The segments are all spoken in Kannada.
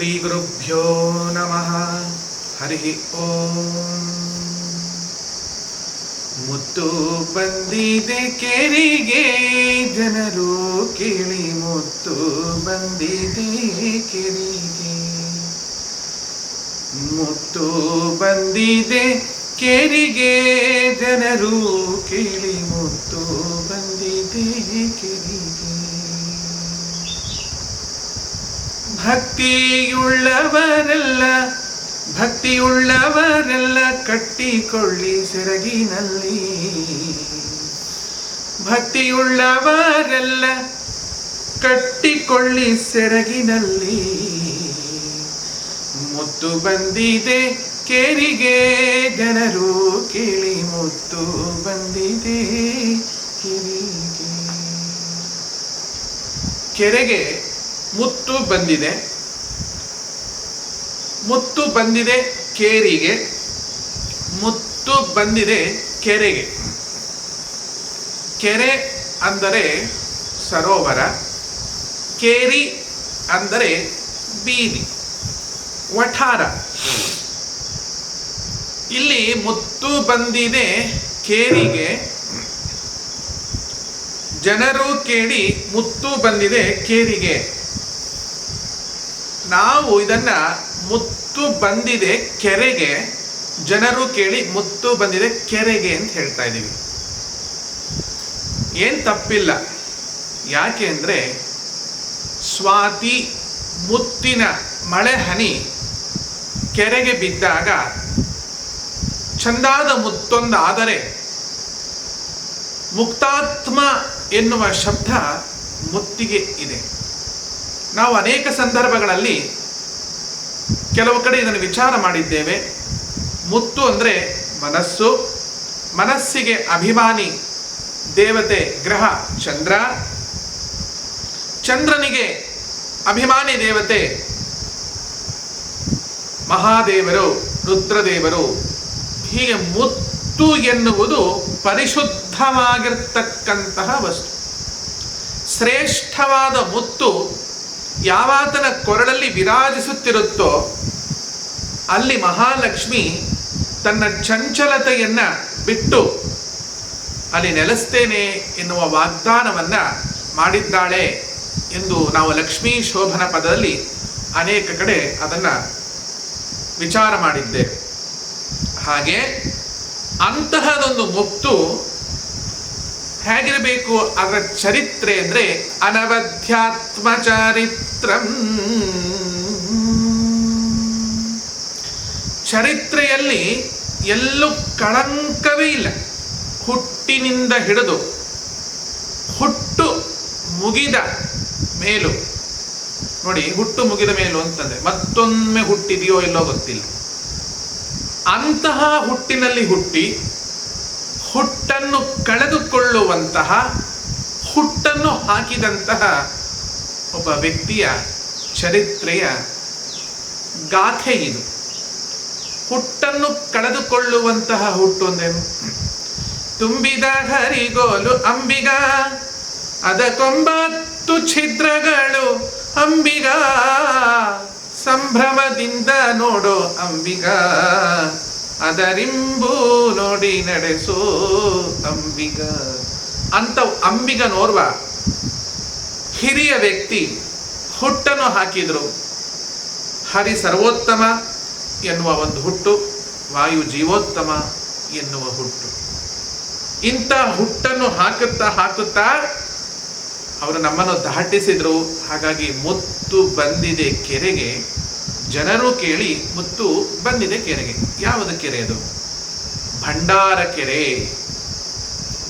ಶ್ರೀಗುರುಭ್ಯೋ ನಮಃ. ಹರಿ ಓಂ. ಮುತ್ತು ಬಂದಿದೆ ಕೆರೆಗೆ ಜನರು ಕೇಳಿ, ಮುತ್ತು ಬಂದಿದೆ ಕೆರೆಗೆ, ಮುತ್ತು ಬಂದಿದೆ ಕೆರೆಗೆ ಜನರು ಕೇಳಿ, ಮುತ್ತು ಬಂದಿದೆ ಕೆರೆಗೆ. ಭಕ್ತಿಯುಳ್ಳವರೆಲ್ಲ ಕಟ್ಟಿಕೊಳ್ಳಿ ಸೆರಗಿನಲ್ಲಿ, ಭಕ್ತಿಯುಳ್ಳವರೆಲ್ಲ ಕಟ್ಟಿಕೊಳ್ಳಿ ಸೆರಗಿನಲ್ಲಿ. ಮುತ್ತು ಬಂದಿದೆ ಕೆರೆಗೆ ಜನರು ಕೇಳಿ, ಮುತ್ತು ಬಂದಿದೆ ಕೆರೆಗೆ. ಕೆರೆಗೆ ಮುತ್ತು ಬಂದಿದೆ, ಮುತ್ತು ಬಂದಿದೆ ಕೇರಿಗೆ, ಮುತ್ತು ಬಂದಿದೆ ಕೆರೆಗೆ. ಕೆರೆ ಅಂದರೆ ಸರೋವರ, ಕೇರಿ ಅಂದರೆ ಬೀದಿ, ವಠಾರ. ಇಲ್ಲಿ ಮುತ್ತು ಬಂದಿದೆ ಕೇರಿಗೆ, ಜನರು ಕೇಳಿ ಮುತ್ತು ಬಂದಿದೆ ಕೇರಿಗೆ. ನಾವು ಇದನ್ನ ಮುತ್ತು ಬಂದಿದೆ ಕೆರೆಗೆ, ಜನರು ಕೇಳಿ ಮುತ್ತು ಬಂದಿದೆ ಕೆರೆಗೆ ಅಂತ ಹೇಳ್ತಾ ಇದ್ದೀವಿ. ಏನ್ ತಪ್ಪಿಲ್ಲ. ಯಾಕೆ ಅಂದ್ರೆ ಸ್ವಾತಿ ಮುತ್ತಿನ ಮಳೆ ಹನಿ ಕೆರೆಗೆ ಬಿದ್ದಾಗ ಚಂದಾದ ಮುತ್ತೊಂದಾದರೆ ಮುಕ್ತಾತ್ಮ ಎನ್ನುವ ಶಬ್ದ ಮುತ್ತಿಗೆ ಇದೆ. ನಾವು ಅನೇಕ ಸಂದರ್ಭಗಳಲ್ಲಿ ಕೆಲವು ಕಡೆ ಇದನ್ನು ವಿಚಾರ ಮಾಡಿದ್ದೇವೆ. ಮುತ್ತು ಅಂದರೆ ಮನಸ್ಸು, ಮನಸ್ಸಿಗೆ ಅಭಿಮಾನಿ ದೇವತೆ ಗ್ರಹ ಚಂದ್ರ, ಚಂದ್ರನಿಗೆ ಅಭಿಮಾನಿ ದೇವತೆ ಮಹಾದೇವರು, ರುದ್ರದೇವರು. ಹೀಗೆ ಮುತ್ತು ಎನ್ನುವುದು ಪರಿಶುದ್ಧವಾಗಿರ್ತಕ್ಕಂತಹ ವಸ್ತು. ಶ್ರೇಷ್ಠವಾದ ಮುತ್ತು ಯಾವಾತನ ಕೊರಳಲ್ಲಿ ವಿರಾಜಿಸುತ್ತಿರುತ್ತೋ ಅಲ್ಲಿ ಮಹಾಲಕ್ಷ್ಮಿ ತನ್ನ ಚಂಚಲತೆಯನ್ನ ಬಿಟ್ಟು ಅಲ್ಲಿ ನೆಲೆಸ್ತೇನೆ ಎನ್ನುವ ವಾಗ್ದಾನವನ್ನ ಮಾಡಿದ್ದಾಳೆ ಎಂದು ನಾವು ಲಕ್ಷ್ಮೀ ಶೋಭನ ಪದದಲ್ಲಿ ಅನೇಕ ಕಡೆ ಅದನ್ನ ವಿಚಾರ ಮಾಡಿದ್ದೇವೆ. ಹಾಗೆ ಅಂತಹದೊಂದು ಮುತ್ತು ಹೇಗಿರಬೇಕು, ಅದರ ಚರಿತ್ರೆ ಅಂದರೆ ಅನವಧ್ಯಾತ್ಮ ಚಾರಿತ್ರಂ. ಚರಿತ್ರೆಯಲ್ಲಿ ಎಲ್ಲೂ ಕಳಂಕವೇ ಇಲ್ಲ. ಹುಟ್ಟಿನಿಂದ ಹಿಡಿದು ಹುಟ್ಟು ಮುಗಿದ ಮೇಲು ನೋಡಿ, ಹುಟ್ಟು ಮುಗಿದ ಮೇಲು ಅಂತಂದ್ರೆ ಮತ್ತೊಮ್ಮೆ ಹುಟ್ಟಿದೆಯೋ ಇಲ್ಲೋ ಗೊತ್ತಿಲ್ಲ. ಅಂತಹ ಹುಟ್ಟಿನಲ್ಲಿ ಹುಟ್ಟಿ ಹುಟ್ಟನ್ನು ಕಳೆದುಕೊಳ್ಳುವಂತಹ, ಹುಟ್ಟನ್ನು ಹಾಕಿದಂತಹ ಒಬ್ಬ ವ್ಯಕ್ತಿಯ ಚರಿತ್ರೆಯ ಗಾಥೆ ಇದು. ಹುಟ್ಟನ್ನು ಕಳೆದುಕೊಳ್ಳುವಂತಹ ಹುಟ್ಟು ಅಂದೇನು? ತುಂಬಿದ ಹರಿಗೋಲು ಅಂಬಿಗ, ಅದಕ್ಕೊಂಬತ್ತು ಛಿದ್ರಗಳು ಅಂಬಿಗ, ಸಂಭ್ರಮದಿಂದ ನೋಡೋ ಅಂಬಿಗ, ಅದರಿಂಬು ನೋಡಿ ನಡೆಸೋ ಅಂಬಿಗ ಅಂತ ಅಂಬಿಗನೋರ್ವ ಹಿರಿಯ ವ್ಯಕ್ತಿ ಹುಟ್ಟನ್ನು ಹಾಕಿದ್ರು. ಹರಿ ಸರ್ವೋತ್ತಮ ಎನ್ನುವ ಒಂದು ಹುಟ್ಟು, ವಾಯು ಜೀವೋತ್ತಮ ಎನ್ನುವ ಹುಟ್ಟು. ಇಂಥ ಹುಟ್ಟನ್ನು ಹಾಕುತ್ತಾ ಅವರು ನಮ್ಮನ್ನು ದಾಟಿಸಿದ್ರು. ಹಾಗಾಗಿ ಮುತ್ತು ಬಂದಿದೆ ಕೆರೆಗೆ, ಜನರು ಕೇಳಿ ಮುತ್ತು ಬಂದಿದೆ ಕೆರೆಗೆ. ಯಾವುದು ಕೆರೆ ಅದು? ಭಂಡಾರ ಕೆರೆ.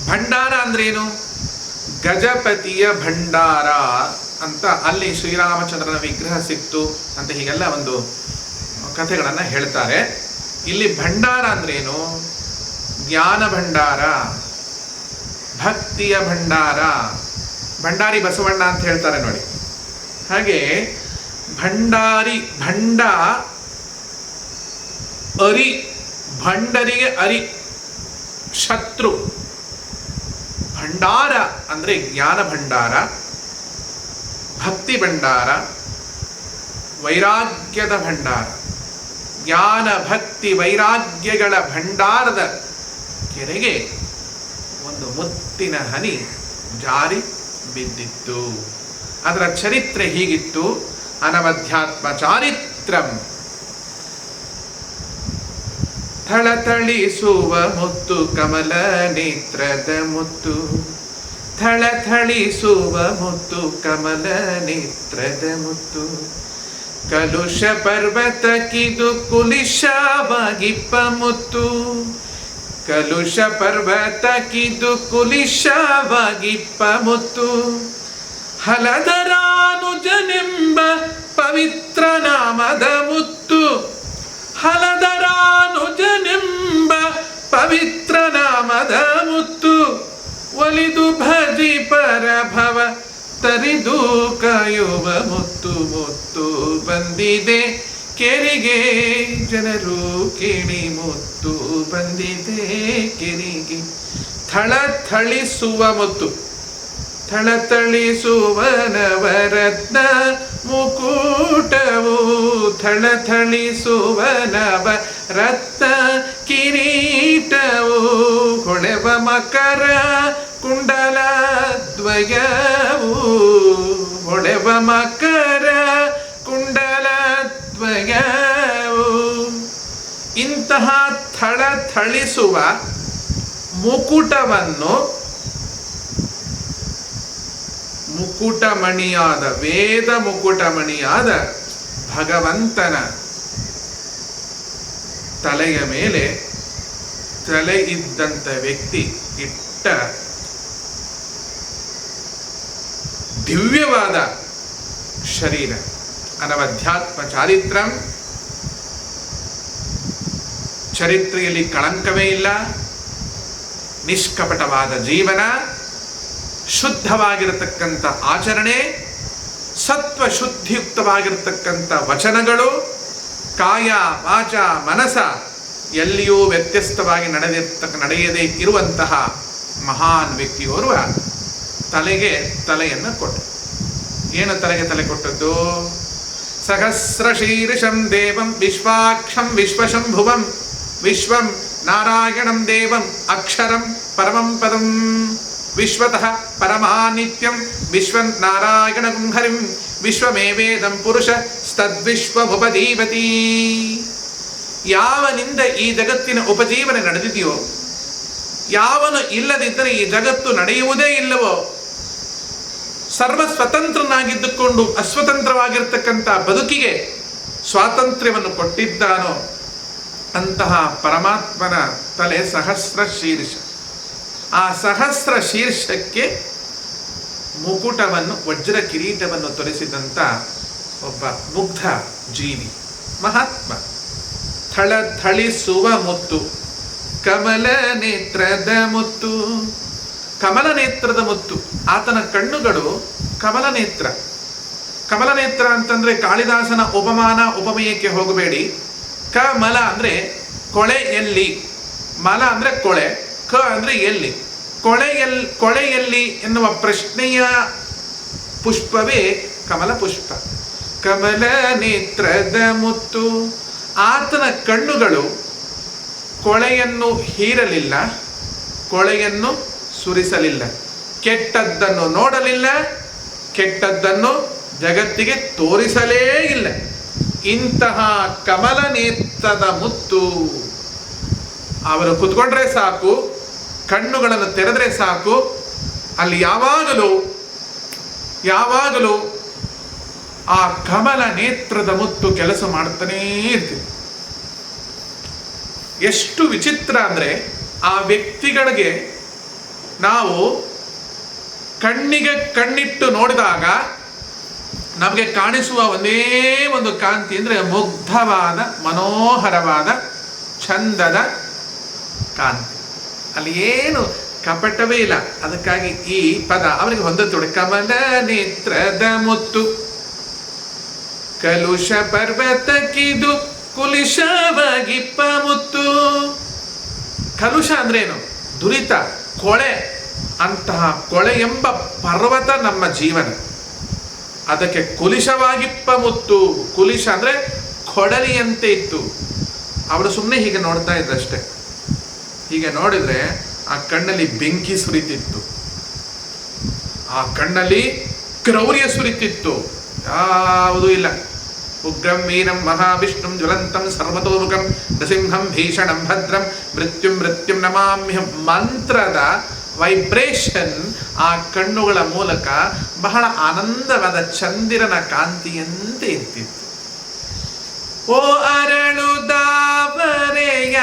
ಭಂಡಾರ ಅಂದ್ರೇನು? ಗಜಪತಿಯ ಭಂಡಾರ ಅಂತ ಅಲ್ಲಿ ಶ್ರೀರಾಮಚಂದ್ರನ ವಿಗ್ರಹ ಸಿಕ್ತು ಅಂತ ಹೀಗೆಲ್ಲ ಒಂದು ಕಥೆಗಳನ್ನು ಹೇಳ್ತಾರೆ. ಇಲ್ಲಿ ಭಂಡಾರ ಅಂದ್ರೇನು? ಜ್ಞಾನ ಭಂಡಾರ, ಭಕ್ತಿಯ ಭಂಡಾರ. ಭಂಡಾರಿ ಬಸವಣ್ಣ ಅಂತ ಹೇಳ್ತಾರೆ ನೋಡಿ. ಹಾಗೆ ಭಂಡಾರಿ, ಭಂಡ ಅರಿ, ಭಂಡರಿಗೆ ಅರಿ ಶತ್ರು. ಭಂಡಾರ ಅಂದ್ರೆ ಜ್ಞಾನ ಭಂಡಾರ, ಭಕ್ತಿ ಭಂಡಾರ, ವೈರಾಗ್ಯದ ಭಂಡಾರ, ಜ್ಞಾನ ಭಕ್ತಿ ವೈರಾಗ್ಯಗಳ ಭಂಡಾರದ ಕೆರೆಗೆ ಒಂದು ಮುತ್ತಿನ ಹನಿ ಜಾರಿ ಬಿದ್ದಿತ್ತು. ಅದರ ಚರಿತ್ರೆ ಹೀಗಿತ್ತು. ಅನವಧ್ಯಾತ್ಮ ಚಾರಿತ್ರಂ. ಥಳಥಳಿಸುವ ಮುತ್ತು ಕಮಲ ನೇತ್ರದ ಮುತ್ತು, ಥಳಥಳಿಸುವ ಮುತ್ತು ಕಮಲ ನೇತ್ರದ ಮುತ್ತು, ಕಲುಷ ಪರ್ವತಕ್ಕಿದು ಕುಲಿಶವಾಗಿಪ್ಪ ಮುತ್ತು, ಕಲುಷ ಪರ್ವತಕ್ಕಿದು ಕುಲಿಶವಾಗಿಪ್ಪ ಮುತ್ತು, ಹಲಧರಾನುಜನೆಂಬ ಪವಿತ್ರ ನಾಮದ ಮುತ್ತು, ಹಲಧರಾನುಜನೆಂಬ ಪವಿತ್ರ ನಾಮದ ಮುತ್ತು, ಒಲಿದು ಭಜಿ ಪರಭವ ತರಿದು ಕಾಯುವ ಮುತ್ತು. ಮುತ್ತು ಬಂದಿದೆ ಕೆರೆಗೆ ಜನರು ಕೇಳಿ, ಮುತ್ತು ಬಂದಿದೆ ಕೆರೆಗೆ. ಥಳಥಳಿಸುವ ಮುತ್ತು, ಥಳಥಳಿಸುವ ನವರತ್ನ ಮುಕುಟವು, ಥಳಥಳಿಸುವ ನವರತ್ನ ಕಿರೀಟವು, ಹೊಳೆವ ಮಕರ ಕುಂಡಲ ದ್ವಯವು, ಹೊಳೆವ ಮಕರ ಕುಂಡಲ ದ್ವಯವು. ಇಂತಹ ಥಳಥಳಿಸುವ ಮುಕುಟವನ್ನು ಮುಕುಟಮಣಿಯಾದ, ವೇದ ಮುಕುಟಮಣಿಯಾದ ಭಗವಂತನ ತಲೆಯ ಮೇಲೆ ತಲೆ ಇದ್ದಂಥ ವ್ಯಕ್ತಿ ಇಟ್ಟ ದಿವ್ಯವಾದ ಶರೀರ. ಅನವಧ್ಯಾತ್ಮ ಚಾರಿತ್ರಂ. ಚರಿತ್ರೆಯಲ್ಲಿ ಕಳಂಕವೇ ಇಲ್ಲ, ನಿಷ್ಕಪಟವಾದ ಜೀವನ, ಶುದ್ಧವಾಗಿರತಕ್ಕಂಥ ಆಚರಣೆ, ಸತ್ವ ಶುದ್ಧಿಯುಕ್ತವಾಗಿರತಕ್ಕಂಥ ವಚನಗಳು, ಕಾಯ ವಾಚ ಮನಸ ಎಲ್ಲಿಯೂ ವ್ಯತ್ಯಸ್ತವಾಗಿ ನಡೆಯದೇ ಇರುವಂತಹ ಮಹಾನ್ ವ್ಯಕ್ತಿಯೋರ್ವ ತಲೆಗೆ ತಲೆಯನ್ನು ಕೊಟ್ಟರು. ಏನು ತಲೆಗೆ ತಲೆ ಕೊಟ್ಟದ್ದು? ಸಹಸ್ರ ಶೀರ್ಷಂ ದೇವಂ ವಿಶ್ವಾಕ್ಷಂ ವಿಶ್ವಶಂಭುವಂ ವಿಶ್ವಂ ನಾರಾಯಣಂ ದೇವಂ ಅಕ್ಷರಂ ಪರಮಂ ಪದಂ ವಿಶ್ವತಃ ಪರಮಾನಿತ್ಯಂ ವಿಶ್ವಂ ನಾರಾಯಣಂ ಹರಿಂ ವಿಶ್ವಮೇವೇದಂ ಪುರುಷ ತದ್ವಿಶ್ವಮುಪಜೀವತಿ. ಯಾವನಿಂದ ಈ ಜಗತ್ತಿನ ಉಪಜೀವನೆ ನಡೆದಿದೆಯೋ, ಯಾವನು ಇಲ್ಲದಿದ್ದರೆ ಈ ಜಗತ್ತು ನಡೆಯುವುದೇ ಇಲ್ಲವೋ, ಸರ್ವ ಸ್ವತಂತ್ರನಾಗಿದ್ದುಕೊಂಡು ಅಸ್ವತಂತ್ರವಾಗಿರ್ತಕ್ಕಂಥ ಬದುಕಿಗೆ ಸ್ವಾತಂತ್ರ್ಯವನ್ನು ಕೊಟ್ಟಿದ್ದಾನೋ ಅಂತಹ ಪರಮಾತ್ಮನ ತಲೆ ಸಹಸ್ರ ಶೀರ್ಷ. ಆ ಸಹಸ್ರ ಶೀರ್ಷಕ್ಕೆ ಮುಕುಟವನ್ನು, ವಜ್ರ ಕಿರೀಟವನ್ನು ತೊಲಿಸಿದಂಥ ಒಬ್ಬ ಮುಗ್ಧ ಜೀವಿ ಮಹಾತ್ಮ. ಥಳಥಳಿಸುವ ಮುತ್ತು ಕಮಲ ನೇತ್ರದ ಮುತ್ತು. ಕಮಲ ನೇತ್ರದ ಮುತ್ತು. ಆತನ ಕಣ್ಣುಗಳು ಕಮಲ ನೇತ್ರ. ಕಮಲ ನೇತ್ರ ಅಂತಂದ್ರೆ ಕಾಳಿದಾಸನ ಉಪಮಾನ ಉಪಮೇಯಕ್ಕೆ ಹೋಗಬೇಡಿ. ಕಮಲ ಅಂದ್ರೆ ಕೊಳೆಯಲ್ಲಿ, ಮಲ ಅಂದ್ರೆ ಕೊಳೆ, ಕ ಅಂದ್ರೆ ಎಲ್ಲಿ, ಕೊಳೆಯಲ್ಲಿ ಎನ್ನುವ ಪ್ರಶ್ನೆಯ ಪುಷ್ಪವೇ ಕಮಲ ಪುಷ್ಪ. ಕಮಲ ನೇತ್ರದ ಮುತ್ತು. ಆತನ ಕಣ್ಣುಗಳು ಕೊಳೆಯನ್ನು ಹೀರಲಿಲ್ಲ, ಕೊಳೆಯನ್ನು ಸುರಿಸಲಿಲ್ಲ, ಕೆಟ್ಟದ್ದನ್ನು ನೋಡಲಿಲ್ಲ, ಕೆಟ್ಟದ್ದನ್ನು ಜಗತ್ತಿಗೆ ತೋರಿಸಲೇ ಇಲ್ಲ. ಇಂತಹ ಕಮಲ ನೇತ್ರದ ಮುತ್ತು. ಅವರು ಕುತ್ಕೊಂಡ್ರೆ ಸಾಕು, ಕಣ್ಣುಗಳನ್ನು ತೆರೆದ್ರೆ ಸಾಕು, ಅಲ್ಲಿ ಯಾವಾಗಲೂ ಆ ಕಮಲ ನೇತ್ರದ ಮುತ್ತು ಕೆಲಸ ಮಾಡ್ತಾನೇ ಇರ್ತೀವಿ. ಎಷ್ಟು ವಿಚಿತ್ರ ಅಂದ್ರೆ, ಆ ವ್ಯಕ್ತಿಗಳಿಗೆ ನಾವು ಕಣ್ಣಿಗೆ ಕಣ್ಣಿಟ್ಟು ನೋಡಿದಾಗ ನಮಗೆ ಕಾಣಿಸುವ ಒಂದೇ ಒಂದು ಕಾಂತಿ ಅಂದ್ರೆ ಮುಗ್ಧವಾದ, ಮನೋಹರವಾದ, ಚಂದದ ಕಾಂತಿ. ಅಲ್ಲಿ ಏನು ಕಪಟವೇ ಇಲ್ಲ. ಅದಕ್ಕಾಗಿ ಈ ಪದ ಅವರಿಗೆ ಹೊಂದುತ್ತದೆ. ಕಮಲ ನೇತ್ರದ ಮುತ್ತು ಕಲುಷ ಪರ್ವತಕ್ಕಿದು ಕುಲಿಶವಾಗಿಪ್ಪ ಮುತ್ತು. ಕಲುಷ ಅಂದ್ರೇನು? ದುರಿತ, ಕೊಳೆ. ಅಂತಹ ಕೊಳೆ ಎಂಬ ಪರ್ವತ ನಮ್ಮ ಜೀವನ. ಅದಕ್ಕೆ ಕುಲಿಶವಾಗಿಪ್ಪ ಮುತ್ತು. ಕುಲಿಶ ಅಂದರೆ ಕೊಡಲಿಯಂತೆ ಇತ್ತು. ಅವರು ಸುಮ್ಮನೆ ಹೀಗೆ ನೋಡ್ತಾ ಇದ್ದಷ್ಟೆ. ಹೀಗೆ ನೋಡಿದರೆ ಆ ಕಣ್ಣಲ್ಲಿ ಬೆಂಕಿ ಸುರಿತಿತ್ತು, ಆ ಕಣ್ಣಲ್ಲಿ ಕ್ರೌರ್ಯ ಸುರಿತಿತ್ತು. ಯಾವುದೂ ಇಲ್ಲ. ಉಗ್ರಂ ವೀರಂ ಮಹಾವಿಷ್ಣುಂ ಜ್ವಲಂತಂ ಸರ್ವತೋಮುಖಂ ನೃಸಿಂಹಂ ಭೀಷಣಂ ಭದ್ರಂ ಮೃತ್ಯುಂ ಮೃತ್ಯುಂ ನಮಾಮ್ಯಹಂ ಮಂತ್ರದ ವೈಬ್ರೇಷನ್ ಆ ಕಣ್ಣುಗಳ ಮೂಲಕ ಬಹಳ ಆನಂದವಾದ ಚಂದಿರನ ಕಾಂತಿಯಂತೆ ಇರ್ತಿತ್ತು. ಓ ಅರಳುದಾವರೆಯ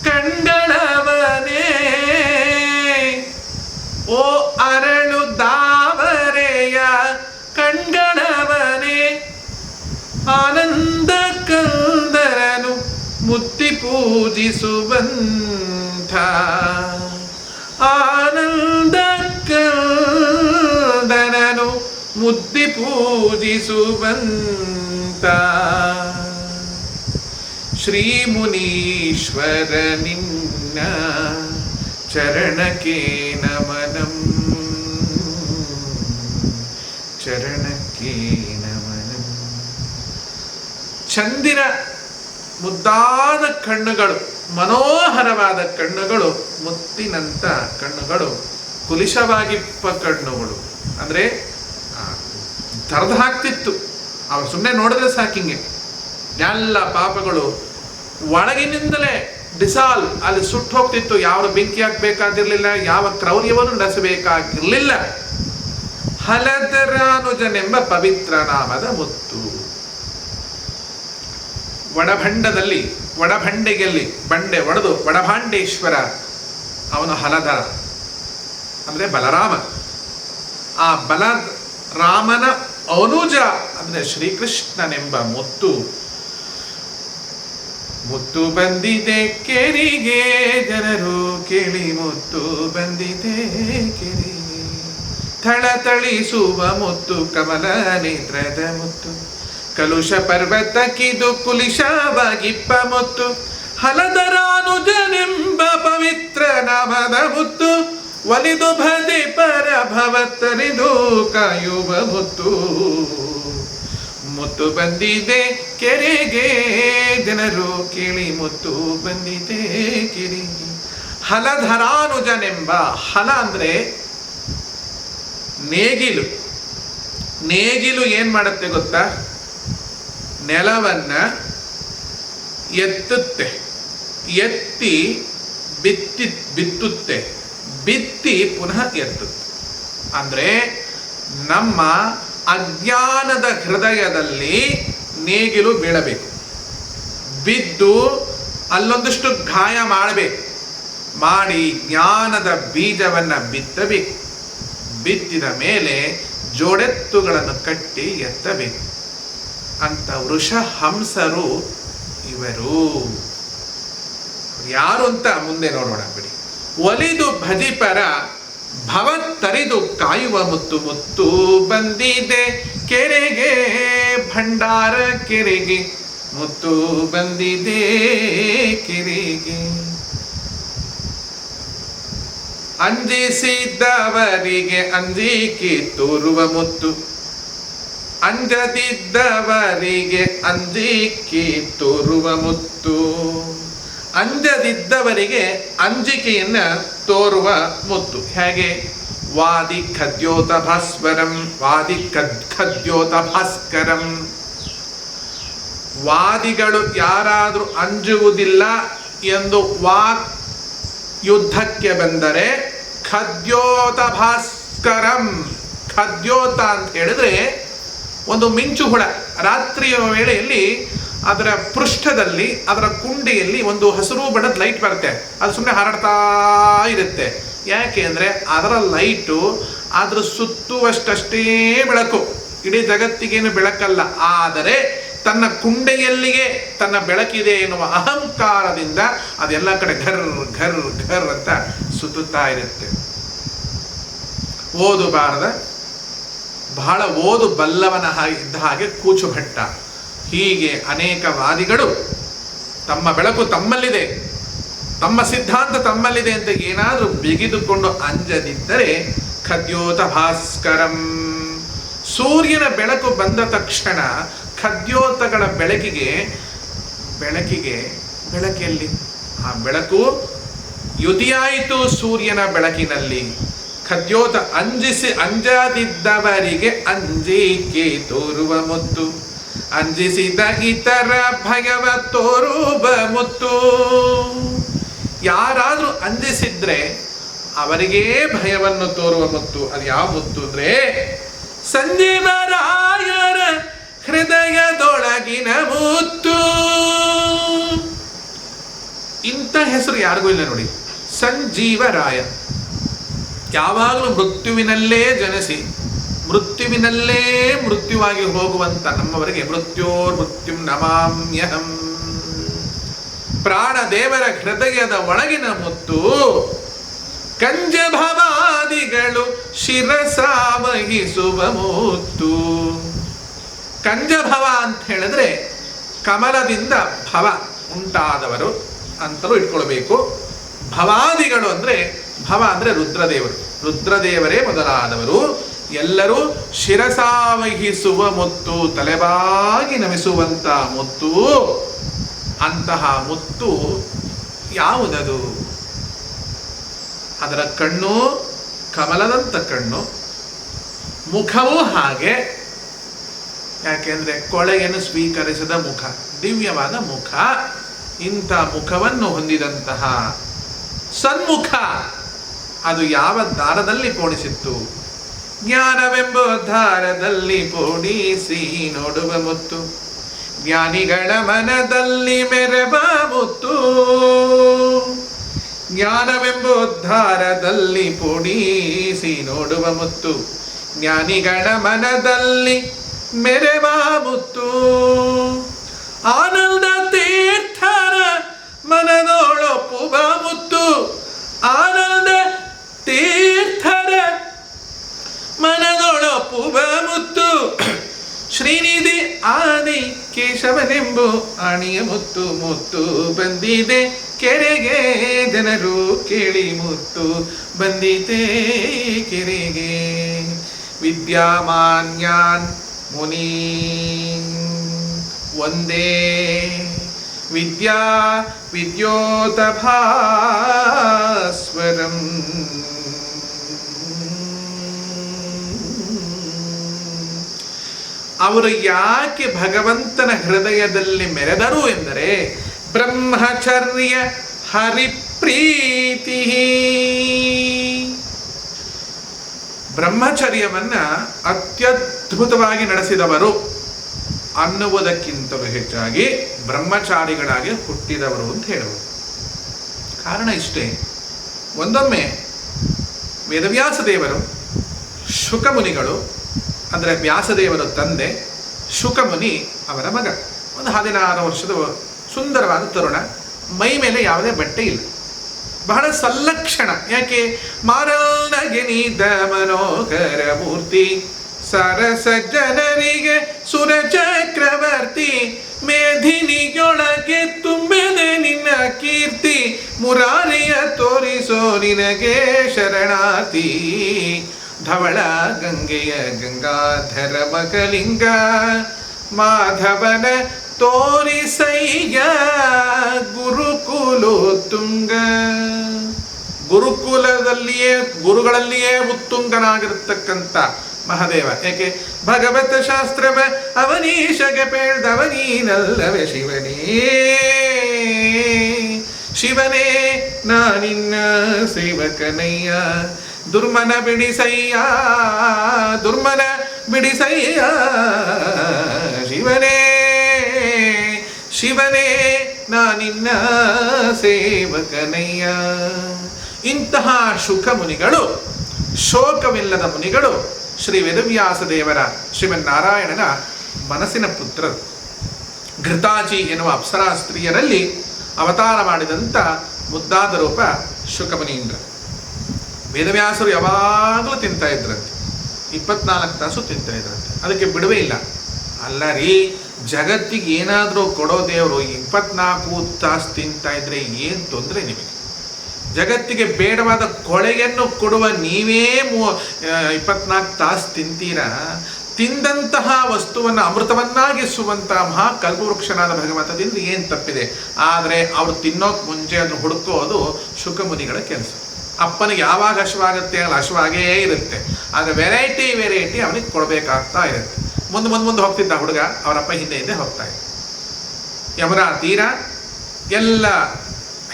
ಕಣ್ಗಳವನೇ, ಓ ಅರಳುದಾವರೆಯ ಕಣ್ಗಳವನೇ, ಆನಂದ ಕಂದರನು ಮುತ್ತಿ ಪೂಜಿಸುವಂಥ, ಆನಂದ ಕಂದರನು ಮುದ್ದಿ ಪೂಜಿಸುವಂತ ಶ್ರೀ ಮುನೀಶ್ವರ ನಿನ್ನ ಚರಣಕ್ಕೆ ನಮನಂ, ಚರಣಕ್ಕೆ ನಮನಂ. ಚಂದಿರ ಮುದ್ದಾದ ಕಣ್ಣುಗಳು, ಮನೋಹರವಾದ ಕಣ್ಣುಗಳು, ಮುತ್ತಿನಂತ ಕಣ್ಣುಗಳು, ಕುಲಿಶವಾಗಿಪ್ಪ ಕಣ್ಣುಗಳು. ಅಂದರೆ ತರದು ಹಾಕ್ತಿತ್ತು. ಅವ್ರು ಸುಮ್ಮನೆ ನೋಡಿದ್ರೆ ಸಾಕಿಂಗೆ ಎಲ್ಲ ಪಾಪಗಳು ಒಳಗಿನಿಂದಲೇ ಅಲ್ಲಿ ಸುಟ್ಟು ಹೋಗ್ತಿತ್ತು. ಯಾವ ಬೆಂಕಿ ಹಾಕಬೇಕಾಗಿರ್ಲಿಲ್ಲ, ಯಾವ ಕ್ರೌರ್ಯವನ್ನು ನಡೆಸಬೇಕಾಗಿರಲಿಲ್ಲ. ಹಲಧರಾನುಜನೆಂಬ ಪವಿತ್ರ ನಾಮದ ಮುತ್ತು. ಒಡಭಂಡೆಯಲ್ಲಿ ಬಂಡೆ ಒಡೆದು ಒಡಭಾಂಡೇಶ್ವರ ಅವನು ಹಲಧರ ಅಂದರೆ ಬಲರಾಮ. ಆ ಬಲರಾಮನ ಅನುಜ ಅಂದರೆ ಶ್ರೀಕೃಷ್ಣನೆಂಬ ಮುತ್ತು. ಮುತ್ತು ಬಂದಿದೆ ಕೆರಿಗೆ ಜನರು ಕೇಳಿ, ಮುತ್ತು ಬಂದಿದೆ ಕೆರಿಗೆ, ಥಳಥಳಿಸುವ ಮುತ್ತು ಕಮಲ ನೇತ್ರದ ಮುತ್ತು, ಕಲುಷ ಪರ್ವತಕ್ಕಿದು ಕುಲಿಶವಾಗಿಪ್ಪ ಮುತ್ತು, ಹಲಧರಾನುಜನೆಂಬ ಪವಿತ್ರ ನಾಮದ ಮುತ್ತು, ಒಲಿದು ಭದೆ ಪರಭವತ್ತರಿದು ಕಾಯುವ ಮುತ್ತು. ಮುತ್ತು ಬಂದಿದೆ ಕೆರೆಗೆ ಜನರು ಕೇಳಿ, ಮುತ್ತು ಬಂದಿದೆ ಕೆರೆಗೆ. ಹಲಧರಾನುಜನೆಂಬ, ಹಲ ಅಂದ್ರೆ ನೇಗಿಲು. ನೇಗಿಲು ಏನ್ ಮಾಡುತ್ತೆ ಗೊತ್ತಾ? ನೆಲವನ್ನ ಎತ್ತುತ್ತೆ, ಎತ್ತಿ ಬಿತ್ತುತ್ತೆ, ಬಿತ್ತಿ ಪುನಃ ಎತ್ತುತ್ತೆ. ಅಂದ್ರೆ ನಮ್ಮ ಅಜ್ಞಾನದ ಹೃದಯದಲ್ಲಿ ನೇಗಿಲು ಬೀಳಬೇಕು, ಬಿದ್ದು ಅಲ್ಲೊಂದಷ್ಟು ಗಾಯ ಮಾಡಬೇಕು, ಮಾಡಿ ಜ್ಞಾನದ ಬೀಜವನ್ನ ಬಿತ್ತಬೇಕು. ಬಿತ್ತಿದ ಮೇಲೆ ಜೋಡೆತ್ತುಗಳನ್ನು ಕಟ್ಟಿ ಎತ್ತಬೇಕು. ಅಂತ ವೃಷಹಂಸರು ಇವರು. ಯಾರು ಅಂತ ಮುಂದೆ ನೋಡೋಣ ಬಿಡಿ. ಒಲಿದು ಭಜಿಪರ ಭವತ್ತರಿದು ಕಾಯುವ ಮುತ್ತು. ಮುತ್ತು ಬಂದಿದೆ ಕೆರೆಗೆ, ಭಂಡಾರ ಕೆರೆಗೆ, ಮುತ್ತು ಬಂದಿದೆ ಕೆರೆಗೆ. ಅಂಜಿಸಿದ್ದವರಿಗೆ ಅಂಜಿಕೆ ತೋರುವ ಮುತ್ತು, ಅಂಜದಿದ್ದವರಿಗೆ ಅಂಜಿಕೆ ತೋರುವ ಮುತ್ತು. ಅಂಜದಿದ್ದವರಿಗೆ ಅಂಜಿಕೆಯನ್ನ ತೋರುವ ಮುತ್ತು. ಹೇಗೆ? ವಾದಿ ಖದ್ಯೋತ ಭಾಸ್ವರಂ, ವಾದಿ ಖದ್ಯೋತ ಭಾಸ್ಕರಂ. ವಾದಿಗಳು ಯಾರಾದರೂ ಅಂಜುವುದಿಲ್ಲ ಎಂದು ವಾಕ್ ಯುದ್ಧಕ್ಕೆ ಬಂದರೆ ಖದ್ಯೋತ ಭಾಸ್ಕರಂ. ಖದ್ಯೋತ ಅಂತ ಹೇಳಿದ್ರೆ ಒಂದು ಮಿಂಚು ಹುಳ. ರಾತ್ರಿಯ ವೇಳೆಯಲ್ಲಿ ಅದರ ಪೃಷ್ಠದಲ್ಲಿ, ಅದರ ಕುಂಡಿಯಲ್ಲಿ ಒಂದು ಹಸಿರು ಬಣ್ಣದ ಲೈಟ್ ಬರುತ್ತೆ. ಅದು ಸುಮ್ಮನೆ ಹಾರಾಡ್ತಾ ಇರುತ್ತೆ. ಯಾಕೆ ಅಂದರೆ ಅದರ ಲೈಟು ಅದ್ರ ಸುತ್ತುವಷ್ಟೇ ಬೆಳಕು, ಇಡೀ ಜಗತ್ತಿಗೇನು ಬೆಳಕಲ್ಲ. ಆದರೆ ತನ್ನ ಕುಂಡೆಯಲ್ಲಿಗೆ ತನ್ನ ಬೆಳಕಿದೆ ಎನ್ನುವ ಅಹಂಕಾರದಿಂದ ಅದೆಲ್ಲ ಕಡೆ ಘರ್ ಘರ್ ಘರ್ ಅಂತ ಸುತ್ತುತ್ತಾ ಇರುತ್ತೆ. ಓದುಬಾರದ, ಬಹಳ ಓದು ಬಲ್ಲವನ ಇದ್ದ ಹಾಗೆ ಕೂಚು ಭಟ್ಟ. ಹೀಗೆ ಅನೇಕ ವಾದಿಗಳು ತಮ್ಮ ಬೆಳಕು ತಮ್ಮಲ್ಲಿದೆ, ತಮ್ಮ ಸಿದ್ಧಾಂತ ತಮ್ಮಲ್ಲಿದೆ ಅಂತ ಏನಾದರೂ ಬಿಗಿದುಕೊಂಡು ಅಂಜದಿದ್ದರೆ ಖದ್ಯೋತ ಭಾಸ್ಕರಂ, ಸೂರ್ಯನ ಬೆಳಕು ಬಂದ ತಕ್ಷಣ ಖದ್ಯೋತಗಳ ಬೆಳಕೆಲ್ಲಿ ಆ ಬೆಳಕು ಯುತಿಯಾಯಿತು ಸೂರ್ಯನ ಬೆಳಕಿನಲ್ಲಿ. ಖದ್ಯೋತ ಅಂಜದಿದ್ದವರಿಗೆ ಅಂಜಿಕೆ ತೋರುವ ಮುತ್ತು, ಅಂಜಿಸಿದ ಇತರ ಭಯವ ತೋರುವ ಮುತ್ತು. ಯಾರಾದ್ರೂ ಅಂಜಿಸಿದ್ರೆ ಅವರಿಗೇ ಭಯವನ್ನು ತೋರುವ ಮುತ್ತು. ಅದು ಯಾವ ಮುತ್ತು ಅಂದ್ರೆ ಸಂಜೀವರಾಯರ ಹೃದಯದೊಳಗಿನ ಮುತ್ತು. ಇಂಥ ಹೆಸರು ಯಾರಿಗೂ ಇಲ್ಲ ನೋಡಿ, ಸಂಜೀವರಾಯ. ಯಾವಾಗಲೂ ಮೃತ್ಯುವಿನಲ್ಲೇ ಜನಿಸಿ ಮೃತ್ಯುವಿನಲ್ಲೇ ಮೃತ್ಯುವಾಗಿ ಹೋಗುವಂತ ನಮ್ಮವರಿಗೆ ಮೃತ್ಯುಂ ನಮಾಮ್ಯಹಂ. ಪ್ರಾಣ ದೇವರ ಹೃದಯದ ಒಳಗಿನ ಮುತ್ತು. ಕಂಜಭವಾದಿಗಳು ಶಿರಸಾವಹಿಸುವ ಮುತ್ತು. ಕಂಜಭವ ಅಂತ ಹೇಳಿದ್ರೆ ಕಮಲದಿಂದ ಭವ ಉಂಟಾದವರು ಅಂತಲೂ ಇಟ್ಕೊಳ್ಬೇಕು. ಭವಾದಿಗಳು ಅಂದ್ರೆ ಭವ ಅಂದ್ರೆ ರುದ್ರದೇವರು, ರುದ್ರದೇವರೇ ಮೊದಲಾದವರು ಎಲ್ಲರೂ ಶಿರಸಾವಹಿಸುವ ಮುತ್ತು, ತಲೆಬಾಗಿ ನಮಿಸುವಂತ ಮುತ್ತು. ಅಂತಹ ಮುತ್ತು ಯಾವುದದು? ಅದರ ಕಣ್ಣು ಕಮಲದಂತ ಕಣ್ಣು, ಮುಖವೂ ಹಾಗೆ. ಯಾಕೆಂದ್ರೆ ಕೊಳೆಯನ್ನು ಸ್ವೀಕರಿಸಿದ ಮುಖ, ದಿವ್ಯವಾದ ಮುಖ. ಇಂಥ ಮುಖವನ್ನು ಹೊಂದಿದಂತಹ ಸನ್ಮುಖ ಅದು ಯಾವ ದಾರದಲ್ಲಿ ಪೋಣಿಸಿತ್ತು? ಜ್ಞಾನವೆಂಬ ದಾರದಲ್ಲಿ ಪೋಣಿಸಿ ನೋಡುವ ಮುತ್ತು, ಜ್ಞಾನಿಗಳ ಮನದಲ್ಲಿ ಮೆರವ ಮುತ್ತು. ಜ್ಞಾನವೆಂಬ ದಾರದಲ್ಲಿ ಪೋಣಿಸಿ ನೋಡುವ ಮುತ್ತು, ಜ್ಞಾನಿಗಳ ಮನದಲ್ಲಿ ಮೆರವ ಮುತ್ತು. ಆನಂದ ತೀರ್ಥರ ಮನದೊಳೊಪ್ಪುವ ಮುತ್ತು, ಆನಂದ ತೀರ್ಥರ ಮನದೊಳೊಪ್ಪುವ ಮುತ್ತು. ಶ್ರೀನಿಧಿ ಆದಿ ಕೇಶವನೆಂಬು ಆಣಿಯ ಮುತ್ತು. ಮುತ್ತು ಬಂದಿದೆ ಕೆರೆಗೆ ಜನರು ಕೇಳಿ, ಮುತ್ತು ಬಂದಿದೆ ಕೆರೆಗೆ. ವಿದ್ಯಾಮಾನ್ಯಾನ್ ಮುನಿ ಒಂದೇ ವಿದ್ಯೋತ ಭಾಸ್ವರಂ. ಅವರು ಯಾಕೆ ಭಗವಂತನ ಹೃದಯದಲ್ಲಿ ಮೆರೆದರು ಎಂದರೆ ಬ್ರಹ್ಮಚರ್ಯ ಹರಿಪ್ರೀತಿ. ಬ್ರಹ್ಮಚರ್ಯವನ್ನ ಅತ್ಯದ್ಭುತವಾಗಿ ನಡೆಸಿದವರು ಅನ್ನುವುದಕ್ಕಿಂತಲೂ ಹೆಚ್ಚಾಗಿ ಬ್ರಹ್ಮಚಾರಿಗಳಾಗಿ ಹುಟ್ಟಿದವರು ಅಂತ ಹೇಳುವುದು. ಕಾರಣ ಇಷ್ಟೇ. ಒಂದೊಮ್ಮೆ ವೇದವ್ಯಾಸ ದೇವರು ಶುಕಮುನಿಗಳು ಅಂದರೆ ವ್ಯಾಸದೇವರ ತಂದೆ ಶುಕಮುನಿ ಅವರ ಮಗ, ಒಂದು 16 ವರ್ಷದ ಸುಂದರವಾದ ತರುಣ, ಮೈ ಮೇಲೆ ಯಾವುದೇ ಬಟ್ಟೆ ಇಲ್ಲ, ಬಹಳ ಸಲ್ಲಕ್ಷಣ. ಯಾಕೆ? ಮಾರಲ್ನಗೆನಿದ ಮನೋಹರ ಮೂರ್ತಿ, ಸರಸ ಜನರಿಗೆ ಸುರ ಚಕ್ರವರ್ತಿ, ಮೇಧಿನಿಯೊಳಗೆ ತುಂಬೆದೆ ನಿನ್ನ ಕೀರ್ತಿ, ಮುರಾರಿಯ ತೋರಿಸೋ ನಿನಗೆ ಶರಣಾರ್ಥಿ. ಧವಳ ಗಂಗೆಯ ಗಂಗಾಧರ ಮಕಲಿಂಗ, ಮಾಧವನ ತೋರಿಸಯ್ಯ ಗುರುಕುಲು ತುಂಗ. ಗುರುಗಳಲ್ಲಿಯೇ ಉತ್ತುಂಗನಾಗಿರ್ತಕ್ಕಂಥ ಮಹಾದೇವ. ಯಾಕೆ? ಭಗವತ ಶಾಸ್ತ್ರವ ಅವನೀಶಗೆ ಪೇಳ್ದವ ನೀನಲ್ಲವೇ ಶಿವನೇ. ಶಿವನೇ ನಾನಿನ್ನ ಸೇವಕನಯ್ಯ, ದುರ್ಮನ ಬಿಡಿಸಯ್ಯ, ದುರ್ಮನ ಬಿಡಿಸಯ್ಯ. ಶಿವನೇ ಶಿವನೇ ನಾನಿನ್ನ ಸೇವಕನಯ್ಯ. ಇಂತಹ ಶುಕ ಮುನಿಗಳು, ಶೋಕವಿಲ್ಲದ ಮುನಿಗಳು, ಶ್ರೀ ವೇದವ್ಯಾಸ ದೇವರ ಶ್ರೀಮನ್ನಾರಾಯಣನ ಮನಸ್ಸಿನ ಪುತ್ರರು. ಘೃತಾಚಿ ಎನ್ನುವ ಅಪ್ಸರಾ ಸ್ತ್ರೀಯರಲ್ಲಿ ಅವತಾರ ಮಾಡಿದಂಥ ಮುದ್ದಾದ ರೂಪ ಶುಕಮುನೀಂದ್ರ. ವೇದವ್ಯಾಸರು ಯಾವಾಗಲೂ ತಿಂತಾ ಇದ್ರಂತೆ, 24 ತಾಸು ತಿಂತಾ ಇದ್ರಂತೆ, ಅದಕ್ಕೆ ಬಿಡುವೇ ಇಲ್ಲ. ಅಲ್ಲ ರೀ, ಜಗತ್ತಿಗೆ ಏನಾದರೂ ಕೊಡೋ ದೇವರು 24 ತಾಸು ತಿಂತಾ ಇದ್ರೆ ಏನು ತೊಂದರೆ ನಿಮಗೆ? ಜಗತ್ತಿಗೆ ಬೇಡವಾದ ಕೊಳೆಯನ್ನು ಕೊಡುವ ನೀವೇ 24 ತಾಸು ತಿಂತೀರಾ, ತಿಂದಂತಹ ವಸ್ತುವನ್ನು ಅಮೃತವನ್ನಾಗಿಸುವಂತಹ ಮಹಾ ಕಲ್ಪವೃಕ್ಷನಾದ ಭಗವಂತದಿಂದ ಏನು ತಪ್ಪಿದೆ? ಆದರೆ ಅವರು ತಿನ್ನೋಕೆ ಮುಂಚೆ ಅದನ್ನು ಹುಡುಕೋದು ಶುಕಮುನಿಗಳ ಕೆಲಸ. ಅಪ್ಪನಿಗೆ ಯಾವಾಗ ಹಶ್ವಾಗುತ್ತೆ ಅಲ್ಲಿ ಹಶ್ವಾಗೇ ಇರುತ್ತೆ, ಆದರೆ ವೆರೈಟಿ ಅವನಿಗೆ ಕೊಡಬೇಕಾಗ್ತಾ ಇರುತ್ತೆ. ಮುಂದೆ ಹೋಗ್ತಿದ್ದ ಹುಡುಗ, ಅವರಪ್ಪ ಹಿಂದೆ ಹೋಗ್ತಾ ಇದ್ದ. ಯಮುನಾ ತೀರ ಎಲ್ಲ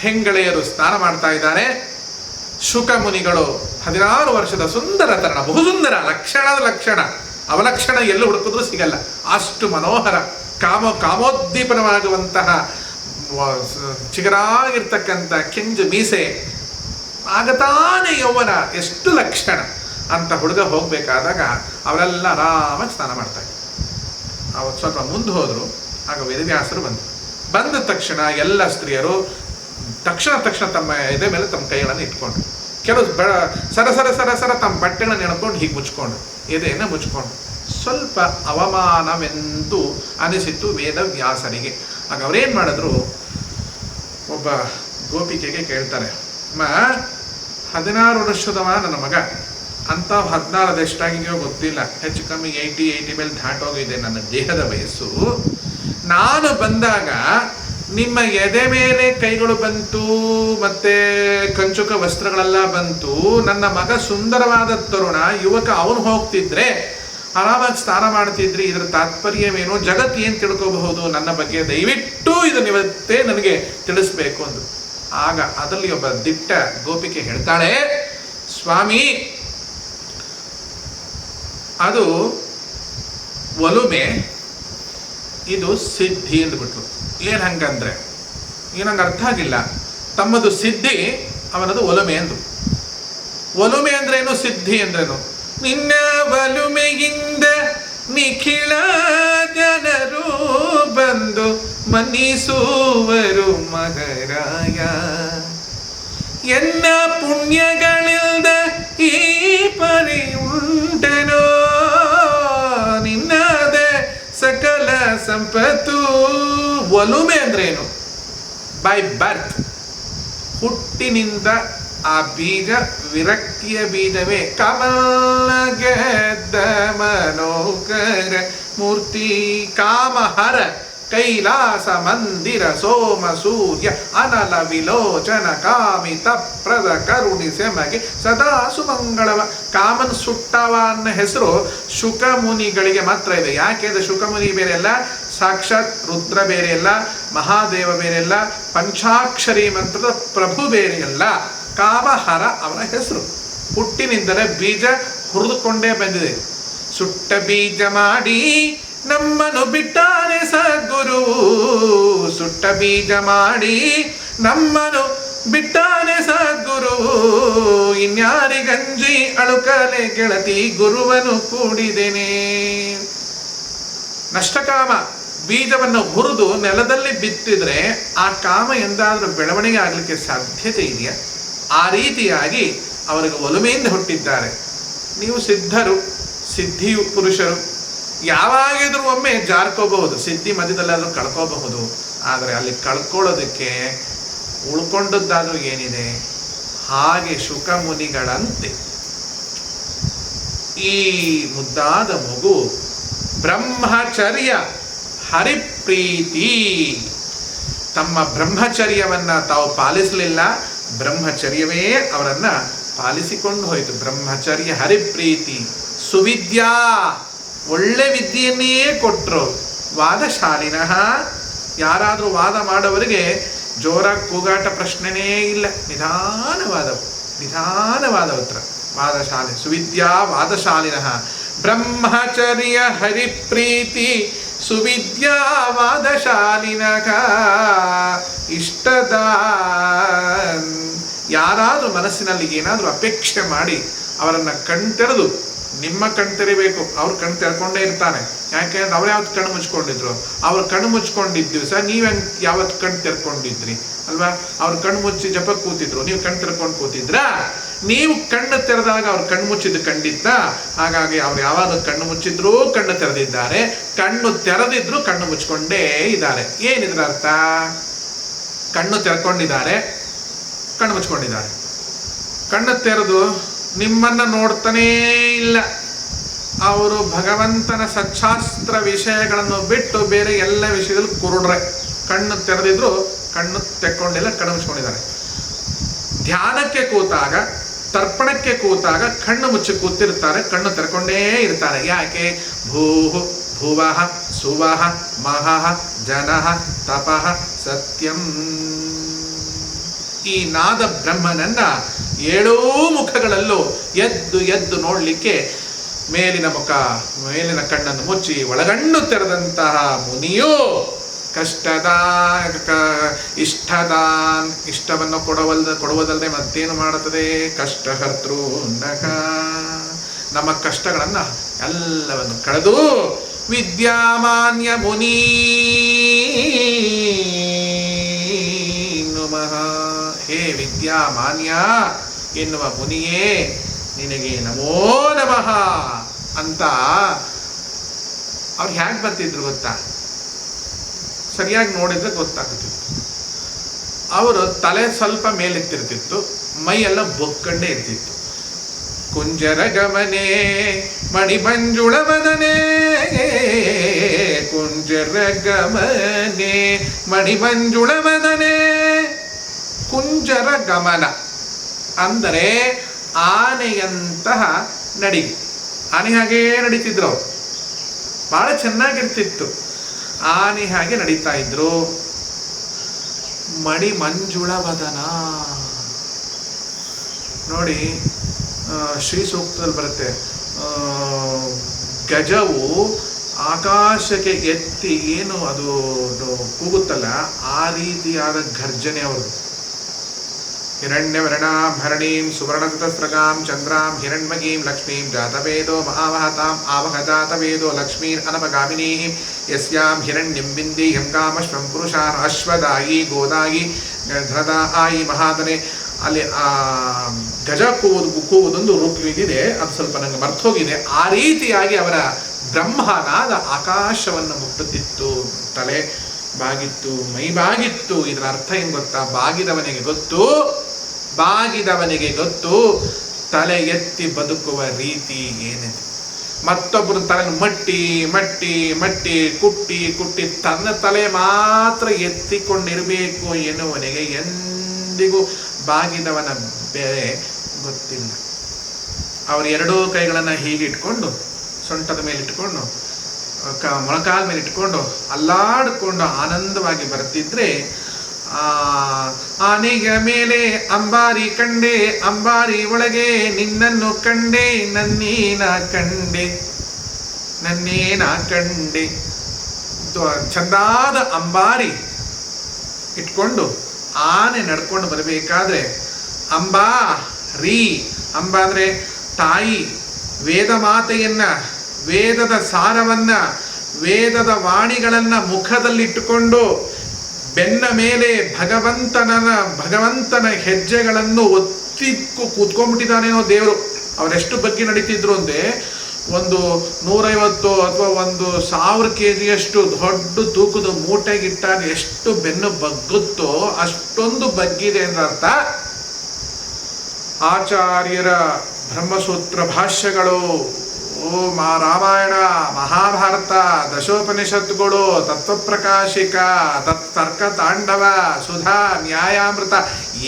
ಹೆಂಗಳೆಯರು ಸ್ನಾನ ಮಾಡ್ತಾ ಇದ್ದಾರೆ. ಶುಕಮುನಿಗಳು 16 ವರ್ಷದ ಸುಂದರ ತರಣ, ಬಹುಸುಂದರ, ಲಕ್ಷಣದ ಲಕ್ಷಣ, ಅವಲಕ್ಷಣ ಎಲ್ಲೂ ಹುಡುಕಿದ್ರೂ ಸಿಗಲ್ಲ, ಅಷ್ಟು ಮನೋಹರ, ಕಾಮೋದ್ದೀಪನವಾಗುವಂತಹ ಚಿಗರಾಗಿರ್ತಕ್ಕಂಥ ಕೆಂಜು ಮೀಸೆ, ಆಗತಾನೆ ಯೌವನ, ಎಷ್ಟು ಲಕ್ಷಣ ಅಂತ ಹುಡುಗ ಹೋಗಬೇಕಾದಾಗ ಅವರೆಲ್ಲ ಆರಾಮಾಗಿ ಸ್ನಾನ ಮಾಡ್ತಾರೆ. ಅವ್ರು ಸ್ವಲ್ಪ ಮುಂದೆ ಹೋದರು. ಆಗ ವೇದವ್ಯಾಸರು ಬಂದ ತಕ್ಷಣ ಎಲ್ಲ ಸ್ತ್ರೀಯರು ತಕ್ಷಣ ತಮ್ಮ ಎದೆ ಮೇಲೆ ತಮ್ಮ ಕೈಗಳನ್ನು ಇಟ್ಕೊಂಡು, ಕೆಲವು ಸರ ತಮ್ಮ ಬಟ್ಟೆಗಳನ್ನು ಎಳ್ಕೊಂಡು ಹೀಗೆ ಮುಚ್ಕೊಂಡು, ಎದೆಯನ್ನು ಮುಚ್ಕೊಂಡು, ಸ್ವಲ್ಪ ಅವಮಾನವೆಂದು ಅನಿಸಿತು ವೇದವ್ಯಾಸರಿಗೆ. ಆಗ ಅವರೇನು ಮಾಡಿದ್ರು, ಒಬ್ಬ ಗೋಪಿಕೆಗೆ ಕೇಳ್ತಾರೆ, ಅಮ್ಮ 16 ವರ್ಷದವ ನನ್ನ ಮಗ, ಅಂತ 14 ಎಷ್ಟಾಗಿದೆಯೋ ಗೊತ್ತಿಲ್ಲ, ಹೆಚ್ಚು ಕಮ್ಮಿ 80 ಮೇಲೆ ದಾಟೋಗಿದೆ ನನ್ನ ದೇಹದ ವಯಸ್ಸು. ನಾನು ಬಂದಾಗ ನಿಮ್ಮ ಎದೆ ಮೇಲೆ ಕೈಗಳು ಬಂತು, ಮತ್ತೆ ಕಂಚುಕ ವಸ್ತ್ರಗಳೆಲ್ಲ ಬಂತು, ನನ್ನ ಮಗ ಸುಂದರವಾದ ತರುಣ ಯುವಕ, ಅವನು ಹೋಗ್ತಿದ್ರೆ ಆರಾಮಾಗಿ ಸ್ನಾನ ಮಾಡ್ತಿದ್ರಿ, ಇದರ ತಾತ್ಪರ್ಯವೇನು, ಜಗತ್ತು ಏನು ತಿಳ್ಕೋಬಹುದು ನನ್ನ ಬಗ್ಗೆ, ದಯವಿಟ್ಟು ಇದನ್ನು ಇವತ್ತೇ ನನಗೆ ತಿಳಿಸ್ಬೇಕು ಅಂದು. ಆಗ ಅದರಲ್ಲಿ ಒಬ್ಬ ದಿಟ್ಟ ಗೋಪಿಕೆ ಹೇಳ್ತಾಳೆ, ಸ್ವಾಮಿ ಅದು ಒಲುಮೆ, ಇದು ಸಿದ್ಧಿ ಅಂದ್ಬಿಟ್ರು. ಏನು ಹಂಗಂದ್ರೆ ಏನಂಗೆ ಅರ್ಥ ಆಗಿಲ್ಲ. ತಮ್ಮದು ಸಿದ್ಧಿ, ಅವನದು ಒಲುಮೆ ಅಂದ್ರು. ಒಲುಮೆ ಅಂದ್ರೇನು, ಸಿದ್ಧಿ ಅಂದ್ರೇನು? ನಿನ್ನ ಒಲುಮೆಯಿಂದ ನಿಖಿಳ ಜನರು ಬಂದು ಮನ್ನಿಸುವರು ಮಗರಾಯ, ಎನ್ನ ಪುಣ್ಯಗಳಿಲ್ದ ಈ ಪರಿ ಉಂಟನೋ, ನಿನ್ನದೇ ಸಕಲ ಸಂಪತ್ತು. ಒಲುಮೆ ಅಂದ್ರೆ ಏನು? ಬೈ ಬರ್ತ್, ಹುಟ್ಟಿನಿಂದ ಆ ಬೀಜ ವಿರಕ್ತಿಯ ಬೀಜವೇ. ಕಮಲ ಗೆದ್ದ ಮನೋಕರ ಮೂರ್ತಿ, ಕಾಮಹರ ಕೈಲಾಸ ಮಂದಿರ ಸೋಮ ಸೂರ್ಯ ಅನಲ ವಿಲೋಚನ ಕಾಮಿತ ಪ್ರದ ಕರುಣಿಸೆ ಮಗೆ ಸದಾ ಸುಮಂಗಳವ. ಕಾಮನ್ ಸುಟ್ಟವ ಅನ್ನೋ ಹೆಸರು ಶುಕಮುನಿಗಳಿಗೆ ಮಾತ್ರ ಇದೆ. ಯಾಕೆಂದ್ರೆ ಶುಕಮುನಿ ಬೇರೆ ಅಲ್ಲ, ಸಾಕ್ಷಾತ್ ರುದ್ರ ಬೇರೆ ಅಲ್ಲ, ಮಹಾದೇವ ಬೇರೆ ಅಲ್ಲ, ಪಂಚಾಕ್ಷರಿ ಮಂತ್ರದ ಪ್ರಭು ಬೇರೆ ಅಲ್ಲ. ಕಾಮಹರ ಅವನ ಹೆಸರು. ಹುಟ್ಟಿನಿಂದಲೇ ಬೀಜ ಹುರಿದುಕೊಂಡೇ ಬಂದಿದೆ. ಸುಟ್ಟ ಬೀಜ ಮಾಡಿ ನಮ್ಮನ್ನು ಬಿಟ್ಟಾನೆ ಸದ್ಗುರು, ಸುಟ್ಟ ಬೀಜ ಮಾಡಿ ನಮ್ಮನ್ನು ಬಿಟ್ಟಾನೆ ಸದ್ಗುರು, ಇನ್ಯಾರಿಗಂಜಿ ಅಳುಕಲೆ ಗೆಳತಿ ಗುರುವನು ಕೂಡಿದೇನೆ. ನಷ್ಟಕಾಮ ಬೀಜವನ್ನು ಹುರಿದು ನೆಲದಲ್ಲಿ ಬಿತ್ತಿದ್ರೆ ಆ ಕಾಮ ಎಂದಾದರೂ ಬೆಳವಣಿಗೆ ಆಗಲಿಕ್ಕೆ ಸಾಧ್ಯತೆ ಇದೆಯಾ? ಆ ರೀತಿಯಾಗಿ ಅವರಿಗೆ ಒಲುಮೆಯಿಂದ ಹುಟ್ಟಿದ್ದಾರೆ. ನೀವು ಸಿದ್ಧರು, ಸಿದ್ಧಿ ಪುರುಷರು, ಯಾವಾಗಿದ್ರೂ ಒಮ್ಮೆ ಜಾರ್ಕೋಬಹುದು, ಸಿದ್ಧಿ ಮಧ್ಯದಲ್ಲಾದರೂ ಕಳ್ಕೋಬಹುದು. ಆದರೆ ಅಲ್ಲಿ ಕಳ್ಕೊಳ್ಳೋದಕ್ಕೆ ಉಳ್ಕೊಂಡದ್ದಾದ್ರೂ ಏನಿದೆ? ಹಾಗೆ ಶುಕಮುನಿಗಳಂತೆ ಈ ಮುದ್ದಾದ ಮಗು ಬ್ರಹ್ಮಚರ್ಯ ಹರಿಪ್ರೀತಿ, ತಮ್ಮ ಬ್ರಹ್ಮಚರ್ಯವನ್ನ ತಾವು ಪಾಲಿಸಲಿಲ್ಲ, ಬ್ರಹ್ಮಚರ್ಯವೇ ಅವರನ್ನ ಪಾಲಿಸಿಕೊಂಡು ಹೋಯಿತು. ಬ್ರಹ್ಮಚರ್ಯ ಹರಿಪ್ರೀತಿ, ಸುವಿದ್ಯಾ, ಒಳ್ಳೆ ವಿದ್ಯೆಯನ್ನೇ ಕೊಟ್ಟರು. ವಾದಶಾಲಿನಃ, ಯಾರಾದರೂ ವಾದ ಮಾಡೋವರಿಗೆ ಜೋರಾಗಿ ಕೂಗಾಟ ಪ್ರಶ್ನೆನೇ ಇಲ್ಲ, ನಿಧಾನವಾದ ಉತ್ತರ. ವಾದಶಾಲಿ, ಸುವಿದ್ಯಾ ವಾದಶಾಲಿನಃ, ಬ್ರಹ್ಮಚರ್ಯ ಹರಿಪ್ರೀತಿ ಸುವಿದ್ಯಾ ವಾದಶಾಲಿನಃ. ಇಷ್ಟದ ಯಾರಾದರೂ ಮನಸ್ಸಿನಲ್ಲಿ ಏನಾದರೂ ಅಪೇಕ್ಷೆ ಮಾಡಿ ಅವರನ್ನು ಕಣ್ತೆರೆದು, ನಿಮ್ಮ ಕಣ್ ತೆರಿಬೇಕು, ಅವ್ರು ಕಣ್ ತೆರ್ಕೊಂಡೇ ಇರ್ತಾನೆ. ಯಾಕೆಂದ್ರೆ ಅವ್ರು ಯಾವತ್ತು ಕಣ್ಣು ಮುಚ್ಕೊಂಡಿದ್ರು? ಅವ್ರು ಕಣ್ಣು ಮುಚ್ಕೊಂಡಿದ್ದ ದಿವಸ ನೀವೆಂಗೆ ಯಾವತ್ತು ಕಣ್ ತೆರ್ಕೊಂಡಿದ್ರಿ ಅಲ್ವಾ? ಅವ್ರು ಕಣ್ಣು ಮುಚ್ಚಿ ಜಪಕ್ಕೆ ಕೂತಿದ್ರು, ನೀವು ಕಣ್ ತೆರ್ಕೊಂಡು ಕೂತಿದ್ರಾ? ನೀವು ಕಣ್ಣು ತೆರೆದಾಗ ಅವ್ರು ಕಣ್ಣು ಮುಚ್ಚಿದ್ದು ಕಂಡಿದ್ದ. ಹಾಗಾಗಿ ಅವ್ರು ಯಾವಾಗ ಕಣ್ಣು ಮುಚ್ಚಿದ್ರು ಕಣ್ಣು ತೆರೆದಿದ್ದಾರೆ, ಕಣ್ಣು ತೆರೆದಿದ್ರು ಕಣ್ಣು ಮುಚ್ಕೊಂಡೇ ಇದ್ದಾರೆ. ಏನಿದ್ರ ಅರ್ಥ? ಕಣ್ಣು ತೆರ್ಕೊಂಡಿದ್ದಾರೆ, ಕಣ್ಣು ಮುಚ್ಕೊಂಡಿದ್ದಾರೆ. ಕಣ್ಣು ತೆರೆದು ನಿಮ್ಮನ್ನ ನೋಡ್ತಾನೇ ಇಲ್ಲ, ಅವರು ಭಗವಂತನ ಸಚ್ಚಾಸ್ತ್ರ ವಿಷಯಗಳನ್ನು ಬಿಟ್ಟು ಬೇರೆ ಎಲ್ಲ ವಿಷಯದಲ್ಲಿ ಕುರುಡ್ರೆ. ಕಣ್ಣು ತೆರೆದಿದ್ರು ಕಣ್ಣು ತೆಕ್ಕೊಂಡಿಲ್ಲ, ಕಣ್ಣು ಮುಚ್ಕೊಂಡಿದ್ದಾರೆ. ಧ್ಯಾನಕ್ಕೆ ಕೂತಾಗ, ತರ್ಪಣಕ್ಕೆ ಕೂತಾಗ ಕಣ್ಣು ಮುಚ್ಚಿ ಕೂತಿರ್ತಾರೆ, ಕಣ್ಣು ತೆರ್ಕೊಂಡೇ ಇರ್ತಾರೆ. ಯಾಕೆ? ಭೂಹು ಭುವಃ ಸುವಃ ಮಹಃ ಜನಃ ತಪಃ ಸತ್ಯಂ. ಈ ನಾದ ಬ್ರಹ್ಮನನ್ನ 7 ಮುಖಗಳಲ್ಲೂ ಎದ್ದು ಎದ್ದು ನೋಡಲಿಕ್ಕೆ ಮೇಲಿನ ಮುಖ, ಮೇಲಿನ ಕಣ್ಣನ್ನು ಮುಚ್ಚಿ ಒಳಗಣ್ಣು ತೆರೆದಂತಹ ಮುನಿಯು ಇಷ್ಟವನ್ನು ಕೊಡುವುದಲ್ಲದೆ ಮತ್ತೇನು ಮಾಡುತ್ತದೆ? ಕಷ್ಟಹರ್ತೃ ನಖ. ನಮ್ಮ ಕಷ್ಟಗಳನ್ನು ಎಲ್ಲವನ್ನು ಕಳೆದು ವಿದ್ಯಾಮಾನ್ಯ ಮುನಿ ನಮಃ. ಹೇ ವಿದ್ಯಾಮಾನ್ಯ ಎನ್ನುವ ಮುನಿಯೇ, ನಿನಗೆ ನಮೋ ನಮಃ ಅಂತ ಅವ್ರು ಹೇಗೆ ಬರ್ತಿದ್ರು ಗೊತ್ತಾ? ಸರಿಯಾಗಿ ನೋಡಿದ್ರೆ ಗೊತ್ತಾಗ್ತಿತ್ತು. ಅವರು ತಲೆ ಸ್ವಲ್ಪ ಮೇಲೆತ್ತಿರ್ತಿತ್ತು, ಮೈ ಎಲ್ಲ ಬೊಕ್ಕಂಡೇ ಇರ್ತಿತ್ತು. ಕುಂಜರ ಗಮನೆ ಮಣಿಮಂಜುಳ ವದನೆ, ಕುಂಜರ ಗಮನೆ ಮಣಿಮಂಜುಳ ವದನೆ. ಕುಂಜರ ಗಮನ ಅಂದರೆ ಆನೆಯಂತಹ ನಡಿಗೆ. ಆನೆ ಹಾಗೇ ನಡೀತಿದ್ರು ಅವರು, ಬಹಳ ಚೆನ್ನಾಗಿರ್ತಿತ್ತು. ಆನೆ ಹಾಗೆ ನಡೀತಾ ಇದ್ರು. ಮಣಿ ಮಂಜುಳ ವದನ ನೋಡಿ, ಶ್ರೀ ಸೂಕ್ತದಲ್ಲಿ ಬರುತ್ತೆ, ಗಜವು ಆಕಾಶಕ್ಕೆ ಎತ್ತಿ ಏನು ಅದು ಕೂಗುತ್ತಲ್ಲ, ಆ ರೀತಿಯಾದ ಗರ್ಜನೆ ಅವ್ರದ್ದು. ಹಿರಣ್ಯವರ್ಣಾಂ ಭರಣೀಂ ಸುವರ್ಣತಸ್ರಗಾಂ ಚಂದ್ರಾಂ ಹಿರಣ್ಮಗೀಂ ಲಕ್ಷ್ಮೀಂ ಜಾತವೇದೋ ಮಹಾವಹತಾಂ ಆವಹಜಾತವೇದೋ ಲಕ್ಷ್ಮೀರ್ ಅನಪಗಾಮಿನೀಂ ಯಸ್ಯಾಂ ಹಿರಣ್ಯಂ ಬಿಂದೀಹಂ ಕಾಮಶ್ವಂ ಪುರುಷಾನ್ ಅಶ್ವದಾಯಿ ಗೋದಾಯಿ ಧೃದಾಯಿ ಮಹಾದನೆ. ಅಲ್ಲಿ ಆ ಗಜ ಕೂವುದೊಂದು ರೂಪ ಇದಿದೆ, ಅದು ಸ್ವಲ್ಪ ನಂಗೆ ಮರ್ತೋಗಿದೆ. ಆ ರೀತಿಯಾಗಿ ಅವರ ಬ್ರಹ್ಮನಾದ ಆಕಾಶವನ್ನು ಮುಟ್ಟುತ್ತಿತ್ತು. ತಲೆ ಬಾಗಿತ್ತು, ಮೈ ಬಾಗಿತ್ತು. ಇದರ ಅರ್ಥ ಏನು ಗೊತ್ತಾ? ಬಾಗಿದವನಿಗೆ ಗೊತ್ತು, ಬಾಗಿದವನಿಗೆ ಗೊತ್ತು ತಲೆ ಎತ್ತಿ ಬದುಕುವ ರೀತಿ ಏನಿದೆ. ಮತ್ತೊಬ್ಬರು ತಲೆ ಮಟ್ಟಿ ಮಟ್ಟಿ ಮಟ್ಟಿ ಕುಟ್ಟಿ ಕುಟ್ಟಿ ತನ್ನ ತಲೆ ಮಾತ್ರ ಎತ್ತಿಕೊಂಡಿರಬೇಕು ಎನ್ನುವನಿಗೆ ಎಂದಿಗೂ ಬಾಗಿದವನ ಬೆಲೆ ಗೊತ್ತಿಲ್ಲ. ಅವರು 2 ಕೈಗಳನ್ನು ಹೀಗಿಟ್ಕೊಂಡು ಸೊಂಟದ ಮೇಲೆ ಇಟ್ಕೊಂಡು ಮೊಳಕಾಲ ಮೇಲೆ ಇಟ್ಕೊಂಡು ಅಲ್ಲಾಡಿಕೊಂಡು ಆನಂದವಾಗಿ ಬರ್ತಿದ್ರೆ, ಆನೆಯ ಮೇಲೆ ಅಂಬಾರಿ ಕಂಡೆ, ಅಂಬಾರಿ ಒಳಗೆ ನಿನ್ನನ್ನು ಕಂಡೆ, ನನ್ನೇನ ಕಂಡೆ, ನನ್ನೇನ ಕಂಡೆ. ಚಂದಾದ ಅಂಬಾರಿ ಇಟ್ಕೊಂಡು ಆನೆ ನಡ್ಕೊಂಡು ಬರಬೇಕಾದ್ರೆ ಅಂಬಾ ರೀ, ಅಂಬ ಅಂದರೆ ತಾಯಿ, ವೇದ ಮಾತೆಯನ್ನ, ವೇದದ ಸಾರವನ್ನ, ವೇದದ ವಾಣಿಗಳನ್ನ ಮುಖದಲ್ಲಿಟ್ಟುಕೊಂಡು ಬೆನ್ನ ಮೇಲೆ ಭಗವಂತನ ಹೆಜ್ಜೆಗಳನ್ನು ಒತ್ತಿ ಕೂತ್ಕೊಂಡ್ಬಿಟ್ಟಿದ್ದಾನೇನೋ ದೇವರು. ಅವರೆಷ್ಟು ಬಗ್ಗೆ ನಡೀತಿದ್ರು ಅಂದ್ರೆ, ಒಂದು 150 ಅಥವಾ 1000 kg ದೊಡ್ಡ ತೂಕದ ಮೂಟೆಗಿಟ್ಟಾಗ ಎಷ್ಟು ಬೆನ್ನು ಬಗ್ಗುತ್ತೋ ಅಷ್ಟೊಂದು ಬಗ್ಗಿದೆ ಅಂದ್ರೆ ಅರ್ಥ. ಆಚಾರ್ಯರ ಬ್ರಹ್ಮಸೂತ್ರ ಭಾಷ್ಯಗಳು, ರಾಮಾಯಣ, ಮಹಾಭಾರತ, ದಶೋಪನಿಷತ್ತುಗಳು, ತತ್ವಪ್ರಕಾಶಿಕ, ತರ್ಕ ತಾಂಡವ, ಸುಧಾ, ನ್ಯಾಯಾಮೃತ,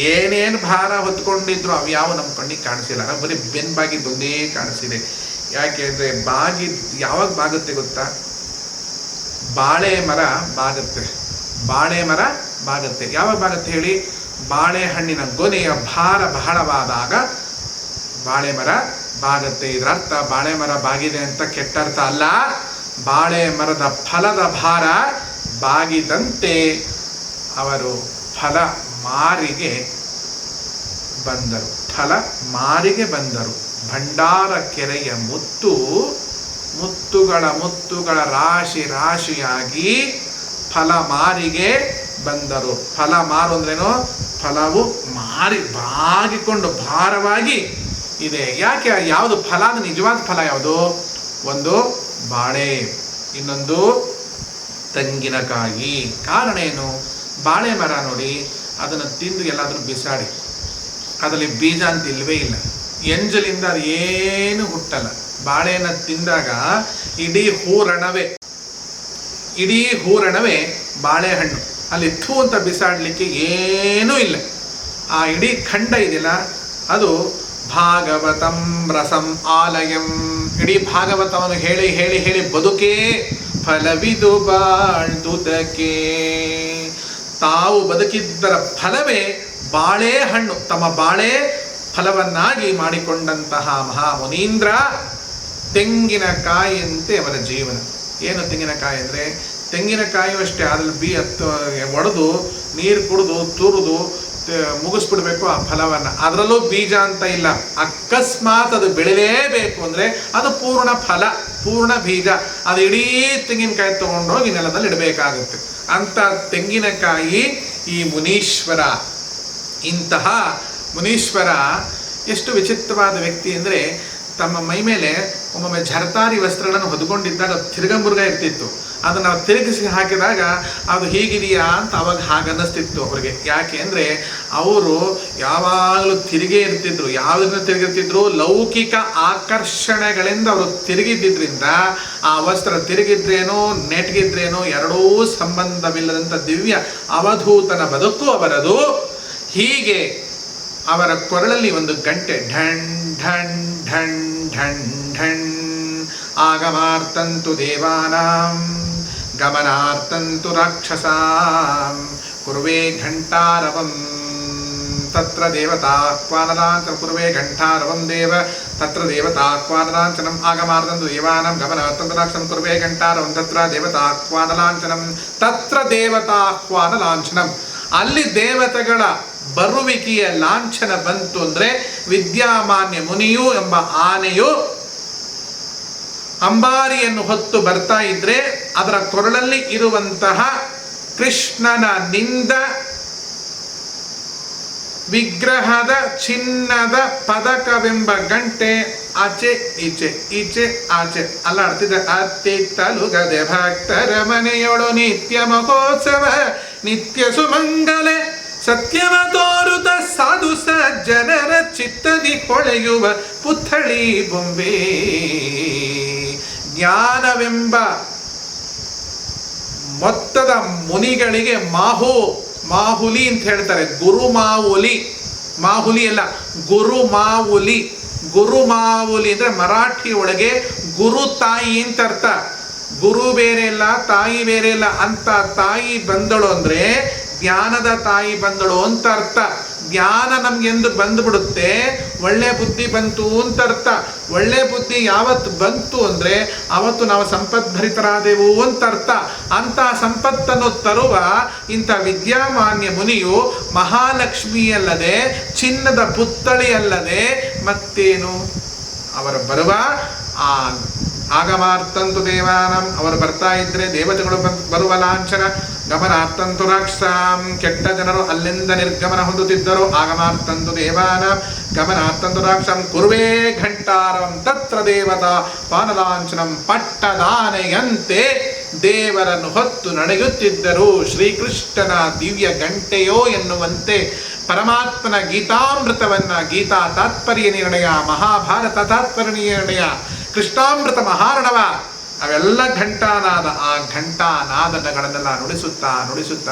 ಏನೇನು ಭಾರ ಹೊತ್ಕೊಂಡಿದ್ರು ಅವ್ಯಾವ ನಮ್ಮ ಕಣ್ಣಿಗೆ ಕಾಣಿಸಿಲ್ಲ. ನಾವು ಬರೀ ಬೆನ್ ಬಾಗಿದ್ದೊಂದೇ ಕಾಣಿಸಿದೆ. ಯಾಕೆ ಅಂದರೆ ಯಾವಾಗ ಬಾಗುತ್ತೆ ಗೊತ್ತಾ? ಬಾಳೆ ಮರ ಬಾಗುತ್ತೆ. ಬಾಳೆ ಮರ ಬಾಗುತ್ತೆ. ಯಾವಾಗ ಬಾಗುತ್ತೆ ಹೇಳಿ? ಬಾಳೆಹಣ್ಣಿನ ಗೊನೆಯ ಭಾರ ಬಹಳವಾದಾಗ ಬಾಳೆ ಮರ ಬಾಗುತ್ತೆ. ಇದರ ಅರ್ಥ ಬಾಳೆ ಮರ ಬಾಗಿದೆ ಅಂತ ಕೆಟ್ಟ ಅರ್ಥ ಅಲ್ಲ. ಬಾಳೆ ಮರದ ಫಲದ ಭಾರ ಬಾಗಿದಂತೆ ಅವರು ಫಲ ಮಾರಿಗೆ ಬಂದರು. ಫಲ ಮಾರಿಗೆ ಬಂದರು. ಭಂಡಾರ ಕೆರೆಯ ಮುತ್ತುಗಳ ರಾಶಿ ರಾಶಿಯಾಗಿ ಫಲ ಮಾರಿಗೆ ಬಂದರು. ಫಲ ಮಾರು ಅಂದ್ರೇನು? ಫಲವು ಮಾರಿ ಬಾಗಿಕೊಂಡು ಭಾರವಾಗಿ ಇದೆ. ಯಾಕೆ? ಯಾವುದು ಫಲ ಅಂದ್ರೆ ನಿಜವಾದ ಫಲ ಯಾವುದು? ಒಂದು ಬಾಳೆ, ಇನ್ನೊಂದು ತೆಂಗಿನಕಾಯಿ. ಕಾರಣ ಏನು? ಬಾಳೆ ಮರ ನೋಡಿ, ಅದನ್ನು ತಿಂದು ಎಲ್ಲಾದರೂ ಬಿಸಾಡಿ, ಅದರಲ್ಲಿ ಬೀಜ ಅಂತ ಇಲ್ಲವೇ ಇಲ್ಲ. ಎಂಜಲಿಂದ ಅದು ಏನು ಹುಟ್ಟಲ್ಲ. ಬಾಳೆನ ತಿಂದಾಗ ಇಡೀ ಹೂರಣವೇ ಬಾಳೆಹಣ್ಣು. ಅಲ್ಲಿ ಥೂ ಅಂತ ಬಿಸಾಡಲಿಕ್ಕೆ ಏನೂ ಇಲ್ಲ. ಆ ಇಡೀ ಖಂಡ ಇದೆಯಲ್ಲ ಅದು ಭಾಗವತಂ ರಸಂ ಆಲಯಂ. ಇಡೀ ಭಾಗವತವನ್ನು ಹೇಳಿ ಹೇಳಿ ಹೇಳಿ ಬದುಕೇ ಫಲವಿದು ಬಾಳ್ದುದಕ್ಕೆ. ತಾವು ಬದುಕಿದ್ದರ ಫಲವೇ ಬಾಳೆಹಣ್ಣು, ತಮ್ಮ ಬಾಳೆ ಫಲವನ್ನಾಗಿ ಮಾಡಿಕೊಂಡಂತಹ ಮಹಾಮುನೀಂದ್ರ. ತೆಂಗಿನಕಾಯಿಯಂತೆ ಅವರ ಜೀವನ. ಏನು ತೆಂಗಿನಕಾಯಿ ಅಂದರೆ, ತೆಂಗಿನಕಾಯಿ ಅಷ್ಟೇ ಅದ್ರಲ್ಲಿ ಒಡೆದು ನೀರು ಕುಡಿದು ತುರಿದು ಮುಗಿಸ್ಬಿಡ್ಬೇಕು ಆ ಫಲವನ್ನು. ಅದರಲ್ಲೂ ಬೀಜ ಅಂತ ಇಲ್ಲ. ಅಕಸ್ಮಾತ್ ಅದು ಬೆಳಿಲೇಬೇಕು ಅಂದರೆ ಅದು ಪೂರ್ಣ ಫಲ, ಪೂರ್ಣ ಬೀಜ. ಅದು ಇಡೀ ತೆಂಗಿನಕಾಯಿ ತೊಗೊಂಡೋಗಿ ನೆಲದಲ್ಲಿ ಇಡಬೇಕಾಗುತ್ತೆ. ಅಂತ ತೆಂಗಿನಕಾಯಿ ಈ ಮುನೀಶ್ವರ. ಇಂತಹ ಮುನೀಶ್ವರ ಎಷ್ಟು ವಿಚಿತ್ರವಾದ ವ್ಯಕ್ತಿ ಅಂದರೆ, ತಮ್ಮ ಮೈ ಮೇಲೆ ಒಮ್ಮೊಮ್ಮೆ ಝರ್ತಾರಿ ವಸ್ತ್ರಗಳನ್ನು ಹೊದ್ಕೊಂಡಿದ್ದಾಗ ತಿರುಗಮುರುಗ ಇರ್ತಿತ್ತು. ಅದನ್ನು ನಾವು ತಿರುಗಿಸಿ ಹಾಕಿದಾಗ ಅದು ಹೀಗಿದೆಯಾ ಅಂತ ಅವಾಗ ಹಾಗನ್ನಿಸ್ತಿತ್ತು ಅವರಿಗೆ. ಯಾಕೆ ಅಂದರೆ ಅವರು ಯಾವಾಗಲೂ ತಿರುಗೇ ಇರ್ತಿದ್ರು. ಯಾವುದನ್ನು ತಿರುಗಿರ್ತಿದ್ರು? ಲೌಕಿಕ ಆಕರ್ಷಣೆಗಳಿಂದ ಅವರು ತಿರುಗಿದ್ದರಿಂದ ಆ ವಸ್ತ್ರ ತಿರುಗಿದ್ರೇನೋ ನೆಟ್ಗಿದ್ರೇನೋ ಎರಡೂ ಸಂಬಂಧವಿಲ್ಲದಂಥ ದಿವ್ಯ ಅವಧೂತನ ಬದುಕು ಅವರದು. ಹೀಗೆ ಅವರ ಕೊರಳಲ್ಲಿ ಒಂದು ಗಂಟೆ ಢಣ್ ಢಣ್ ಢಣ್ ಢಣ್ ಢಣ್. ಆಗಮಾರ್ತಂತು ದೇವಾನಾಂ ಗಮನಾರ್ತಂತು ರಾಕ್ಷಸಾಂ ಕುರ್ವೇ ಘಂಟಾರವಂ ತತ್ರ ದೇವತಾಹ್ವಾನಲಾಂಛನಂ. ಕುರ್ವೇ ಘಂಟಾರವಂ ದೇವ ತತ್ರ ದೇವತಾಹ್ವಾನಲಾಂಛನಂ. ಆಗಮಾರ್ತಂತು ದೇವಾನಾಂ ಗಮನಾರ್ತಂತು ರಾಕ್ಷಸಂ ಕುರ್ವೇ ಘಂಟಾರವಂ ತತ್ರ ದೇವತಾಹ್ವಾನಲಾಂಛನಂ. ತತ್ರ ದೇವತಾಹ್ವಾನಲಾಂಛನಂ. ಅಲ್ಲಿ ದೇವತೆಗಳ ಬರುವಿಕೆಯ ಲಾಂಛನ ಬಂತು ಅಂದರೆ ವಿದ್ಯಾಮಾನ್ಯ ಮುನಿಯು ಎಂಬ ಆನೆಯು ಅಂಬಾರಿಯನ್ನು ಹೊತ್ತು ಬರ್ತಾ ಇದ್ರೆ ಅದರ ಕೊರಳಲ್ಲಿ ಇರುವಂತಹ ಕೃಷ್ಣನ ನಿಂದ ವಿಗ್ರಹದ ಚಿನ್ನದ ಪದಕವೆಂಬ ಗಂಟೆ ಆಚೆ ಈಚೆ ಈಚೆ ಆಚೆ ಅಲ್ಲಾಡ್ತಿದ್ದ. ಅತ್ತಿತ್ತಲು ಗದೆ ಭಕ್ತರ ಮನೆಯೊಳು ನಿತ್ಯ ಮಹೋತ್ಸವ ನಿತ್ಯ ಸುಮಂಗಲೆ ಸತ್ಯವ ತೋರುತ ಸಾಧು ಸಜ್ಜನರ ಚಿತ್ತದಿ ಹೊಳೆಯುವ ಪುತ್ಥಳಿ ಬೊಂಬೆ. ಜ್ಞಾನವೆಂಬ ಮೊತ್ತದ ಮುನಿಗಳಿಗೆ ಮಾಹುಲಿ ಅಂತ ಹೇಳ್ತಾರೆ. ಗುರುಮಾವುಲಿ, ಮಾಹುಲಿ ಅಲ್ಲ ಗುರುಮಾವುಲಿ. ಗುರುಮಾವುಲಿ ಅಂದರೆ ಮರಾಠಿ ಒಳಗೆ ಗುರು ತಾಯಿ ಅಂತ ಅರ್ಥ. ಗುರು ಬೇರೆ ಇಲ್ಲ, ತಾಯಿ ಬೇರೆ ಇಲ್ಲ ಅಂತ ತಾಯಿ ಬಂದಳು ಅಂದರೆ ಜ್ಞಾನದ ತಾಯಿ ಬಂದಳು ಅಂತ ಅರ್ಥ. ಜ್ಞಾನ ನಮ್ಗೆಂದು ಬಂದುಬಿಡುತ್ತೆ, ಒಳ್ಳೆ ಬುದ್ಧಿ ಬಂತು ಅಂತ ಅರ್ಥ. ಒಳ್ಳೆ ಬುದ್ಧಿ ಯಾವತ್ತು ಬಂತು ಅಂದರೆ ಅವತ್ತು ನಾವು ಸಂಪದ್ಭರಿತರಾದೆವು ಅಂತ ಅರ್ಥ. ಅಂತ ಸಂಪತ್ತನ್ನು ತರುವ ಇಂಥ ವಿದ್ಯಾಮಾನ್ಯ ಮುನಿಯು ಮಹಾಲಕ್ಷ್ಮಿಯಲ್ಲದೆ ಚಿನ್ನದ ಪುತ್ಥಳಿಯಲ್ಲದೆ ಮತ್ತೇನು ಅವರು ಬರುವ ಆ ಆಗಮಾರ್ತಂತು ದೇವಾನಂ. ಅವರು ಬರ್ತಾ ಇದ್ರೆ ದೇವತೆಗಳು ಬರುವ ಲಾಂಛನ. ಗಮನಾರ್ತಂತು ರಾಕ್ಷಸಾಂ. ಕೆಟ್ಟ ಜನರು ಅಲ್ಲಿಂದ ನಿರ್ಗಮನ ಹೊಂದುತ್ತಿದ್ದರು. ಆಗಮಾರ್ತಂತು ದೇವಾನಂ ಗಮನಾರ್ತಂತು ರಾಕ್ಷಸಂ ಕುರ್ವೇ ಘಂಟಾರಂ ತತ್ರ ದೇವತಾ ಪಾನಲಾಂಛನಂ. ಪಟ್ಟದಾನೆಯಂತೆ ದೇವರನ್ನು ಹೊತ್ತು ನಡೆಯುತ್ತಿದ್ದರು. ಶ್ರೀಕೃಷ್ಣನ ದಿವ್ಯ ಗಂಟೆಯೋ ಎನ್ನುವಂತೆ ಪರಮಾತ್ಮನ ಗೀತಾಮೃತವನ್ನ, ಗೀತಾ ತಾತ್ಪರ್ಯ ನಿರ್ಣಯ, ಮಹಾಭಾರತ ತಾತ್ಪರ್ಯ ನಿರ್ಣಯ, ಕೃಷ್ಣಾಮೃತ ಮಹಾರಣವ ಅವೆಲ್ಲ ಘಂಟಾನಾದ. ಆ ಘಂಟಾನಾದಗಳನ್ನೆಲ್ಲ ನುಡಿಸುತ್ತಾ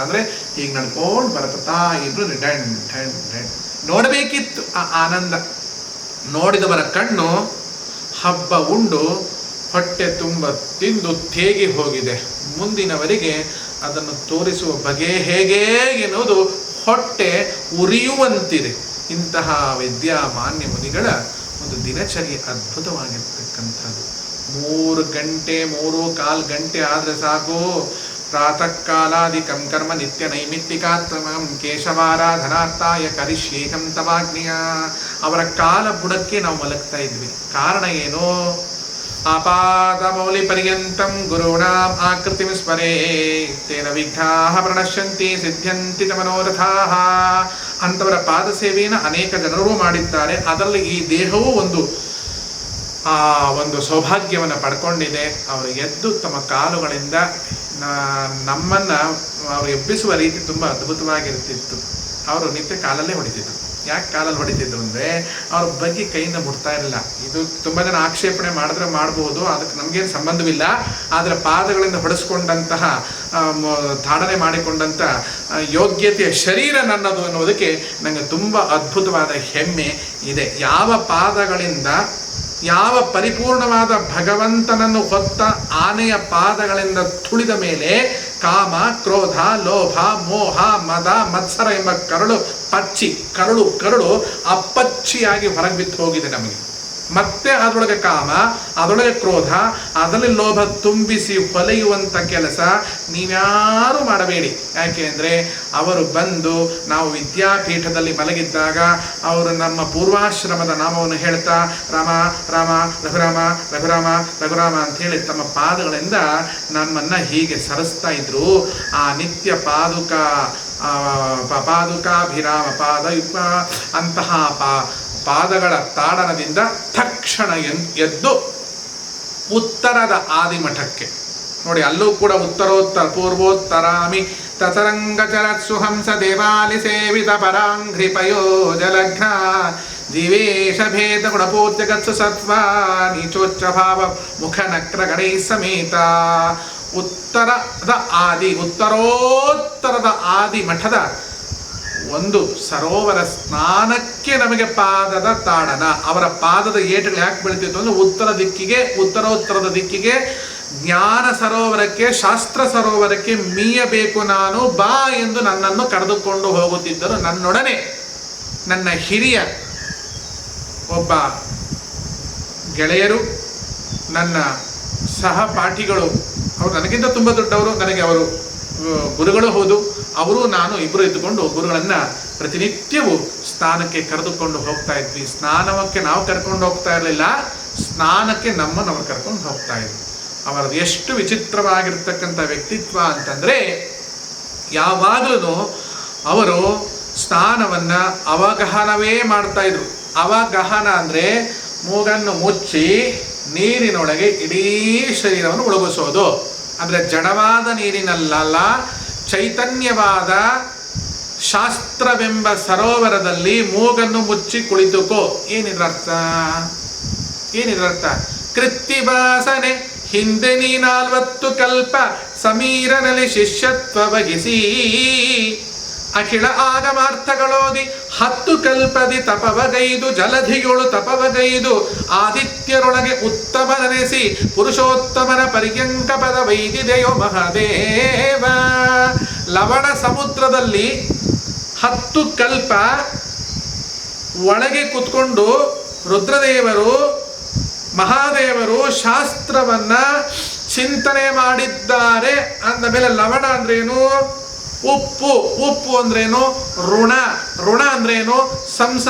ಅಂದರೆ ಹೀಗೆ ನಡ್ಕೊಂಡು ಬರುತ್ತಾ ಇದ್ರು. ಢಣ್ ಢಣ್ ಢಣ್. ನೋಡಬೇಕಿತ್ತು ಆ ಆನಂದ. ನೋಡಿದವರ ಕಣ್ಣು ಹಬ್ಬ ಉಂಡು ಹೊಟ್ಟೆ ತುಂಬ ತಿಂದು ತೇಗಿ ಹೋಗಿದೆ. ಮುಂದಿನವರಿಗೆ ಅದನ್ನು ತೋರಿಸುವ ಬಗೆ ಹೇಗೆ ಎನ್ನುವುದು ಹೊಟ್ಟೆ ಉರಿಯುವಂತಿದೆ. ಇಂತಹ ವಿದ್ಯಾಮಾನ್ಯ ಮುನಿಗಳ ಒಂದು ದಿನಚರ್ಯೆ ಅದ್ಭುತವಾಗಿರ್ತಕ್ಕಂಥದ್ದು. 3 ಗಂಟೆ 3-4 ಗಂಟೆ ಆದರೆ ಸಾಕು. ಪ್ರಾತಃ ಕಾಲಾದಿಕಂ ಕರ್ಮ ನಿತ್ಯ ನೈಮಿತ್ತಿಕಾತ್ಮಕಂ ಕೇಶವಾರಾಧನಾರ್ಥಾಯ ಕರಿಷ್ಯೇಹಂ ತವಾಜ್ಞೆಯ. ಅವರ ಕಾಲ ಬುಡಕ್ಕೆ ನಾವು ಮಲಗ್ತಾ ಇದ್ವಿ. ಕಾರಣ ಏನು? ಆಪಾದ ಮೌಲಿ ಪರ್ಯಂತಂ ಗುರುಣಾಂ ಆಕೃತಿಂ ಸ್ಮರೇ ತೇನ ವಿಘ್ನಾಃ ಪ್ರಣಶ್ಯಂತಿ ಸಿದ್ಧ್ಯಂತಿ ಚ ಮನೋರಥಾಃ. ಅಂಥವರ ಪಾದ ಸೇವೆಯನ್ನು ಅನೇಕ ಜನರು ಮಾಡಿದ್ದಾರೆ. ಅದರಲ್ಲಿ ಈ ದೇಹವು ಒಂದು ಸೌಭಾಗ್ಯವನ್ನು ಪಡ್ಕೊಂಡಿದೆ. ಅವರು ಎದ್ದು ತಮ್ಮ ಕಾಲುಗಳಿಂದ ನಮ್ಮನ್ನು ಅವರು ಎಬ್ಬಿಸುವ ರೀತಿ ತುಂಬ ಅದ್ಭುತವಾಗಿರ್ತಿತ್ತು. ಅವರು ನಿತ್ಯ ಕಾಲಲ್ಲೇ ಹೊಡಿತಿದ್ರು. ಯಾಕೆ ಕಾಲಲ್ಲಿ ಹೊಡಿತಿದ್ರು ಅಂದರೆ ಅವ್ರ ಬಗ್ಗೆ ಕೈಯಿಂದ ಮುಟ್ತಾ ಇರಲಿಲ್ಲ. ಇದು ತುಂಬ ಜನ ಆಕ್ಷೇಪಣೆ ಮಾಡಿದ್ರೆ ಮಾಡ್ಬೋದು, ಅದಕ್ಕೆ ನಮಗೇನು ಸಂಬಂಧವಿಲ್ಲ. ಆದರೆ ಪಾದಗಳಿಂದ ಹೊಡೆಸ್ಕೊಂಡಂತಹ ತಾಡನೆ ಮಾಡಿಕೊಂಡಂಥ ಯೋಗ್ಯತೆಯ ಶರೀರ ನನ್ನದು ಅನ್ನೋದಕ್ಕೆ ನನಗೆ ತುಂಬ ಅದ್ಭುತವಾದ ಹೆಮ್ಮೆ ಇದೆ. ಯಾವ ಪಾದಗಳಿಂದ, ಯಾವ ಪರಿಪೂರ್ಣವಾದ ಭಗವಂತನನ್ನು ಹೊತ್ತ ಆನೆಯ ಪಾದಗಳಿಂದ ತುಳಿದ ಮೇಲೆ ಕಾಮ, ಕ್ರೋಧ, ಲೋಭ, ಮೋಹ, ಮದ, ಮತ್ಸರ ಎಂಬ ಕರಳು ಅಪ್ಪಚ್ಚಿಯಾಗಿ ಹೊರಗೆ ಬಿತ್ತು ಹೋಗಿದೆ ನಮಗೆ. ಮತ್ತೆ ಅದರೊಳಗೆ ಕಾಮ, ಅದರೊಳಗೆ ಕ್ರೋಧ, ಅದರಲ್ಲಿ ಲೋಭ ತುಂಬಿಸಿ ಹೊಲೆಯುವಂಥ ಕೆಲಸ ನೀವ್ಯಾರೂ ಮಾಡಬೇಡಿ. ಯಾಕೆ ಅಂದರೆ ಅವರು ಬಂದು ನಾವು ವಿದ್ಯಾಪೀಠದಲ್ಲಿ ಮಲಗಿದ್ದಾಗ ಅವರು ನಮ್ಮ ಪೂರ್ವಾಶ್ರಮದ ನಾಮವನ್ನು ಹೇಳ್ತಾ ರಾಮ ರಾಮ ರಘುರಾಮ ರಘುರಾಮ ರಘುರಾಮ ಅಂತ ಹೇಳಿ ತಮ್ಮ ಪಾದಗಳಿಂದ ನಮ್ಮನ್ನು ಹೀಗೆ ಸರಿಸ್ತಾ ಇದ್ರು. ಆ ನಿತ್ಯ ಪಾದುಕಾಭಿರಾಮ ಪಾದಯುಕ್ತ ಅಂತಹ ಪಾದಗಳ ತಾಡನದಿಂದ ತಕ್ಷಣ ಎದ್ದು ಉತ್ತರದ ಆದಿಮಠಕ್ಕೆ ನೋಡಿ. ಅಲ್ಲೂ ಕೂಡ ಉತ್ತರೋತ್ತರ ಪೂರ್ವೋತ್ತರಾಮಿ ತತರಂಗಚರತ್ಸು ಹಂಸ ದೇವಾಲಿ ಸೇವಿತ ಪರಾಂಘ್ರಿ ಪಯೋಜಲಘ್ನ ಜೀವೇಶ ಭೇದ ಗುಣಪೂರ್ತ್ಯ ಗತ್ಸು ಸತ್ವ ನೀಚೋಚ್ಚ ಭಾವ ಮುಖ ನಕ್ರ ಗಣೈ ಸಮೇತ. ಉತ್ತರೋತ್ತರದ ಆದಿ ಮಠದ ಒಂದು ಸರೋವರ ಸ್ನಾನಕ್ಕೆ ನಮಗೆ ಪಾದದ ತಾಡನ. ಅವರ ಪಾದದ ಏಟುಗಳು ಯಾಕೆ ಬೆಳಿತಿತ್ತು ಅಂದರೆ ಉತ್ತರೋತ್ತರದ ದಿಕ್ಕಿಗೆ ಜ್ಞಾನ ಸರೋವರಕ್ಕೆ, ಶಾಸ್ತ್ರ ಸರೋವರಕ್ಕೆ ಮೀಯಬೇಕು ನಾನು ಬಾ ಎಂದು ನನ್ನನ್ನು ಕರೆದುಕೊಂಡು ಹೋಗುತ್ತಿದ್ದರು. ನನ್ನೊಡನೆ ನನ್ನ ಹಿರಿಯ ಒಬ್ಬ ಗೆಳೆಯರು, ನನ್ನ ಸಹಪಾಠಿಗಳು, ಅವರು ನನಗಿಂತ ತುಂಬ ದೊಡ್ಡವರು, ನನಗೆ ಅವರು ಗುರುಗಳು ಹೌದು. ಅವರು ನಾನು ಇಬ್ಬರು ಇದ್ದುಕೊಂಡು ಗುರುಗಳನ್ನು ಪ್ರತಿನಿತ್ಯವೂ ಸ್ನಾನಕ್ಕೆ ಕರೆದುಕೊಂಡು ಹೋಗ್ತಾ ಇದ್ವಿ. ಸ್ನಾನಕ್ಕೆ ನಾವು ಕರ್ಕೊಂಡು ಹೋಗ್ತಾ ಇರಲಿಲ್ಲ, ಸ್ನಾನಕ್ಕೆ ನಮ್ಮನ್ನು ಅವರು ಕರ್ಕೊಂಡು ಹೋಗ್ತಾ ಇದ್ವಿ. ಅವರದ್ದು ಎಷ್ಟು ವಿಚಿತ್ರವಾಗಿರ್ತಕ್ಕಂಥ ವ್ಯಕ್ತಿತ್ವ ಅಂತಂದರೆ, ಯಾವಾಗಲೂ ಅವರು ಸ್ನಾನವನ್ನು ಅವಗಹನವೇ ಮಾಡ್ತಾ ಇದ್ರು. ಅವಗಹನ ಅಂದರೆ ಮೂಗನ್ನು ಮುಚ್ಚಿ ನೀರಿನೊಳಗೆ ಇಡೀ ಶರೀರವನ್ನು ಮುಳುಗಿಸೋದು. ಅಂದರೆ ಜಡವಾದ ನೀರಿನಲ್ಲ, ಚೈತನ್ಯವಾದ ಶಾಸ್ತ್ರವೆಂಬ ಸರೋವರದಲ್ಲಿ ಮೂಗನ್ನು ಮುಚ್ಚಿ ಕುಳಿತುಕೋ. ಏನಿದ್ರರ್ಥ? ಕೃತ್ತಿವಾಸನೆ ಹಿಂದೆ ನೀ 40 ಕಲ್ಪ ಸಮೀರನಲ್ಲಿ ಶಿಷ್ಯತ್ವ ವಹಿಸಿ ಅಖಿಳ ಆಗಮಾರ್ಥಗಳೋದಿ 10 ಕಲ್ಪದಿ ತಪವಗೈದು ಜಲಧಿಗಳು ತಪವಗೈದು ಆದಿತ್ಯರೊಳಗೆ ಉತ್ತಮನೆನಿಸಿ ಪುರುಷೋತ್ತಮನ ಪರ್ಯಂಕ ಪದ ವೈದಿದೆಯೋ ಮಹಾದೇವ. ಲವಣ ಸಮುದ್ರದಲ್ಲಿ 10 ಕಲ್ಪ ಒಳಗೆ ಕೂತ್ಕೊಂಡು ರುದ್ರದೇವರು ಮಹಾದೇವರು ಶಾಸ್ತ್ರವನ್ನ ಚಿಂತನೆ ಮಾಡಿದ್ದಾರೆ ಅಂದ ಮೇಲೆ ಲವಣ ಅಂದ್ರೇನು? ಉಪ್ಪು ಅಂದ್ರೇನು? ಋಣ ಅಂದ್ರೇನು?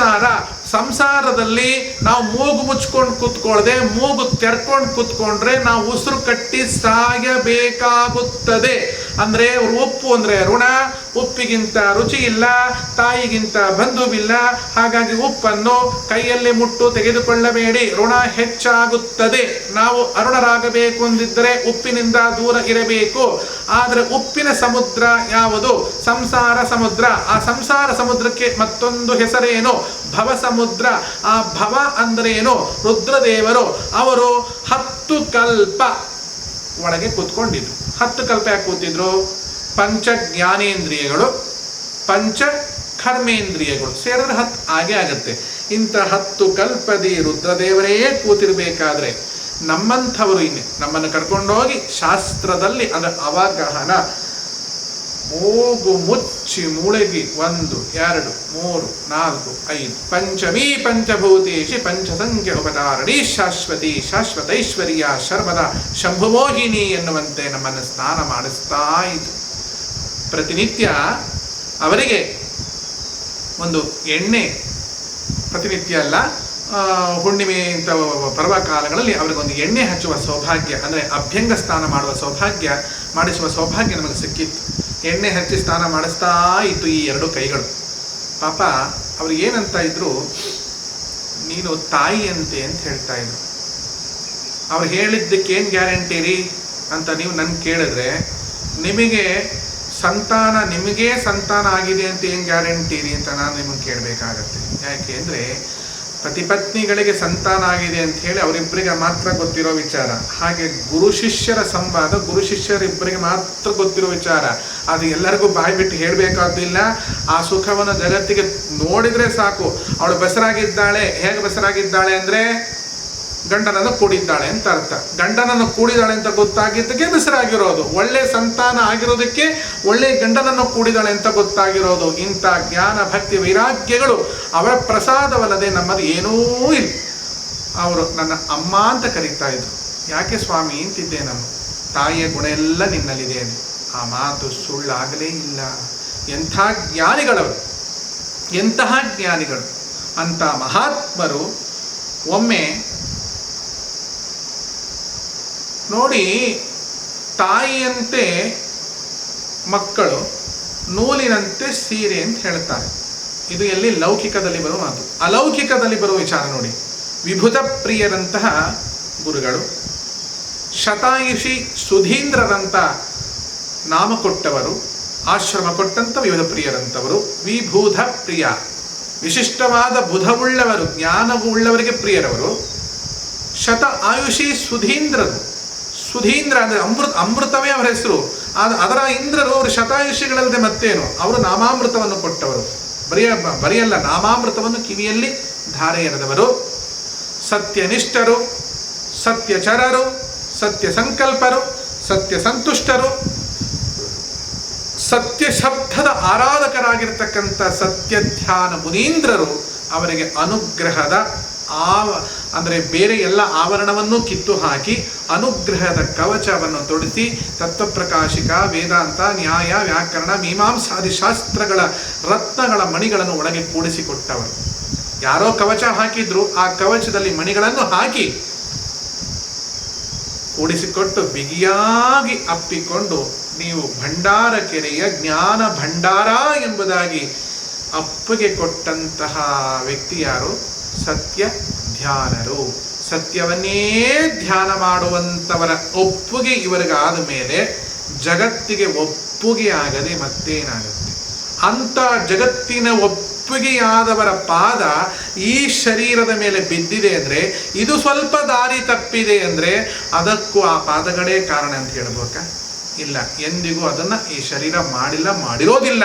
ಸಂಸಾರದಲ್ಲಿ ನಾವು ಮೂಗು ಮುಚ್ಕೊಂಡು ಕೂತ್ಕೊಳ್ಳದೆ ಮೂಗು ತೆರ್ಕೊಂಡು ಕೂತ್ಕೊಂಡ್ರೆ ನಾವು ಉಸಿರು ಕಟ್ಟಿ ಸಾಯಬೇಕಾಗುತ್ತದೆ. ಅಂದ್ರೆ ಉಪ್ಪು ಅಂದ್ರೆ ಋಣ, ಉಪ್ಪಿಗಿಂತ ರುಚಿ ಇಲ್ಲ, ತಾಯಿಗಿಂತ ಬಂಧುವಿಲ್ಲ. ಹಾಗಾಗಿ ಉಪ್ಪನ್ನು ಕೈಯಲ್ಲಿ ಮುಟ್ಟು ತೆಗೆದುಕೊಳ್ಳಬೇಡಿ, ಋಣ ಹೆಚ್ಚಾಗುತ್ತದೆ. ನಾವು ಅರುಣರಾಗಬೇಕು ಅಂದಿದ್ದರೆ ಉಪ್ಪಿನಿಂದ ದೂರ ಇರಬೇಕು. ಆದರೆ ಉಪ್ಪಿನ ಸಮುದ್ರ ಯಾವುದು? ಸಂಸಾರ ಸಮುದ್ರ. ಆ ಸಂಸಾರ ಸಮುದ್ರಕ್ಕೆ ಮತ್ತೊಂದು ಹೆಸರೇನು? ಭವ ಸಮುದ್ರ. ಆ ಭವ ಅಂದ್ರೇನು? ರುದ್ರದೇವರು ಅವರು 10 ಕಲ್ಪ ಒಳಗೆ ಕೂತ್ಕೊಂಡಿದ್ರು. 10 ಕಲ್ಪ ಯಾಕೆ ಕೂತಿದ್ರು? ಪಂಚ ಜ್ಞಾನೇಂದ್ರಿಯಗಳು, ಪಂಚ ಕರ್ಮೇಂದ್ರಿಯಗಳು ಸೇರಿದ್ರೆ 10 ಆಗೇ ಆಗತ್ತೆ. ಇಂಥ 10 ಕಲ್ಪದಿ ರುದ್ರದೇವರೇ ಕೂತಿರ್ಬೇಕಾದ್ರೆ ನಮ್ಮಂಥವರು ನಮ್ಮನ್ನು ಕರ್ಕೊಂಡೋಗಿ ಶಾಸ್ತ್ರದಲ್ಲಿ ಅದರ ಅವಗಹನ, ಮೂಗು ಮುಚ್ಚಿ ಮುಳುಗಿ 1 2 3 4 5 ಪಂಚಮೀ ಪಂಚಭೂತೇಶಿ ಪಂಚಸಂಖ್ಯ ಉಪತಾರಣಿ ಶಾಶ್ವತಿ ಶಾಶ್ವತೈಶ್ವರ್ಯ ಶರ್ಮದ ಶಂಭುಮೋಹಿನಿ ಎನ್ನುವಂತೆ ನಮ್ಮನ್ನು ಸ್ನಾನ ಮಾಡಿಸ್ತಾ ಇದ್ರು. ಪ್ರತಿನಿತ್ಯ ಅವರಿಗೆ ಒಂದು ಎಣ್ಣೆ, ಪ್ರತಿನಿತ್ಯ ಅಲ್ಲ, ಹುಣ್ಣಿಮೆ ಇಂಥ ಪರ್ವಕಾಲಗಳಲ್ಲಿ ಅವರಿಗೊಂದು ಎಣ್ಣೆ ಹಚ್ಚುವ ಸೌಭಾಗ್ಯ, ಅಂದರೆ ಅಭ್ಯಂಗ ಸ್ನಾನ ಮಾಡುವ ಮಾಡಿಸುವ ಸೌಭಾಗ್ಯ ನಮಗೆ ಸಿಕ್ಕಿತ್ತು. ಎಣ್ಣೆ ಹಚ್ಚಿ ಸ್ನಾನ ಮಾಡಿಸ್ತಾ ಇತ್ತು ಈ 2 ಕೈಗಳು. ಪಾಪ ಅವ್ರು ಏನಂತ ಇದ್ರು? ನೀನು ತಾಯಿಯಂತೆ ಅಂತ ಹೇಳ್ತಾ ಇದ್ರು. ಅವ್ರು ಹೇಳಿದ್ದಕ್ಕೇನು ಗ್ಯಾರಂಟಿ ರೀ ಅಂತ ನೀವು ನನ್ನ ಕೇಳಿದ್ರೆ, ನಿಮಗೆ ಸಂತಾನ ನಿಮಗೇ ಸಂತಾನ ಆಗಿದೆ ಅಂತ ಏನು ಗ್ಯಾರಂಟಿ ರೀ ಅಂತ ನಾನು ನಿಮಗೆ ಕೇಳಬೇಕಾಗತ್ತೆ. ಯಾಕೆ ಅಂದರೆ ಪತಿಪತ್ನಿಗಳಿಗೆ ಸಂತಾನ ಆಗಿದೆ ಅಂತ ಹೇಳಿ ಅವರಿಬ್ಬರಿಗೆ ಮಾತ್ರ ಗೊತ್ತಿರೋ ವಿಚಾರ. ಹಾಗೆ ಗುರು ಶಿಷ್ಯರ ಸಂವಾದ ಗುರು ಶಿಷ್ಯರಿಬ್ಬರಿಗೆ ಮಾತ್ರ ಗೊತ್ತಿರೋ ವಿಚಾರ. ಅದು ಎಲ್ಲರಿಗೂ ಬಾಯಿ ಬಿಟ್ಟು ಹೇಳಬೇಕಾದಿಲ್ಲ. ಆ ಸುಖವನ್ನು ಜಗತ್ತಿಗೆ ನೋಡಿದರೆ ಸಾಕು. ಅವಳು ಬಸರಾಗಿದ್ದಾಳೆ. ಹೇಗೆ ಬಸರಾಗಿದ್ದಾಳೆ ಅಂದರೆ ಗಂಡನನ್ನು ಕೂಡಿದ್ದಾಳೆ ಅಂತ ಅರ್ಥ. ಗಂಡನನ್ನು ಕೂಡಿದಾಳೆ ಅಂತ ಗೊತ್ತಾಗಿದ್ದಕ್ಕೆ ಬಸರಾಗಿರೋದು. ಒಳ್ಳೆ ಸಂತಾನ ಆಗಿರೋದಕ್ಕೆ ಒಳ್ಳೆ ಗಂಡನನ್ನು ಕೂಡಿದಾಳೆ ಅಂತ ಗೊತ್ತಾಗಿರೋದು. ಇಂಥ ಜ್ಞಾನ ಭಕ್ತಿ ವೈರಾಗ್ಯಗಳು ಅವರ ಪ್ರಸಾದವಲ್ಲದೆ ನಮ್ಮದು ಏನೂ ಇಲ್ಲ. ಅವರು ನನ್ನ ಅಮ್ಮ ಅಂತ ಕರೀತಾ ಇದ್ರು. ಯಾಕೆ ಸ್ವಾಮಿ ಅಂತಿದ್ದೆ ನಾನು. ತಾಯಿಯ ಗುಣ ಎಲ್ಲ ನಿನ್ನಲ್ಲಿದೆ ಅಂತ. ಆ ಮಾತು ಸುಳ್ಳಾಗಲೇ ಇಲ್ಲ. ಎಂಥ ಜ್ಞಾನಿಗಳವರು, ಎಂತಹ ಜ್ಞಾನಿಗಳು. ಅಂಥ ಮಹಾತ್ಮರು ಒಮ್ಮೆ ನೋಡಿ, ತಾಯಿಯಂತೆ ಮಕ್ಕಳು, ನೂಲಿನಂತೆ ಸೀರೆ ಅಂತ ಹೇಳ್ತಾರೆ. ಇದು ಎಲ್ಲಿ ಲೌಕಿಕದಲ್ಲಿ ಬರುವ ಮಾತು. ಅಲೌಕಿಕದಲ್ಲಿ ಬರುವ ವಿಚಾರ ನೋಡಿ. ವಿಭುತ ಪ್ರಿಯರಂತಹ ಗುರುಗಳು, ಶತಾಯುಷಿ ಸುಧೀಂದ್ರರಂಥ ನಾಮ ಕೊಟ್ಟವರು, ಆಶ್ರಮ ಕೊಟ್ಟಂಥ ವಿಭುಧ ಪ್ರಿಯರಂಥವರು. ವಿಭೂಧ ಪ್ರಿಯ, ವಿಶಿಷ್ಟವಾದ ಬುಧವುಳ್ಳವರು, ಜ್ಞಾನವುಳ್ಳವರಿಗೆ ಪ್ರಿಯರವರು. ಶತ ಆಯುಷಿ ಸುಧೀಂದ್ರರು. ಸುಧೀಂದ್ರ ಅಂದರೆ ಅಮೃತವೇ ಅವರ ಹೆಸರು. ಅದರ ಇಂದ್ರರು ಅವರು ಶತಾಯುಷಿಗಳಲ್ಲದೆ ಮತ್ತೇನು, ಅವರು ನಾಮಾಮೃತವನ್ನು ಕೊಟ್ಟವರು. ಬರೆಯಲ್ಲ, ನಾಮಾಮೃತವನ್ನು ಕಿವಿಯಲ್ಲಿ ಧಾರೆ ಎರೆದವರು. ಸತ್ಯನಿಷ್ಠರು, ಸತ್ಯಚರರು, ಸತ್ಯ ಸಂಕಲ್ಪರು, ಸತ್ಯ ಸಂತುಷ್ಟರು, ಸತ್ಯ ಶಬ್ದದ ಆರಾಧಕರಾಗಿರ್ತಕ್ಕಂಥ ಸತ್ಯ ಧ್ಯಾನ ಮುನೀಂದ್ರರು. ಅವರಿಗೆ ಅನುಗ್ರಹದ ಅಂದರೆ ಬೇರೆ ಎಲ್ಲ ಆವರಣವನ್ನು ಕಿತ್ತು ಹಾಕಿ ಅನುಗ್ರಹದ ಕವಚವನ್ನು ತೊಡಿಸಿ ತತ್ವಪ್ರಕಾಶಿಕ, ವೇದಾಂತ, ನ್ಯಾಯ, ವ್ಯಾಕರಣ, ಮೀಮಾಂಸಾದಿ ಶಾಸ್ತ್ರಗಳ ರತ್ನಗಳ ಮಣಿಗಳನ್ನು ಒಳಗೆ ಕೂಡಿಸಿಕೊಟ್ಟವರು. ಯಾರೋ ಕವಚ ಹಾಕಿದ್ರು, ಆ ಕವಚದಲ್ಲಿ ಮಣಿಗಳನ್ನು ಹಾಕಿ ಕೂಡಿಸಿಕೊಟ್ಟು ಬಿಗಿಯಾಗಿ ಅಪ್ಪಿಕೊಂಡು ನೀವು ಭಂಡಾರ ಕೆರೆಯ ಜ್ಞಾನ ಭಂಡಾರ ಎಂಬುದಾಗಿ ಅಪ್ಪಿಗೆ ಕೊಟ್ಟಂತಹ ವ್ಯಕ್ತಿ ಯಾರು? ಸತ್ಯ ಧ್ಯಾನರು. ಸತ್ಯವನ್ನೇ ಧ್ಯಾನ ಮಾಡುವಂಥವರ ಒಪ್ಪುಗೆ ಇವರಿಗಾದ ಮೇಲೆ ಜಗತ್ತಿಗೆ ಒಪ್ಪುಗೆ ಆಗದೆ ಮತ್ತೇನಾಗುತ್ತೆ? ಅಂಥ ಜಗತ್ತಿನ ಒಪ್ಪುಗೆಯಾದವರ ಪಾದ ಈ ಶರೀರದ ಮೇಲೆ ಬಿದ್ದಿದೆ ಅಂದರೆ, ಇದು ಸ್ವಲ್ಪ ದಾರಿ ತಪ್ಪಿದೆ ಅಂದರೆ ಅದಕ್ಕೂ ಆ ಪಾದಗಳೇ ಕಾರಣ ಅಂತ ಹೇಳ್ಬೇಕಾ? ಇಲ್ಲ, ಎಂದಿಗೂ ಅದನ್ನು ಈ ಶರೀರ ಮಾಡಿರೋದಿಲ್ಲ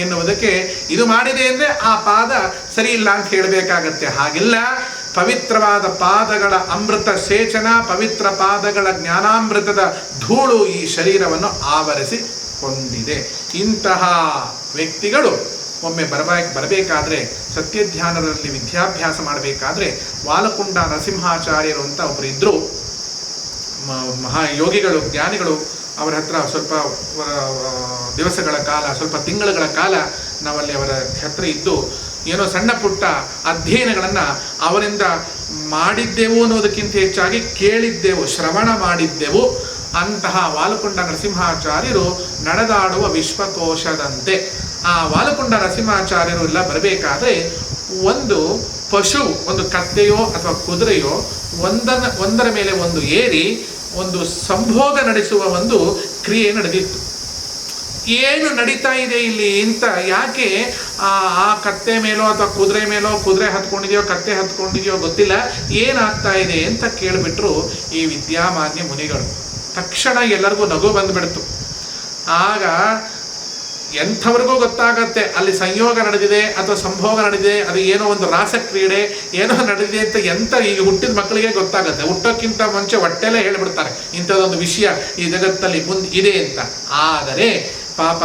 ಎನ್ನುವುದಕ್ಕೆ ಇದು ಮಾಡಿದೆ ಅಂದರೆ ಆ ಪಾದ ಸರಿ ಇಲ್ಲ ಅಂತ ಹೇಳಬೇಕಾಗತ್ತೆ. ಹಾಗಿಲ್ಲ, ಪವಿತ್ರವಾದ ಪಾದಗಳ ಅಮೃತ ಸೇಚನ, ಪವಿತ್ರ ಪಾದಗಳ ಜ್ಞಾನಾಮೃತದ ಧೂಳು ಈ ಶರೀರವನ್ನು ಆವರಿಸಿಕೊಂಡಿದೆ. ಇಂತಹ ವ್ಯಕ್ತಿಗಳು ಒಮ್ಮೆ ಬರಬೇಕಾದ್ರೆ, ಸತ್ಯಧ್ಯಾನರಲ್ಲಿ ವಿದ್ಯಾಭ್ಯಾಸ ಮಾಡಬೇಕಾದ್ರೆ, ವಾಲಕುಂಡ ನರಸಿಂಹಾಚಾರ್ಯರು ಅಂತ ಒಬ್ಬರು ಇದ್ದರು, ಮಹಾಯೋಗಿಗಳು, ಜ್ಞಾನಿಗಳು. ಅವರ ಹತ್ರ ಸ್ವಲ್ಪ ದಿವಸಗಳ ಕಾಲ, ಸ್ವಲ್ಪ ತಿಂಗಳುಗಳ ಕಾಲ ನಾವಲ್ಲಿ ಅವರ ಹತ್ರ ಇದ್ದು ಏನೋ ಸಣ್ಣ ಪುಟ್ಟ ಅಧ್ಯಯನಗಳನ್ನು ಅವರಿಂದ ಮಾಡಿದ್ದೆವು ಅನ್ನೋದಕ್ಕಿಂತ ಹೆಚ್ಚಾಗಿ ಕೇಳಿದ್ದೆವು, ಶ್ರವಣ ಮಾಡಿದ್ದೆವು. ಅಂತಹ ವಾಲಕುಂಡ ನರಸಿಂಹಾಚಾರ್ಯರು ನಡೆದಾಡುವ ವಿಶ್ವಕೋಶದಂತೆ. ಆ ವಾಲಕುಂಡ ನರಸಿಂಹಾಚಾರ್ಯರು ಎಲ್ಲ ಬರಬೇಕಾದ್ರೆ ಒಂದು ಪಶು, ಒಂದು ಕತ್ತೆಯೋ ಅಥವಾ ಕುದುರೆಯೋ ಒಂದರ ಮೇಲೆ ಒಂದು ಏರಿ ಒಂದು ಸಂಭೋಗ ನಡೆಸುವ ಒಂದು ಕ್ರಿಯೆ ನಡೆದಿತ್ತು. ಏನು ನಡೀತಾ ಇದೆ ಇಲ್ಲಿ ಅಂತ, ಯಾಕೆ ಆ ಕತ್ತೆ ಮೇಲೋ ಅಥವಾ ಕುದುರೆ ಮೇಲೋ, ಕುದುರೆ ಹತ್ಕೊಂಡಿದೆಯೋ ಕತ್ತೆ ಹತ್ಕೊಂಡಿದೆಯೋ ಗೊತ್ತಿಲ್ಲ, ಏನಾಗ್ತಾ ಇದೆ ಅಂತ ಕೇಳಿಬಿಟ್ರು ಈ ವಿದ್ಯಾಮಾನ್ಯ ಮುನಿಗಳು. ತಕ್ಷಣ ಎಲ್ಲರಿಗೂ ನಗು ಬಂದುಬಿಡ್ತು. ಆಗ ಎಂಥವ್ರಿಗೂ ಗೊತ್ತಾಗತ್ತೆ ಅಲ್ಲಿ ಸಂಯೋಗ ನಡೆದಿದೆ ಅಥವಾ ಸಂಭೋಗ ನಡೆದಿದೆ, ಅದು ಏನೋ ಒಂದು ರಾಸಕ್ರೀಡೆ ಏನೋ ನಡೆದಿದೆ ಅಂತ. ಈಗ ಹುಟ್ಟಿದ ಮಕ್ಕಳಿಗೆ ಗೊತ್ತಾಗುತ್ತೆ. ಹುಟ್ಟೋಕ್ಕಿಂತ ಮುಂಚೆ ಹೊಟ್ಟೆಲೇ ಹೇಳಿಬಿಡ್ತಾರೆ ಇಂಥದ್ದೊಂದು ವಿಷಯ ಈ ಜಗತ್ತಲ್ಲಿ ಮುಂದೆ ಇದೆ ಅಂತ. ಆದರೆ ಪಾಪ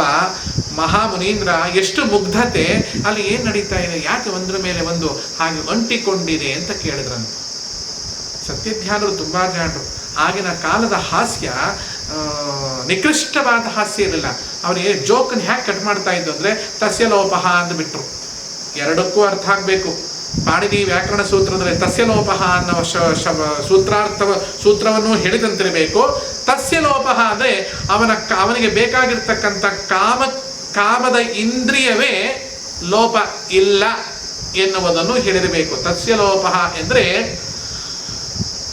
ಮಹಾಮುನೀಂದ್ರ ಎಷ್ಟು ಮುಗ್ಧತೆ, ಅಲ್ಲಿ ಏನು ನಡೀತಾ ಇದೆ, ಯಾಕೆ ಒಂದ್ರ ಮೇಲೆ ಒಂದು ಹಾಗೆ ಅಂಟಿಕೊಂಡಿದೆ ಅಂತ ಕೇಳಿದ್ರಂತ. ಸತ್ಯಧ್ಯಾನರು ತುಂಬ ಜಾಣರು. ಆಗಿನ ಕಾಲದ ಹಾಸ್ಯ ನಿಕೃಷ್ಟವಾದ ಹಾಸ್ಯ ಇರಲಿಲ್ಲ. ಅವರಿಗೆ ಜೋಕನ್ನು ಹ್ಯಾಕ್ ಕಟ್ ಮಾಡ್ತಾ ಇದ್ದು ಅಂದರೆ ತಸ್ಯಲೋಪಹ ಅಂದ್ಬಿಟ್ರು. ಎರಡಕ್ಕೂ ಅರ್ಥ ಆಗಬೇಕು. ಪಾಣಿನಿ ವ್ಯಾಕರಣ ಸೂತ್ರದಲ್ಲಿ ತಸ್ಯಲೋಪಹ ಅನ್ನೋ ಸೂತ್ರವನ್ನು ಹೇಳಿದಂತಿರಬೇಕು. ತಸ್ಯಲೋಪಹ ಅಂದರೆ ಅವನಿಗೆ ಬೇಕಾಗಿರ್ತಕ್ಕಂಥ ಕಾಮದ ಇಂದ್ರಿಯವೇ ಲೋಪ ಇಲ್ಲ ಎನ್ನುವುದನ್ನು ಹೇಳಿರಬೇಕು. ತಸ್ಯಲೋಪಹ ಎಂದರೆ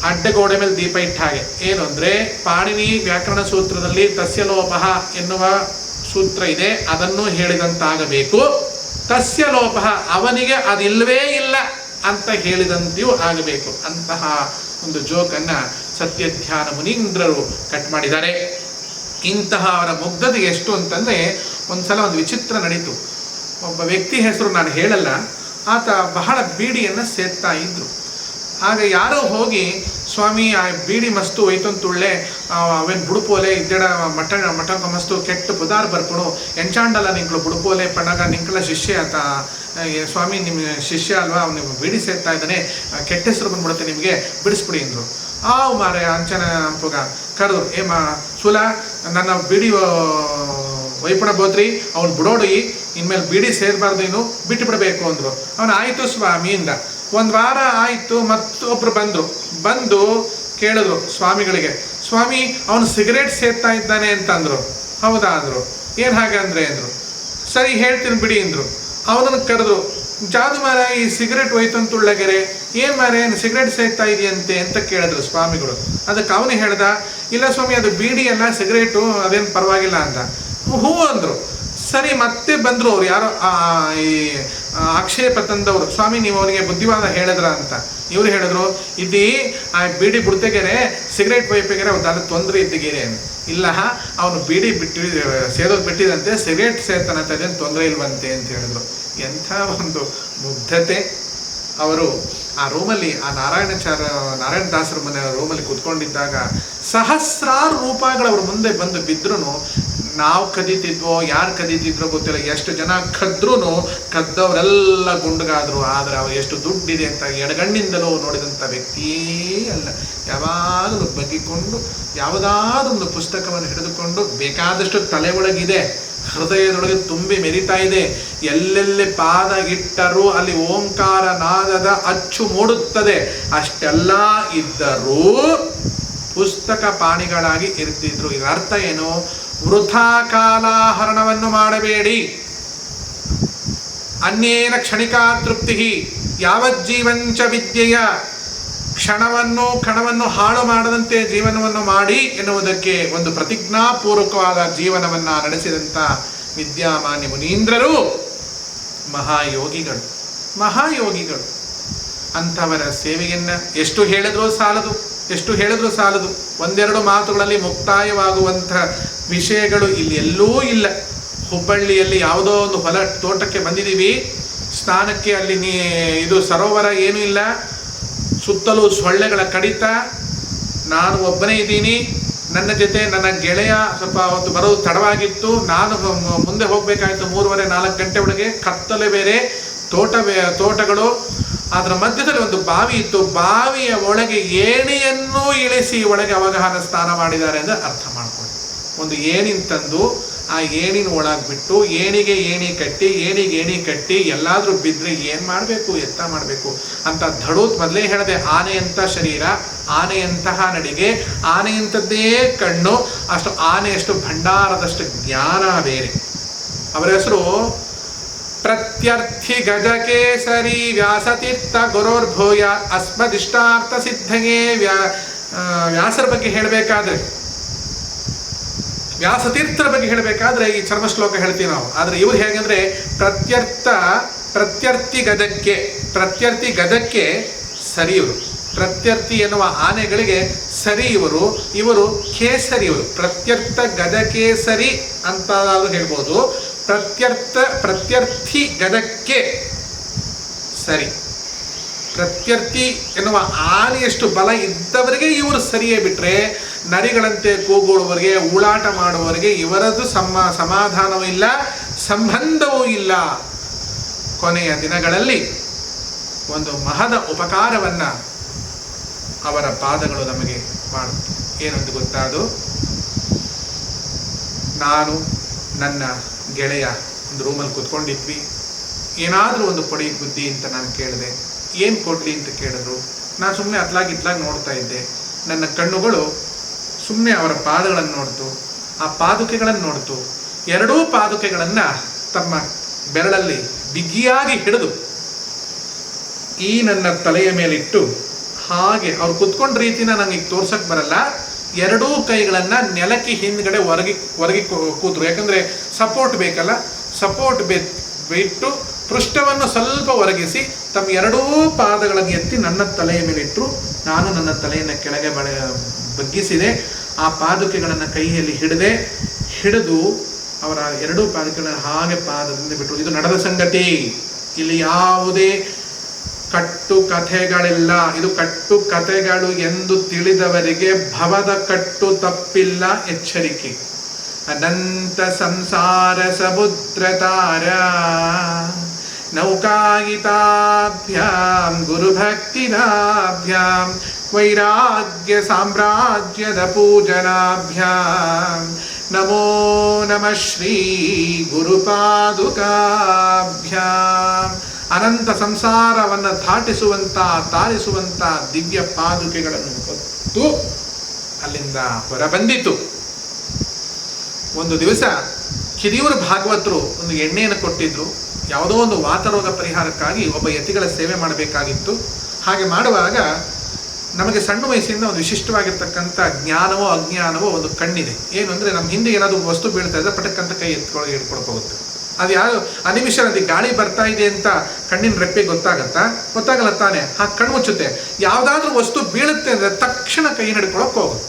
ಅಡ್ಡಗೋಡೆ ಮೇಲೆ ದೀಪ ಇಟ್ಟ ಹಾಗೆ. ಏನು ಅಂದರೆ ಪಾಣಿನಿ ವ್ಯಾಕರಣ ಸೂತ್ರದಲ್ಲಿ ತಸ್ಯಲೋಪಹ ಎನ್ನುವ ಸೂತ್ರ ಇದೆ, ಅದನ್ನು ಹೇಳಿದಂತಾಗಬೇಕು. ತಸ್ಯ ಲೋಪ, ಅವನಿಗೆ ಅದಿಲ್ಲವೇ ಇಲ್ಲ ಅಂತ ಹೇಳಿದಂತೆಯೂ ಆಗಬೇಕು. ಅಂತಹ ಒಂದು ಜೋಕನ್ನು ಸತ್ಯಧ್ಯಾನ ಮುನೀಂದ್ರರು ಕಟ್ ಮಾಡಿದ್ದಾರೆ. ಇಂತಹ ಅವರ ಮುಗ್ಧತೆ ಎಷ್ಟು ಅಂತಂದರೆ, ಒಂದ್ಸಲ ಒಂದು ವಿಚಿತ್ರ ನಡೀತು. ಒಬ್ಬ ವ್ಯಕ್ತಿ ಹೆಸರು ನಾನು ಹೇಳಲ್ಲ, ಆತ ಬಹಳ ಬೀಡಿಯನ್ನು ಸೇರ್ತಾ ಇದ್ರು. ಆಗ ಯಾರೋ ಹೋಗಿ, ಸ್ವಾಮಿ ಆ ಬೀಡಿ ಮಸ್ತು ಒಯ್ತಂತುಳ್ಳೆ ಅವೇನು ಬುಡುಪೋಲೆ ಇದ್ದಡ ಮಟಕ ಮಸ್ತು ಕೆಟ್ಟ ಪುದಾರ್ ಬರ್ಪುಡು ಎಂಚಾಂಡಲ್ಲ ನಿಂಕ್ಳು ಬುಡುಪೋಲೆ ಪಣಗ ನಿಂಕ್ಳ ಶಿಷ್ಯ ಆತ ಸ್ವಾಮಿ ನಿಮ್ಮ ಶಿಷ್ಯ ಅಲ್ವಾ, ಅವ್ನು ನೀವು ಬೀಡಿ ಸೇರ್ತಾ ಇದ್ದಾನೆ, ಕೆಟ್ಟ ಹೆಸರು ಬಂದ್ಬಿಡುತ್ತೆ ನಿಮಗೆ, ಬಿಡಿಸ್ಬಿಡಿ ಅಂದರು. ಮಾರೆ ಅಂಚನ ಅಂಪುಗ ಕರೆದ್ರು, ಸುಲ ನನ್ನ ಬೀಡಿ ಒಯ್ಪುಣ ಬೋತ್ರಿ, ಅವ್ನು ಬಿಡೋಡಿ, ಇನ್ಮೇಲೆ ಬೀಡಿ ಸೇರಬಾರ್ದು, ಇನ್ನು ಬಿಟ್ಟು ಬಿಡಬೇಕು ಅಂದರು. ಅವನು ಆಯಿತು ಸ್ವಾಮಿಯಿಂದ. ಒಂದು ವಾರ ಆಯಿತು, ಮತ್ತೊಬ್ರು ಬಂದು ಕೇಳಿದ್ರು ಸ್ವಾಮಿಗಳಿಗೆ, ಸ್ವಾಮಿ ಅವನು ಸಿಗರೇಟ್ ಸೇರ್ತಾ ಇದ್ದಾನೆ ಅಂತಂದರು. ಹೌದಾ ಅಂದರು. ಏನು ಹಾಗೆ ಅಂದರೆ ಅಂದರು. ಸರಿ ಹೇಳ್ತೀನಿ ಬಿಡಿ ಅಂದರು. ಅವನನ್ನು ಕರೆದ್ರು, ಜಾದು ಮಾರ ಈ ಸಿಗರೇಟ್ ಒಯ್ತಂತುಳ್ಳಗೆರೆ, ಏನು ಮಾರೇ ಸಿಗರೇಟ್ ಸೇರ್ತಾ ಇದೆಯಂತೆ ಅಂತ ಕೇಳಿದ್ರು ಸ್ವಾಮಿಗಳು. ಅದಕ್ಕೆ ಅವನು ಹೇಳ್ದ, ಇಲ್ಲ ಸ್ವಾಮಿ ಅದು ಬೀಡಿ ಅಲ್ಲ ಸಿಗರೇಟು, ಅದೇನು ಪರವಾಗಿಲ್ಲ ಅಂತ. ಹ್ಞೂ ಅಂದರು. ಸರಿ ಮತ್ತೆ ಬಂದರು ಅವ್ರು, ಯಾರೋ ಈ ಆಕ್ಷೇಪ ತಂದವರು, ಸ್ವಾಮಿ ನೀವು ಅವರಿಗೆ ಬುದ್ಧಿವಾದ ಹೇಳಿದ್ರ ಅಂತ. ಇವ್ರು ಹೇಳಿದ್ರು, ಇದ್ದೀ ಆ ಬೀಡಿ ಬಿಡ್ತೆಗೆರೆ ಸಿಗರೇಟ್ ವೈಪಿಗೆರೆ ಅವ್ರು ತೊಂದರೆ ಇದ್ದಿಗೆರೆ ಅಂತ. ಇಲ್ಲ, ಅವನು ಬೀಡಿ ಸೇದೋದು ಬಿಟ್ಟಿದಂತೆ, ಸಿಗರೇಟ್ ಸೇರ್ತಾನಂತ, ಅದೇನು ತೊಂದರೆ ಇಲ್ವಂತೆ ಅಂತ ಹೇಳಿದ್ರು. ಎಂಥ ಒಂದು ಮುಗ್ಧತೆ. ಅವರು ಆ ರೂಮಲ್ಲಿ, ಆ ನಾರಾಯಣ ದಾಸರ ಮನೆ ರೂಮಲ್ಲಿ ಕೂತ್ಕೊಂಡಿದ್ದಾಗ ಸಹಸ್ರಾರು ರೂಪಾಯಿಗಳು ಅವ್ರ ಮುಂದೆ ಬಂದು ಬಿದ್ರೂ ನಾವು ಕದೀತಿದ್ವೋ ಯಾರು ಕದೀತಿದ್ರೋ ಗೊತ್ತಿಲ್ಲ, ಎಷ್ಟು ಜನ ಕದ್ರೂ ಕದ್ದವರೆಲ್ಲ ಗುಂಡುಗಾದ್ರು. ಆದರೆ ಅವ್ರು ಎಷ್ಟು ದುಡ್ಡಿದೆ ಅಂತ ಎಡಗಣ್ಣಿಂದಲೂ ನೋಡಿದಂಥ ವ್ಯಕ್ತಿಯೇ ಅಲ್ಲ. ಯಾವಾಗಲೂ ಬಗ್ಗಿಕೊಂಡು ಯಾವುದಾದೊಂದು ಪುಸ್ತಕವನ್ನು ಹಿಡಿದುಕೊಂಡು, ಬೇಕಾದಷ್ಟು ತಲೆ ಒಳಗಿದೆ, ಹೃದಯದೊಳಗೆ ತುಂಬಿ ಮೆರಿತಾ ಇದೆ, ಎಲ್ಲೆಲ್ಲಿ ಪಾದ ಇಟ್ಟರೂ ಅಲ್ಲಿ ಓಂಕಾರ ನಾದದ ಅಚ್ಚು ಮೂಡುತ್ತದೆ. ಅಷ್ಟೆಲ್ಲ ಇದ್ದರೂ ಪುಸ್ತಕ ಪಾಣಿಗಳಾಗಿ ಇರ್ತಿದ್ರು. ಇದರ ಅರ್ಥ ಏನು? ವೃಥಾ ಕಾಲಾಹರಣವನ್ನು ಮಾಡಬೇಡಿ. ಅನ್ಯೇನ ಕ್ಷಣಿಕಾ ತೃಪ್ತಿ ಯಾವಜ್ಜೀವಂಚ ವಿದ್ಯೆಯ, ಕಣವನ್ನು ಹಾಳು ಮಾಡದಂತೆ ಜೀವನವನ್ನು ಮಾಡಿ ಎನ್ನುವುದಕ್ಕೆ ಒಂದು ಪ್ರತಿಜ್ಞಾಪೂರ್ವಕವಾದ ಜೀವನವನ್ನು ನಡೆಸಿದಂಥ ವಿದ್ಯಾಮಾನ್ಯ ಮುನೀಂದ್ರರು ಮಹಾಯೋಗಿಗಳು. ಅಂಥವರ ಸೇವೆಯನ್ನು ಎಷ್ಟು ಹೇಳಿದ್ರೂ ಸಾಲದು. ಒಂದೆರಡು ಮಾತುಗಳಲ್ಲಿ ಮುಕ್ತಾಯವಾಗುವಂಥ ವಿಷಯಗಳು ಇಲ್ಲಿ ಎಲ್ಲೂ ಇಲ್ಲ. ಹುಬ್ಬಳ್ಳಿಯಲ್ಲಿ ಯಾವುದೋ ಒಂದು ಹೊಲ ತೋಟಕ್ಕೆ ಬಂದಿದ್ದೀವಿ, ಸ್ನಾನಕ್ಕೆ. ಅಲ್ಲಿ ಇದು ಸರೋವರ ಏನೂ ಇಲ್ಲ, ಸುತ್ತಲೂ ಸೊಳ್ಳೆಗಳ ಕಡಿತ. ನಾನು ಒಬ್ಬನೇ ಇದ್ದೀನಿ, ನನ್ನ ಜೊತೆ ನನ್ನ ಗೆಳೆಯ ಸ್ವಲ್ಪ ಅವತ್ತು ಬರೋದು ತಡವಾಗಿತ್ತು. ನಾನು ಮುಂದೆ ಹೋಗಬೇಕಾಯಿತು 3:30-4 ಗಂಟೆ ಒಳಗೆ. ಕತ್ತಲೆ ಬೇರೆ, ತೋಟಗಳು. ಅದರ ಮಧ್ಯದಲ್ಲಿ ಒಂದು ಬಾವಿ ಇತ್ತು. ಬಾವಿಯ ಒಳಗೆ ಏಣಿಯನ್ನು ಇಳಿಸಿ ಒಳಗೆ ಅವಗಾಹನ ಸ್ನಾನ ಮಾಡಿದ್ದಾರೆ ಅಂದರೆ ಅರ್ಥ ಮಾಡ್ಕೊಳ್ಳಿ. ಒಂದು ಏಣಿನ ತಂದು ಆ ಏಣಿನ ಒಳಗೆ ಬಿಟ್ಟು, ಏಣಿಗೆ ಏಣಿ ಕಟ್ಟಿ ಎಲ್ಲಾದರೂ ಬಿದ್ದರೆ ಏನು ಮಾಡಬೇಕು, ಎತ್ತ ಮಾಡಬೇಕು ಅಂತ ದಡೂತ್. ಮೊದಲೇ ಹೇಳಿದೆ, ಆನೆಯಂಥ ಶರೀರ, ಆನೆಯಂತಹ ನಡಿಗೆ, ಆನೆಯಂಥದ್ದೇ ಕಣ್ಣು, ಅಷ್ಟು ಆನೆಯಷ್ಟು ಭಂಡಾರದಷ್ಟು ಜ್ಞಾನ ಬೇರೆ. ಅವರ ಹೆಸರು ಪ್ರತ್ಯರ್ಥಿ ಗಜಕೇಸರಿ ವ್ಯಾಸತೀರ್ಥ ಗುರೋರ್ಭೂಯ ಅಸ್ಮದಿಷ್ಟಾರ್ಥ ಸಿದ್ಧಗೆ. ವ್ಯಾಸರ ಬಗ್ಗೆ ಹೇಳಬೇಕಾದ್ರೆ, ವ್ಯಾಸತೀರ್ಥರ ಬಗ್ಗೆ ಹೇಳಬೇಕಾದ್ರೆ ಈ ಚರ್ಮ ಶ್ಲೋಕ ಹೇಳ್ತೀವಿ ನಾವು. ಆದರೆ ಇವ್ರು ಹೇಗೆಂದರೆ ಪ್ರತ್ಯರ್ಥಿ ಗದಕ್ಕೆ ಸರಿ ಇವರು. ಪ್ರತ್ಯರ್ಥಿ ಎನ್ನುವ ಆನೆಗಳಿಗೆ ಸರಿ ಇವರು ಕೇಸರಿ. ಇವರು ಪ್ರತ್ಯರ್ಥ ಗದಕೇಸರಿ ಅಂತಾದರೂ ಹೇಳ್ಬೋದು. ಪ್ರತ್ಯರ್ಥಿ ಗದಕ್ಕೆ ಸರಿ. ಪ್ರತ್ಯರ್ಥಿ ಎನ್ನುವ ಆನೆಯಷ್ಟು ಬಲ ಇದ್ದವರಿಗೆ ಇವರು ಸರಿಯೇ ಬಿಟ್ಟರೆ, ನರಿಗಳಂತೆ ಕೂಗುವವರಿಗೆ, ಉಳಾಟ ಮಾಡುವವರಿಗೆ ಇವರದ್ದು ಸಮಾಧಾನವೂ ಇಲ್ಲ, ಸಂಬಂಧವೂ ಇಲ್ಲ. ಕೊನೆಯ ದಿನಗಳಲ್ಲಿ ಒಂದು ಮಹದ ಉಪಕಾರವನ್ನು ಅವರ ಪಾದಗಳು ನಮಗೆ ಮಾಡುತ್ತೆ. ಏನಂತ ಗೊತ್ತಾದು? ನಾನು ನನ್ನ ಗೆಳೆಯ ಒಂದು ರೂಮಲ್ಲಿ ಕೂತ್ಕೊಂಡಿದ್ವಿ. ಏನಾದರೂ ಒಂದು ಕೊಡಿ ಬುದ್ಧಿ ಅಂತ ನಾನು ಕೇಳಿದೆ. ಏನು ಕೊಡಲಿ ಅಂತ ಕೇಳಿದ್ರು. ನಾನು ಸುಮ್ಮನೆ ಅತ್ಲಾಗಿ ನೋಡ್ತಾ ಇದ್ದೆ. ನನ್ನ ಕಣ್ಣುಗಳು ಸುಮ್ಮನೆ ಅವರ ಪಾದಗಳನ್ನು ನೋಡ್ತು, ಆ ಪಾದುಕೆಗಳನ್ನು ನೋಡ್ತು. ಎರಡೂ ಪಾದುಕೆಗಳನ್ನು ತಮ್ಮ ಬೆರಳಲ್ಲಿ ಬಿಗಿಯಾಗಿ ಹಿಡಿದು ಈ ನನ್ನ ತಲೆಯ ಮೇಲಿಟ್ಟು, ಹಾಗೆ ಅವ್ರು ಕುತ್ಕೊಂಡ ರೀತಿನ ನನಗೆ ತೋರ್ಸಕ್ಕೆ ಬರಲ್ಲ, ಎರಡೂ ಕೈಗಳನ್ನು ನೆಲಕ್ಕೆ ಹಿಂದ್ಗಡೆ ಹೊರಗೆ ಕೂತರು. ಯಾಕಂದರೆ ಸಪೋರ್ಟ್ ಬೇಕಲ್ಲ, ಸಪೋರ್ಟ್ ಬಿಟ್ಟು ಪೃಷ್ಠವನ್ನು ಸ್ವಲ್ಪ ಒರಗಿಸಿ ತಮ್ಮ ಎರಡೂ ಪಾದಗಳನ್ನು ಎತ್ತಿ ನನ್ನ ತಲೆಯ ಮೇಲೆ ಇಟ್ಟರು. ನಾನು ನನ್ನ ತಲೆಯನ್ನು ಕೆಳಗೆ ಬಗ್ಗಿಸಿದೆ. ಆ ಪಾದುಕೆಗಳನ್ನು ಕೈಯಲ್ಲಿ ಹಿಡಿದು ಅವರ ಎರಡೂ ಪಾದುಕೆಗಳನ್ನು ಹಾಗೆ ಪಾದದಿಂದ ಬಿಟ್ಟರು. ಇದು ನಡೆದ ಸಂಗತಿ. ಇಲ್ಲಿ ಯಾವುದೇ ಕಟ್ಟು ಕಥೆಗಳಿಲ್ಲ. ಇದು ಕಟ್ಟು ಕಥೆಗಳು ಎಂದು ತಿಳಿದವರಿಗೆ ಭವದ ಕಟ್ಟು ತಪ್ಪಿಲ್ಲ. ಎಚ್ಚರಿಕೆ. ಅನಂತ ಸಂಸಾರ ಸಮುದ್ರ ತಾರ ನೌಕಾಯಿತಾಭ್ಯಾಂ ಗುರುಭಕ್ತಿನಾಭ್ಯಾಂ ವೈರಾಗ್ಯ ಸಾಮ್ರಾಜ್ಯದ ಪೂಜನಾಭ್ಯಾಂ ನಮೋ ನಮಃ ಶ್ರೀ ಗುರುಪಾದುಕಾಭ್ಯಾಂ. ಅನಂತ ಸಂಸಾರವನ್ನು ತಾರಿಸುವಂಥ ದಿವ್ಯ ಪಾದುಕೆಗಳನ್ನು ಹೊತ್ತು ಅಲ್ಲಿಂದ ಹೊರಬಂದಿತು. ಒಂದು ದಿವಸ ಕಿರಿಯೂರು ಭಾಗವತರು ಒಂದು ಎಣ್ಣೆಯನ್ನು ಕೊಟ್ಟಿದ್ರು. ಯಾವುದೋ ಒಂದು ವಾತರೋಗ ಪರಿಹಾರಕ್ಕಾಗಿ ಒಬ್ಬ ಯತಿಗಳ ಸೇವೆ ಮಾಡಬೇಕಾಗಿತ್ತು. ಹಾಗೆ ಮಾಡುವಾಗ ನಮಗೆ ಸಣ್ಣ ವಯಸ್ಸಿಂದ ಒಂದು ವಿಶಿಷ್ಟವಾಗಿರ್ತಕ್ಕಂಥ ಜ್ಞಾನವೋ ಅಜ್ಞಾನವೋ ಒಂದು ಕಣ್ಣಿದೆ. ಏನು ಅಂದರೆ ನಮ್ಮ ಹಿಂದೆ ಏನಾದರೂ ವಸ್ತು ಬೀಳ್ತಾ ಇದ್ದರೆ ಪಟಕ್ಕಂತ ಕೈ ಎತ್ಕೊಳ್ಳಿ ಹಿಡ್ಕೊಳಕ್ಕೆ ಹೋಗುತ್ತೆ. ಅದು ಯಾರು ಅನಿಮಿಷದಲ್ಲಿ ಗಾಳಿ ಬರ್ತಾ ಇದೆ ಅಂತ ಕಣ್ಣಿನ ರೆಪ್ಪೆ ಗೊತ್ತಾಗಲ್ಲ ತಾನೆ. ಆ ಕಣ್ಣು ಮುಚ್ಚುತ್ತೆ. ಯಾವುದಾದ್ರೂ ವಸ್ತು ಬೀಳುತ್ತೆ ಅಂದರೆ ತಕ್ಷಣ ಕೈ ಹಿಡ್ಕೊಳಕ್ಕೆ ಹೋಗುತ್ತೆ.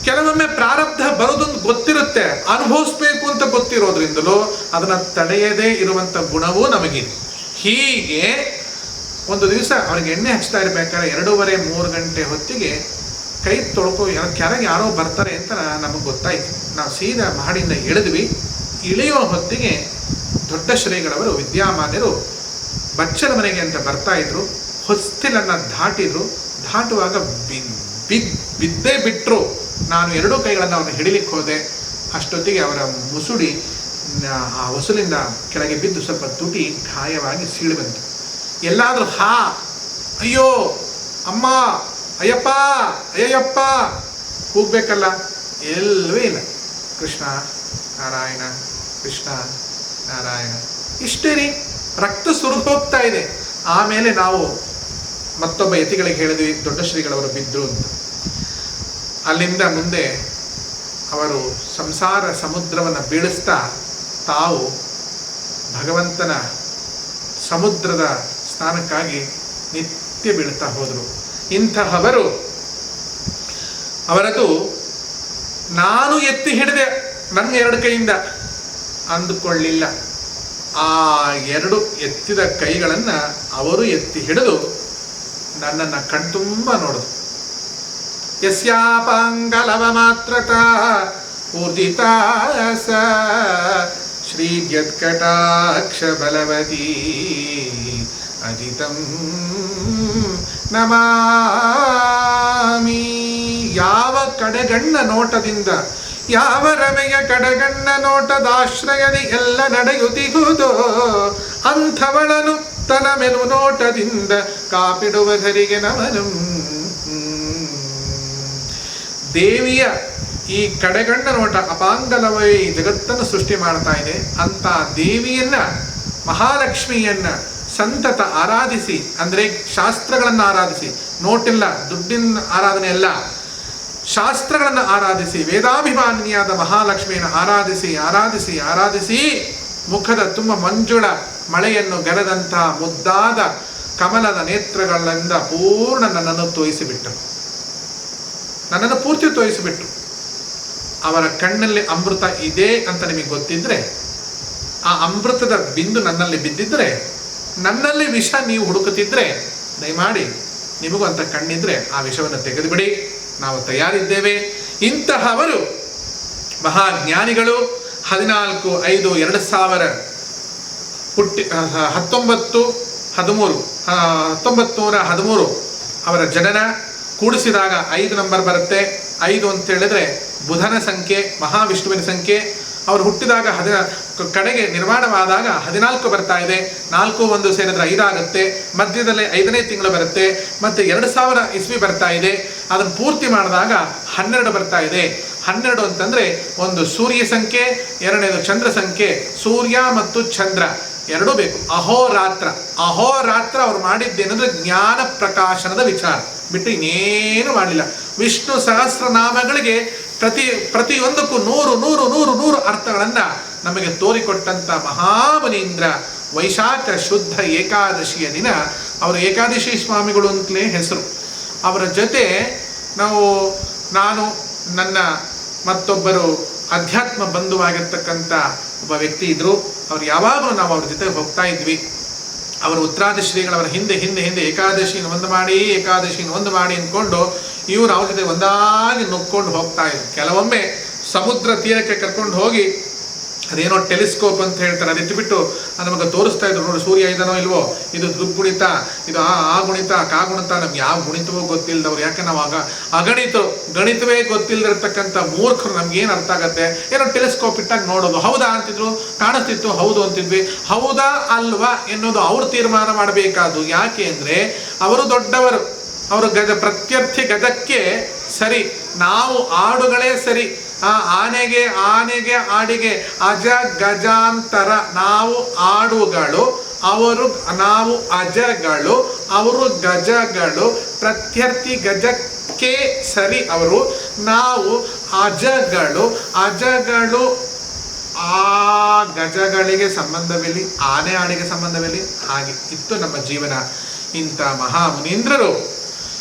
ಕೆಲವೊಮ್ಮೆ ಪ್ರಾರಬ್ಧ ಬರೋದೊಂದು ಗೊತ್ತಿರುತ್ತೆ, ಅನುಭವಿಸ್ಬೇಕು ಅಂತ ಗೊತ್ತಿರೋದ್ರಿಂದಲೂ ಅದನ್ನು ತಡೆಯದೇ ಇರುವಂಥ ಗುಣವೂ ನಮಗಿದೆ. ಹೀಗೆ ಒಂದು ದಿವಸ ಅವ್ರಿಗೆ ಎಣ್ಣೆ ಹಚ್ತಾ ಇರ್ಬೇಕಾದ್ರೆ 2:30-3 ಗಂಟೆ ಹೊತ್ತಿಗೆ ಕೈ ತೊಳ್ಕೊ ಕೆಳಗೆ ಯಾರೋ ಬರ್ತಾರೆ ಅಂತ ನಮಗೆ ಗೊತ್ತಾಯಿತು. ನಾವು ಸೀದಾ ಮಹಡಿಯಿಂದ ಇಳಿದ್ವಿ. ಇಳಿಯುವ ಹೊತ್ತಿಗೆ ದೊಡ್ಡ ಶ್ರೀಗಳವರು ವಿದ್ಯಾಮಾನ್ಯರು ಬಚ್ಚಲ ಮನೆಗೆ ಅಂತ ಬರ್ತಾ ಇದ್ರು. ಹೊಸ್ತಿಲನ್ನು ದಾಟುವಾಗ ಬಿದ್ದೇ ಬಿಟ್ಟರು. ನಾನು ಎರಡೂ ಕೈಗಳನ್ನು ಅವ್ರನ್ನ ಹಿಡಿಲಿಕ್ಕೆ ಹೋದೆ. ಅಷ್ಟೊತ್ತಿಗೆ ಅವರ ಮುಸುಡಿ ಆ ಹೊಸಲಿಂದ ಕೆಳಗೆ ಬಿದ್ದು ಸ್ವಲ್ಪ ತುಟಿ ಗಾಯವಾಗಿ ಸೀಳು ಬಂತು. ಎಲ್ಲಾದರೂ ಅಯ್ಯೋ ಅಮ್ಮ ಅಯ್ಯಪ್ಪ ಅಯ್ಯಯ್ಯಪ್ಪ ಕೂಗ್ಬೇಕಲ್ಲ, ಎಲ್ಲವೇ ಇಲ್ಲ. ಕೃಷ್ಣ ನಾರಾಯಣ ಕೃಷ್ಣ ನಾರಾಯಣ ಇಷ್ಟೇ ರೀ. ರಕ್ತ ಸುರಿದು ಹೋಗ್ತಾ ಇದೆ. ಆಮೇಲೆ ನಾವು ಮತ್ತೊಬ್ಬ ಯತಿಗಳಿಗೆ ಹೇಳಿದ್ವಿ, ದೊಡ್ಡ ಶ್ರೀಗಳವರು ಬಿದ್ದರು ಅಂತ. ಅಲ್ಲಿಂದ ಮುಂದೆ ಅವರು ಸಂಸಾರ ಸಮುದ್ರವನ್ನು ಬೀಳಿಸ್ತಾ ತಾವು ಭಗವಂತನ ಸಮುದ್ರದ ಸ್ನಾನಕ್ಕಾಗಿ ನಿತ್ಯ ಬೀಳ್ತಾ ಹೋದರು. ಇಂತಹವರು ಅವರದು ನಾನು ಎತ್ತಿ ಹಿಡಿದೆ ನನ್ನ 2 ಕೈಯಿಂದ ಅಂದುಕೊಳ್ಳಿಲ್ಲ. ಆ 2 ಎತ್ತಿದ ಕೈಗಳನ್ನು ಅವರು ಎತ್ತಿ ಹಿಡಿದು ನನ್ನನ್ನು ಕಣ್ತುಂಬ ನೋಡಿದ್ರು. ಯಸ್ಯಾಪಾಂಗಲವ ಮಾತ್ರತಾ ಊರ್ಜಿತಾ ಸ ಶ್ರೀಯತ್ಕಟಾಕ್ಷ ಬಲವತೀ ಅಜಿತಂ ನಮಾಮಿ. ಯಾವ ಕಡೆಗಣ್ಣ ನೋಟದಿಂದ, ಯಾವ ರಮೆಯ ಕಡೆಗಣ್ಣ ನೋಟದಾಶ್ರಯದಿ ಎಲ್ಲ ನಡೆಯುತ್ತಿಹುದೋ ಅಂಥವಳನು ತನ ಮೆಲು ನೋಟದಿಂದ ಕಾಪಿಡುವಧರಿಗೆ ನಮನಂ. ದೇವಿಯ ಈ ಕಡೆಗಣ್ಣ ನೋಟ ಅಪಾಂಗಲವೇ ಜಗತ್ತನ್ನು ಸೃಷ್ಟಿ ಮಾಡ್ತಾ ಇದೆ. ಅಂತ ದೇವಿಯನ್ನ, ಮಹಾಲಕ್ಷ್ಮಿಯನ್ನ ಸಂತತ ಆರಾಧಿಸಿ, ಅಂದರೆ ಶಾಸ್ತ್ರಗಳನ್ನು ಆರಾಧಿಸಿ, ನೋಟಿಲ್ಲ ದುಡ್ಡಿನ ಆರಾಧನೆ ಅಲ್ಲ, ಶಾಸ್ತ್ರಗಳನ್ನು ಆರಾಧಿಸಿ, ವೇದಾಭಿಮಾನಿಯಾದ ಮಹಾಲಕ್ಷ್ಮಿಯನ್ನು ಆರಾಧಿಸಿ ಆರಾಧಿಸಿ ಆರಾಧಿಸಿ ಮುಖದ ತುಂಬ ಮಂಜುಳ ಮಳೆಯನ್ನು ಗರೆದಂತಹ ಮುದ್ದಾದ ಕಮಲದ ನೇತ್ರಗಳಿಂದ ಪೂರ್ಣ ನನ್ನನ್ನು ತೋಯಿಸಿಬಿಟ್ಟರು. ನನ್ನನ್ನು ಪೂರ್ತಿ ತೋಯಿಸಿಬಿಟ್ರು. ಅವರ ಕಣ್ಣಲ್ಲಿ ಅಮೃತ ಇದೆ ಅಂತ ನಿಮಗೆ ಗೊತ್ತಿದ್ರೆ, ಆ ಅಮೃತದ ಬಿಂದು ನನ್ನಲ್ಲಿ ಬಿದ್ದಿದ್ರೆ, ನನ್ನಲ್ಲಿ ವಿಷ ನೀವು ಹುಡುಕುತ್ತಿದ್ರೆ, ದಯಮಾಡಿ ನಿಮಗೂ ಅಂತ ಕಣ್ಣಿದ್ರೆ ಆ ವಿಷವನ್ನು ತೆಗೆದುಬಿಡಿ, ನಾವು ತಯಾರಿದ್ದೇವೆ. ಇಂತಹವರು ಮಹಾಜ್ಞಾನಿಗಳು. 14/5/2000 1913 ಅವರ ಜನನ. ಕೂಡಿಸಿದಾಗ 5 ನಂಬರ್ ಬರುತ್ತೆ. 5 ಅಂತ ಹೇಳಿದ್ರೆ ಬುಧನ ಸಂಖ್ಯೆ, ಮಹಾವಿಷ್ಣುವಿನ ಸಂಖ್ಯೆ. ಅವರು ಹುಟ್ಟಿದಾಗ ಕಡೆಗೆ ನಿರ್ಮಾಣವಾದಾಗ 14 ಬರ್ತಾ ಇದೆ. 4 1 ಸೇರಿದ್ರೆ 5 ಆಗುತ್ತೆ. ಮಧ್ಯದಲ್ಲಿ 5ನೇ ತಿಂಗಳು ಬರುತ್ತೆ. ಮತ್ತೆ 2000 ಇಸ್ವಿ ಬರ್ತಾ ಇದೆ. ಅದನ್ನು ಪೂರ್ತಿ ಮಾಡಿದಾಗ 12 ಬರ್ತಾ ಇದೆ. 12 ಅಂತಂದ್ರೆ ಒಂದು ಸೂರ್ಯ ಸಂಖ್ಯೆ, 2ನೇದು ಚಂದ್ರ ಸಂಖ್ಯೆ. ಸೂರ್ಯ ಮತ್ತು ಚಂದ್ರ ಎರಡೂ ಬೇಕು. ಅಹೋರಾತ್ರ ಅವ್ರು ಮಾಡಿದ್ದೇನೆಂದ್ರೆ ಜ್ಞಾನ ಪ್ರಕಾಶನದ ವಿಚಾರ ಬಿಟ್ಟು ಇನ್ನೇನು ಮಾಡಲಿಲ್ಲ. ವಿಷ್ಣು ಸಹಸ್ರನಾಮಗಳಿಗೆ ಪ್ರತಿಯೊಂದಕ್ಕೂ 100 ಅರ್ಥಗಳನ್ನು ನಮಗೆ ತೋರಿಕೊಟ್ಟಂಥ ಮಹಾಮುನೀಂದ್ರ ವೈಶಾಖ ಶುದ್ಧ ಏಕಾದಶಿಯ ದಿನ ಅವರು ಏಕಾದಶಿ ಸ್ವಾಮಿಗಳು ಅಂತಲೇ ಹೆಸರು. ಅವರ ಜೊತೆ ನಾನು ನನ್ನ ಮತ್ತೊಬ್ಬರು ಅಧ್ಯಾತ್ಮ ಬಂಧುವಾಗಿರ್ತಕ್ಕಂಥ ಒಬ್ಬ ವ್ಯಕ್ತಿ ಇದ್ದರು. ಅವ್ರು ಯಾವಾಗಲೂ ನಾವು ಅವ್ರ ಜೊತೆ ಹೋಗ್ತಾ ಇದ್ವಿ. ಅವರು ಉತ್ತರಾದಿ ಶ್ರೀಗಳವರ ಹಿಂದೆ ಏಕಾದಶಿನ ಒಂದು ಮಾಡಿ ಅಂದ್ಕೊಂಡು ಇವರು ಅವ್ರ ಜೊತೆ ಒಂದಾಗಿ ನುಗ್ಕೊಂಡು ಹೋಗ್ತಾ ಇದ್ರು. ಕೆಲವೊಮ್ಮೆ ಸಮುದ್ರ ತೀರಕ್ಕೆ ಕರ್ಕೊಂಡು ಹೋಗಿ ಅದೇನೋ ಟೆಲಿಸ್ಕೋಪ್ ಅಂತ ಹೇಳ್ತಾರೆ, ಅದಿಟ್ಟುಬಿಟ್ಟು ನಮಗೆ ತೋರಿಸ್ತಾ ಇದ್ರು, ನೋಡಿ ಸೂರ್ಯ ಇದಾನೋ ಇಲ್ವೋ, ಇದು ದುರ್ಗುಣಿತ, ಇದು ಆ ಗುಣಿತ ಕಾಗುಣಿತ, ನಮ್ಗೆ ಯಾವ ಗುಣಿತವೋ ಗೊತ್ತಿಲ್ಲದವ್ರು. ಯಾಕೆ ನಾವು ಗಣಿತವೇ ಗೊತ್ತಿಲ್ಲದಿರ್ತಕ್ಕಂಥ ಮೂರ್ಖರು ನಮ್ಗೇನು ಅರ್ಥ ಆಗತ್ತೆ, ಏನೋ ಟೆಲಿಸ್ಕೋಪ್ ಇಟ್ಟಾಗ ನೋಡೋದು. ಹೌದಾ ಅಂತಿದ್ರು, ಕಾಣಿಸ್ತಿತ್ತು, ಹೌದು ಅಂತಿದ್ವಿ. ಹೌದಾ ಅಲ್ವಾ ಎನ್ನುವುದು ಅವ್ರು ತೀರ್ಮಾನ ಮಾಡಬೇಕಾದ್ದು. ಯಾಕೆ ಅಂದರೆ ಅವರು ದೊಡ್ಡವರು, ಅವರು ಪ್ರತ್ಯರ್ಥಿ ಗಜಕ್ಕೆ ಸರಿ, ನಾವು ಆಡುಗಳೇ ಸರಿ. ಆನೆಗೆ ಆಡಿಗೆ ಅಜ ಗಜಾಂತರ, ನಾವು ಆಡುಗಳು, ನಾವು ಅಜಗಳು, ಅವರು ಗಜಗಳು. ಪ್ರತ್ಯರ್ಥಿ ಗಜಕ್ಕೆ ಸರಿ ಅವರು, ನಾವು ಅಜಗಳು ಆ ಗಜಗಳಿಗೆ ಸಂಬಂಧವಿಲ್ಲ, ಆನೆ ಆಡಿಗೆ ಸಂಬಂಧವಿಲ್ಲ. ಹಾಗೆ ಇತ್ತು ನಮ್ಮ ಜೀವನ. ಇಂಥ ಮಹಾಮುನೀಂದ್ರರು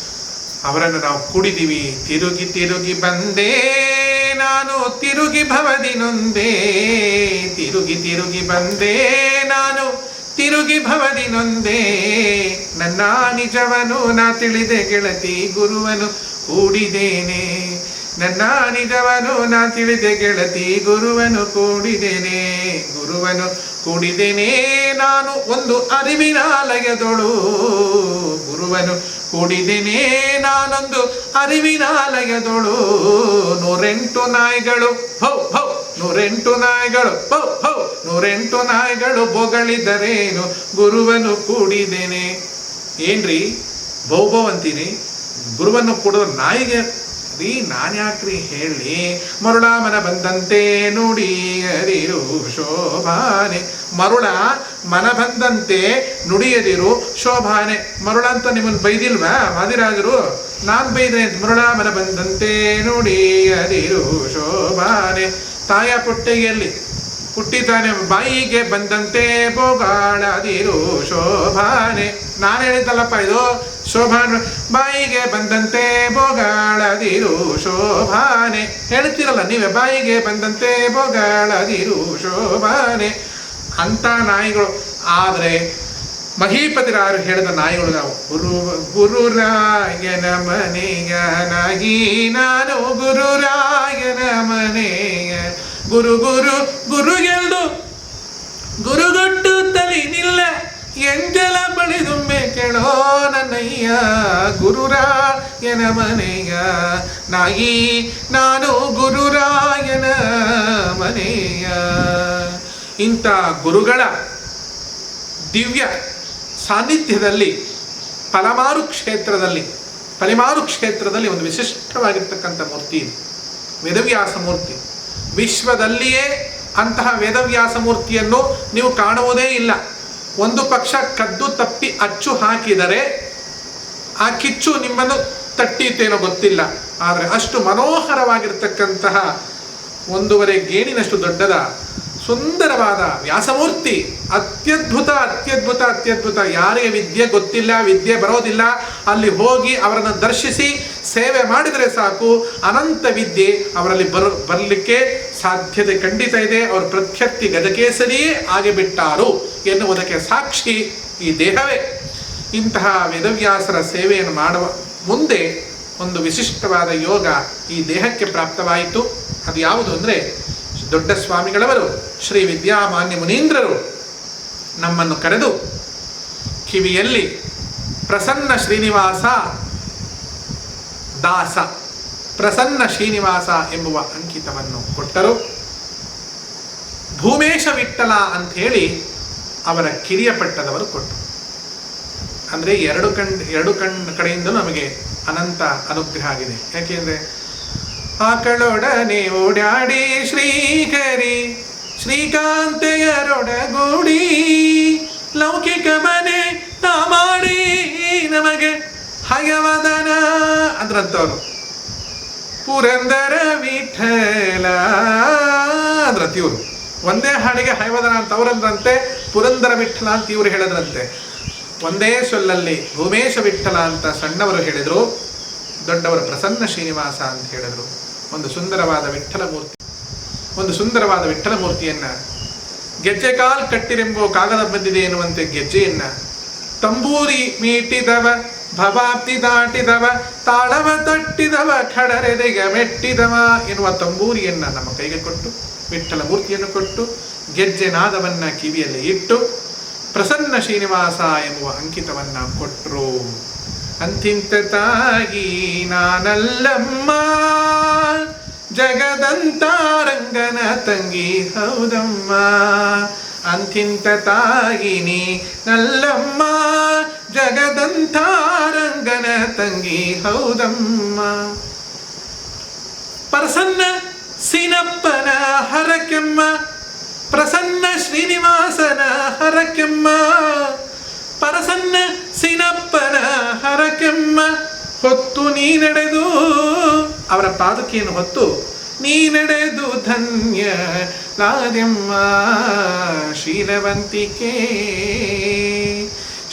ಅವರನ್ನು ನಾವು ಕುಡಿದೀವಿ. ತಿರುಗಿ ಬಂದೆ ನಾನು ತಿರುಗಿ ಭವದಿ ನೊಂದೆ, ತಿರುಗಿ ಬಂದೆ ನಾನು ತಿರುಗಿ ಭವದಿ ನೊಂದೆ. ನನ್ನ ನಿಜವನು ನಾ ತಿಳಿದೆ ಗೆಳತಿ, ಗುರುವನು ಕೂಡಿದೇನೆ. ನನ್ನ ನಿಜವನು ನಾ ತಿಳಿದೆ ಗೆಳತಿ, ಗುರುವನು ಕೂಡಿದೇನೆ. ನಾನು ಒಂದು ಅರಿವಿನಾಲಯದೊಳು, ಗುರುವನು ಕೂಡಿದೇನೆ ನಾನೊಂದು ಅರಿವಿನಾಲಯದೊಳು. 108 ನಾಯಿಗಳು ಬೊಗಳಿದರೇನು, ಗುರುವನು ಕೂಡಿದೇನೆ. ಏನ್ರಿ ಬೌ ಅಂತೀನಿ, ಗುರುವನ್ನು ಕೂಡೋ ನಾಯಿಗೆ ರೀ ನಾನು ಯಾಕ್ರಿ ಹೇಳಿ. ಮರುಳ ಮನ ಬಂದಂತೆ ನುಡಿ ಅರಿರು ಶೋಭಾನೆ, ಮರುಳ ಮನ ಬಂದಂತೆ ನುಡಿಯದಿರು ಶೋಭಾನೆ. ಮರುಳ ಅಂತ ನಿಮ್ಮನ್ನು ಬೈದಿಲ್ವಾ ವಾದಿರಾಜರು? ನಾನು ಬೈದ್ರೆ ಮರುಳ ಮನ ಬಂದಂತೆ ನುಡಿ ಅರಿರು ಶೋಭಾನೆ. ತಾಯ ಪುಟ್ಟಿಗೆಯಲ್ಲಿ ಹುಟ್ಟಿತಾನೆ, ಬಾಯಿಗೆ ಬಂದಂತೆ ಬೋಗಾಳದಿರು ಶೋಭಾನೆ. ನಾನು ಹೇಳಿದ್ದಲ್ಲಪ್ಪ ಇದು ಶೋಭಾನೆ. ಬಾಯಿಗೆ ಬಂದಂತೆ ಬೋಗಾಳದಿರು ಶೋಭಾನೆ. ಹೇಳ್ತೀರಲ್ಲ ನೀವೇ, ಬಾಯಿಗೆ ಬಂದಂತೆ ಬೋಗಾಳದಿರು ಶೋಭಾನೆ ಅಂತ ನಾಯಿಗಳು. ಆದರೆ ಮಹೀಪತಿರಾಯರು ಹೇಳಿದ ನಾಯಿಗಳು ನಾವು. ಗುರುರಾಯನ ಮನೆಯನಾಗಿ ನಾನು, ಗುರುರಾಯನ ಮನೆಯ ಗುರು ಎಂದು ಗುರುಗೊಟ್ಟು ತಲಿ ನಿಲ್ಲ, ಎಂಜಲ ಬಳಿದುಮ್ಮೆ ಕೇಳೋ ನನ್ನಯ್ಯ. ಗುರುರಾಯನ ಮನೆಯ ನಾಯಿ ನಾನು, ಗುರುರಾಯನ ಮನೆಯ. ಇಂಥ ಗುರುಗಳ ದಿವ್ಯ ಸಾನ್ನಿಧ್ಯದಲ್ಲಿ ಪಲಮಾರು ಕ್ಷೇತ್ರದಲ್ಲಿ ಒಂದು ವಿಶಿಷ್ಟವಾಗಿರ್ತಕ್ಕಂಥ ಮೂರ್ತಿ ಇದೆ, ವೇದವ್ಯಾಸ ಮೂರ್ತಿ. ವಿಶ್ವದಲ್ಲಿಯೇ ಅಂತಹ ವೇದವ್ಯಾಸ ಮೂರ್ತಿಯನ್ನು ನೀವು ಕಾಣುವುದೇ ಇಲ್ಲ. ಒಂದು ಪಕ್ಷ ಕದ್ದು ತಪ್ಪಿ ಅಚ್ಚು ಹಾಕಿದರೆ ಆ ಕಿಚ್ಚು ನಿಮ್ಮನ್ನು ತಟ್ಟೀತೇನೋ ಗೊತ್ತಿಲ್ಲ. ಆದರೆ ಅಷ್ಟು ಮನೋಹರವಾಗಿರ್ತಕ್ಕಂತಹ 1.5 ಗೇಣಿನಷ್ಟು ದೊಡ್ಡದ ಸುಂದರವಾದ ವ್ಯಾಸಮೂರ್ತಿ. ಅತ್ಯದ್ಭುತ. ಯಾರಿಗೆ ವಿದ್ಯೆ ಗೊತ್ತಿಲ್ಲ, ವಿದ್ಯೆ ಬರೋದಿಲ್ಲ, ಅಲ್ಲಿ ಹೋಗಿ ಅವರನ್ನು ದರ್ಶಿಸಿ ಸೇವೆ ಮಾಡಿದರೆ ಸಾಕು, ಅನಂತ ವಿದ್ಯೆ ಅವರಲ್ಲಿ ಬರಲಿಕ್ಕೆ ಸಾಧ್ಯತೆ ಖಂಡಿತ ಇದೆ. ಅವರು ಪ್ರತ್ಯರ್ಥಿ ಗಜಕೇಸರಿಯೇ ಆಗಿಬಿಟ್ಟಾರು ಎನ್ನುವುದಕ್ಕೆ ಸಾಕ್ಷಿ ಈ ದೇಹವೇ. ಇಂತಹ ವೇದವ್ಯಾಸರ ಸೇವೆಯನ್ನು ಮಾಡುವ ಮುಂದೆ ಒಂದು ವಿಶಿಷ್ಟವಾದ ಯೋಗ ಈ ದೇಹಕ್ಕೆ ಪ್ರಾಪ್ತವಾಯಿತು. ಅದು ಯಾವುದು ಅಂದರೆ, ದೊಡ್ಡ ಸ್ವಾಮಿಗಳವರು ಶ್ರೀ ವಿದ್ಯಾಮಾನ್ಯ ಮುನೀಂದ್ರರು ನಮ್ಮನ್ನು ಕರೆದು ಕಿವಿಯಲ್ಲಿ ಪ್ರಸನ್ನ ಶ್ರೀನಿವಾಸ ದಾಸ, ಪ್ರಸನ್ನ ಶ್ರೀನಿವಾಸ ಎಂಬುವ ಅಂಕಿತವನ್ನು ಕೊಟ್ಟರು. ಭೂಮೇಶ ವಿಠಲ ಅಂಥೇಳಿ ಅವರ ಕಿರಿಯ ಪಟ್ಟದವರು ಕೊಟ್ಟರು. ಅಂದರೆ ಎರಡು ಕಡೆಯಿಂದ ನಮಗೆ ಅನಂತ ಅನುಗ್ರಹ ಆಗಿದೆ. ಯಾಕೆಂದರೆ ಆಕಳೊಡನೆ ಓಡಾಡಿ ಶ್ರೀಕರಿ ಶ್ರೀಕಾಂತೆಯರೊಡಗೂಡಿ ಲೌಕಿಕ ಮನೆ ತಾ ಮಾಡಿ ನಮಗೆ ಹಯವದನ ಅಂದ್ರಂಥವ್ರು. ಪುರಂದರ ವಿಠಲ ಅಂದ್ರತಿ ಇವರು. ಒಂದೇ ಹಾಡಿಗೆ ಹೈವದನ ಅಂತ ಅವರಂದ್ರಂತೆ, ಪುರಂದರ ವಿಠಲ ಅಂತ ಇವರು ಹೇಳಿದ್ರಂತೆ. ಒಂದೇ ಸೊಲ್ಲಲ್ಲಿ ಭೂಮೇಶ ವಿಠಲ ಅಂತ ಸಣ್ಣವರು ಹೇಳಿದರು, ದೊಡ್ಡವರು ಪ್ರಸನ್ನ ಶ್ರೀನಿವಾಸ ಅಂತ ಹೇಳಿದರು. ಒಂದು ಸುಂದರವಾದ ವಿಠಲ ಮೂರ್ತಿಯನ್ನ ಗೆಜ್ಜೆ ಕಾಲ್ ಕಟ್ಟಿರೆಂಬೋ ಕಾಗದ ಬಂದಿದೆ ಎನ್ನುವಂತೆ ಗೆಜ್ಜೆಯನ್ನ, ತಂಬೂರಿ ಮೀಟಿದವ ಭವಾಬ್ದಿ ದಾಟಿದವ ತಾಳವ ತಟ್ಟಿದವ ಖಡರೆದೆಗ ಮೆಟ್ಟಿದವ ಎನ್ನುವ ತಂಬೂರಿಯನ್ನ ನಮ್ಮ ಕೈಗೆ ಕೊಟ್ಟು, ವಿಠಲ ಮೂರ್ತಿಯನ್ನು ಕೊಟ್ಟು, ಗೆಜ್ಜೆ ನಾದವನ್ನ ಕಿವಿಯಲ್ಲಿ ಇಟ್ಟು ಪ್ರಸನ್ನ ಶ್ರೀನಿವಾಸ ಎನ್ನುವ ಅಂಕಿತವನ್ನ ಕೊಟ್ಟರು. ಅಂತಿಂತ ತಾಗಿ ನಾನಲ್ಲಮ್ಮ ಜಗದಂತಾರಂಗನ ತಂಗಿ ಹೌದಮ್ಮ, ಅಂತಿಂತ ತಾಗಿನಿ ನಲ್ಲಮ್ಮ ಜಗದಂತಾರಂಗನ ತಂಗಿ ಹೌದಮ್ಮ. ಪ್ರಸನ್ನ ಸಿನಪ್ಪನ ಹರಕೆಮ್ಮ, ಪ್ರಸನ್ನ ಶ್ರೀನಿವಾಸನ ಹರಕೆಮ್ಮ, ಪ್ರಸನ್ನ ಸಿನಪ್ಪನ ಹರಕೆಮ್ಮ. ಹೊತ್ತು ನೀ ನಡೆದು, ಅವರ ಪಾದುಕೆಯನ್ನು ಹೊತ್ತು ನೀ ನಡೆದು ಧನ್ಯ ಲಾದ್ಯಮ್ಮ.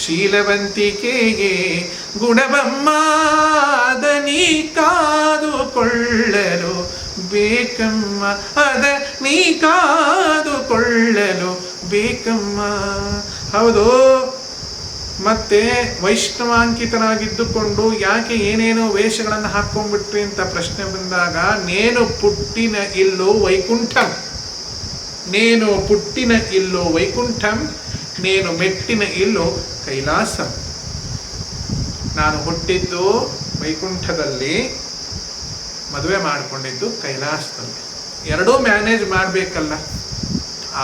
ಶೀಲವಂತಿಕೆಗೆ ಗುಣವಮ್ಮ, ಅದ ನೀ ಕಾದುಕೊಳ್ಳಲು ಬೇಕಮ್ಮ, ಅದ ನೀ ಕಾದುಕೊಳ್ಳಲು ಬೇಕಮ್ಮ. ಹೌದು, ಮತ್ತೆ ವೈಷ್ಣವಾಂಕಿತನಾಗಿದ್ದುಕೊಂಡು ಯಾಕೆ ಏನೇನೋ ವೇಷಗಳನ್ನು ಹಾಕೊಂಡ್ಬಿಟ್ರಿ ಅಂತ ಪ್ರಶ್ನೆ ಬಂದಾಗ, ನೇನು ಪುಟ್ಟಿನ ಇಲ್ಲೋ ವೈಕುಂಠಂ, ನೇನು ಪುಟ್ಟಿನ ಇಲ್ಲೋ ವೈಕುಂಠಂ, ನೇನು ಮೆಟ್ಟಿನ ಇಲ್ಲೋ ಕೈಲಾಸಂ. ನಾನು ಹುಟ್ಟಿದ್ದು ವೈಕುಂಠದಲ್ಲಿ, ಮದುವೆ ಮಾಡಿಕೊಂಡಿದ್ದು ಕೈಲಾಸದಲ್ಲಿ. ಎರಡೂ ಮ್ಯಾನೇಜ್ ಮಾಡಬೇಕಲ್ಲ.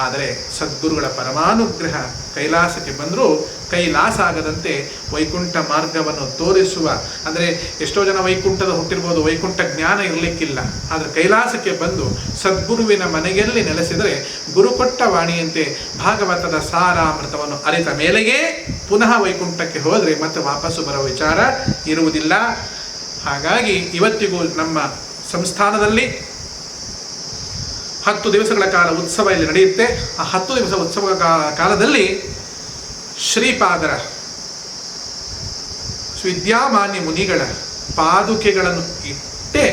ಆದರೆ ಸದ್ಗುರುಗಳ ಪರಮಾನುಗ್ರಹ ಕೈಲಾಸಕ್ಕೆ ಬಂದರೂ ಕೈಲಾಸ ಆಗದಂತೆ ವೈಕುಂಠ ಮಾರ್ಗವನ್ನು ತೋರಿಸುವ, ಅಂದರೆ ಎಷ್ಟೋ ಜನ ವೈಕುಂಠದ ಹುಟ್ಟಿರ್ಬೋದು, ವೈಕುಂಠ ಜ್ಞಾನ ಇರಲಿಕ್ಕಿಲ್ಲ. ಆದರೆ ಕೈಲಾಸಕ್ಕೆ ಬಂದು ಸದ್ಗುರುವಿನ ಮನೆಯಲ್ಲಿ ನೆಲೆಸಿದರೆ ಗುರು ಕೊಟ್ಟ ವಾಣಿಯಂತೆ ಭಾಗವತದ ಸಾರಾಮೃತವನ್ನು ಅರಿತ ಮೇಲೆಯೇ ಪುನಃ ವೈಕುಂಠಕ್ಕೆ ಹೋದರೆ ಮತ್ತೆ ವಾಪಸ್ಸು ಬರೋ ವಿಚಾರ ಇರುವುದಿಲ್ಲ. ಹಾಗಾಗಿ ಇವತ್ತಿಗೂ ನಮ್ಮ ಸಂಸ್ಥಾನದಲ್ಲಿ 10 ದಿವಸಗಳ ಕಾಲ ಉತ್ಸವ ಇಲ್ಲಿ ನಡೆಯುತ್ತೆ. ಆ 10 ದಿವಸ ಉತ್ಸವ ಕಾಲದಲ್ಲಿ ಶ್ರೀಪಾದರ ವಿದ್ಯಾಮಾನ್ಯ ಮುನಿಗಳ ಪಾದುಕೆಗಳನ್ನು ಇಟ್ಟೇ,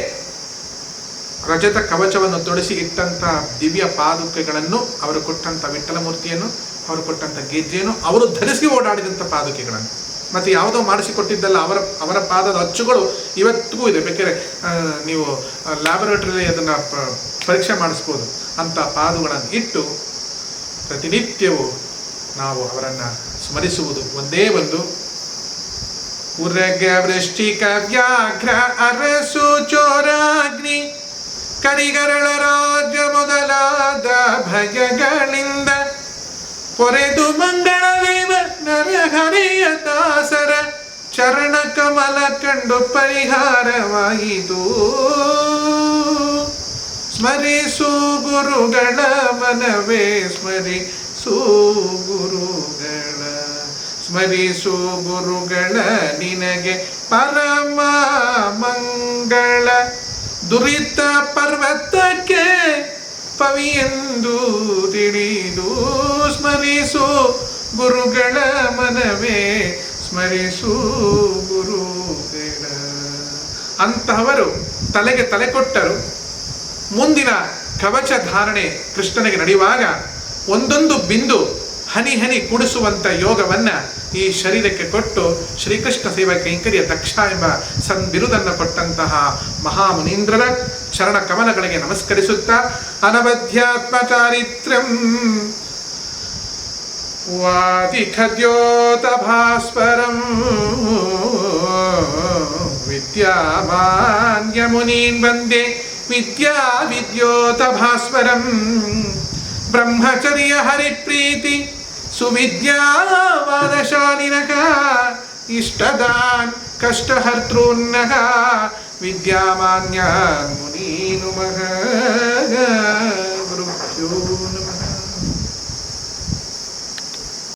ರಜತ ಕವಚವನ್ನು ತೊಡಿಸಿ ಇಟ್ಟಂಥ ದಿವ್ಯ ಪಾದುಕೆಗಳನ್ನು, ಅವರು ಕೊಟ್ಟಂಥ ವಿಠಲ ಮೂರ್ತಿಯನ್ನು, ಅವರು ಕೊಟ್ಟಂಥ ಗೆಜ್ಜೆಯನ್ನು, ಅವರು ಧರಿಸಿ ಓಡಾಡಿದಂಥ ಪಾದುಕೆಗಳನ್ನು, ಮತ್ತು ಯಾವುದೋ ಮಾಡಿಸಿಕೊಟ್ಟಿದ್ದಲ್ಲ, ಅವರ ಪಾದದ ಅಚ್ಚುಗಳು ಇವತ್ತಿಗೂ ಇದೆ. ಬೇಕಾದ್ರೆ ನೀವು ಲ್ಯಾಬೊರೇಟರಿಯಲ್ಲಿ ಅದನ್ನು ಪರೀಕ್ಷೆ ಮಾಡಿಸ್ಬೋದು. ಅಂಥ ಪಾದುಗಳನ್ನು ಇಟ್ಟು ಪ್ರತಿನಿತ್ಯವೂ ನಾವು ಅವರನ್ನು ಸ್ಮರಿಸುವುದು ಒಂದೇ ಒಂದು. ಉರಗ ವೃಷ್ಟಿಕ ವ್ಯಾಘ್ರ ಅರಸು ಚೋರಾಗ್ನಿ ಕರಿಗರಳ ರಾಜ್ಯ ಮೊದಲಾದ ಭಯಗಳಿಂದ ಪೊರೆದು ಮಂಗಳದೇವ ನರಹರಿಯ ದಾಸರ ಚರಣ ಕಮಲ ಕಂಡು ಪರಿಹಾರವಾಯಿತು. ಸ್ಮರಿಸು ಗುರುಗಳ ಮನವೇ, ಸ್ಮರಿಸು ಗುರುಗಳ, ಸ್ಮರಿಸು ಗುರುಗಳ ನಿನಗೆ ಪರಮ ಮಂಗಳ. ದುರಿತ ಪರ್ವತಕ್ಕೆ ಪವಿಯೆಂದು ತಿಳಿದು ಸ್ಮರಿಸು ಗುರುಗಳ ಮನವೇ, ಸ್ಮರಿಸು ಗುರುಗಳ. ಅಂತಹವರು ತಲೆಗೆ ತಲೆ ಕೊಟ್ಟರು. ಮುಂದಿನ ಕವಚ ಧಾರಣೆ ಕೃಷ್ಣನಿಗೆ ನಡೆಯುವಾಗ ಒಂದೊಂದು ಬಿಂದು ಹನಿ ಹನಿ ಕುಡಿಸುವಂಥ ಯೋಗವನ್ನ ಈ ಶರೀರಕ್ಕೆ ಕೊಟ್ಟು ಶ್ರೀಕೃಷ್ಣ ಸೇವಾ ಕೈಂಕರ್ಯ ದಕ್ಷ ಎಂಬ ಬಿರುದನ್ನು ಕೊಟ್ಟಂತಹ ಮಹಾಮುನೀಂದ್ರರ ಚರಣ ಕಮಲಗಳಿಗೆ ನಮಸ್ಕರಿಸುತ್ತಾ, ಅನವಧ್ಯಾತ್ಮ ಚಾರಿತ್ರ್ಯಂ ವಾದಿಖದ್ಯೋತ ಭಾಸ್ವರಂ ವಿದ್ಯಾಮಾನ್ಯ ಮುನೀನ್ ವಂದೇ ವಿದ್ಯಾ ವಿದ್ಯೋತ ಭಾಸ್ವರಂ. ಬ್ರಹ್ಮಚರ್ಯ ಹರಿಪ್ರೀತಿ ಸುವಿದ್ಯಾವಾದಶಾಲಿನಃ ಇಷ್ಟದಾನ್ ಕಷ್ಟಹರ್ತॄನ್ನಃ ವಿದ್ಯಾಮಾನ್ಯ ಮುನೀನುಮಃ.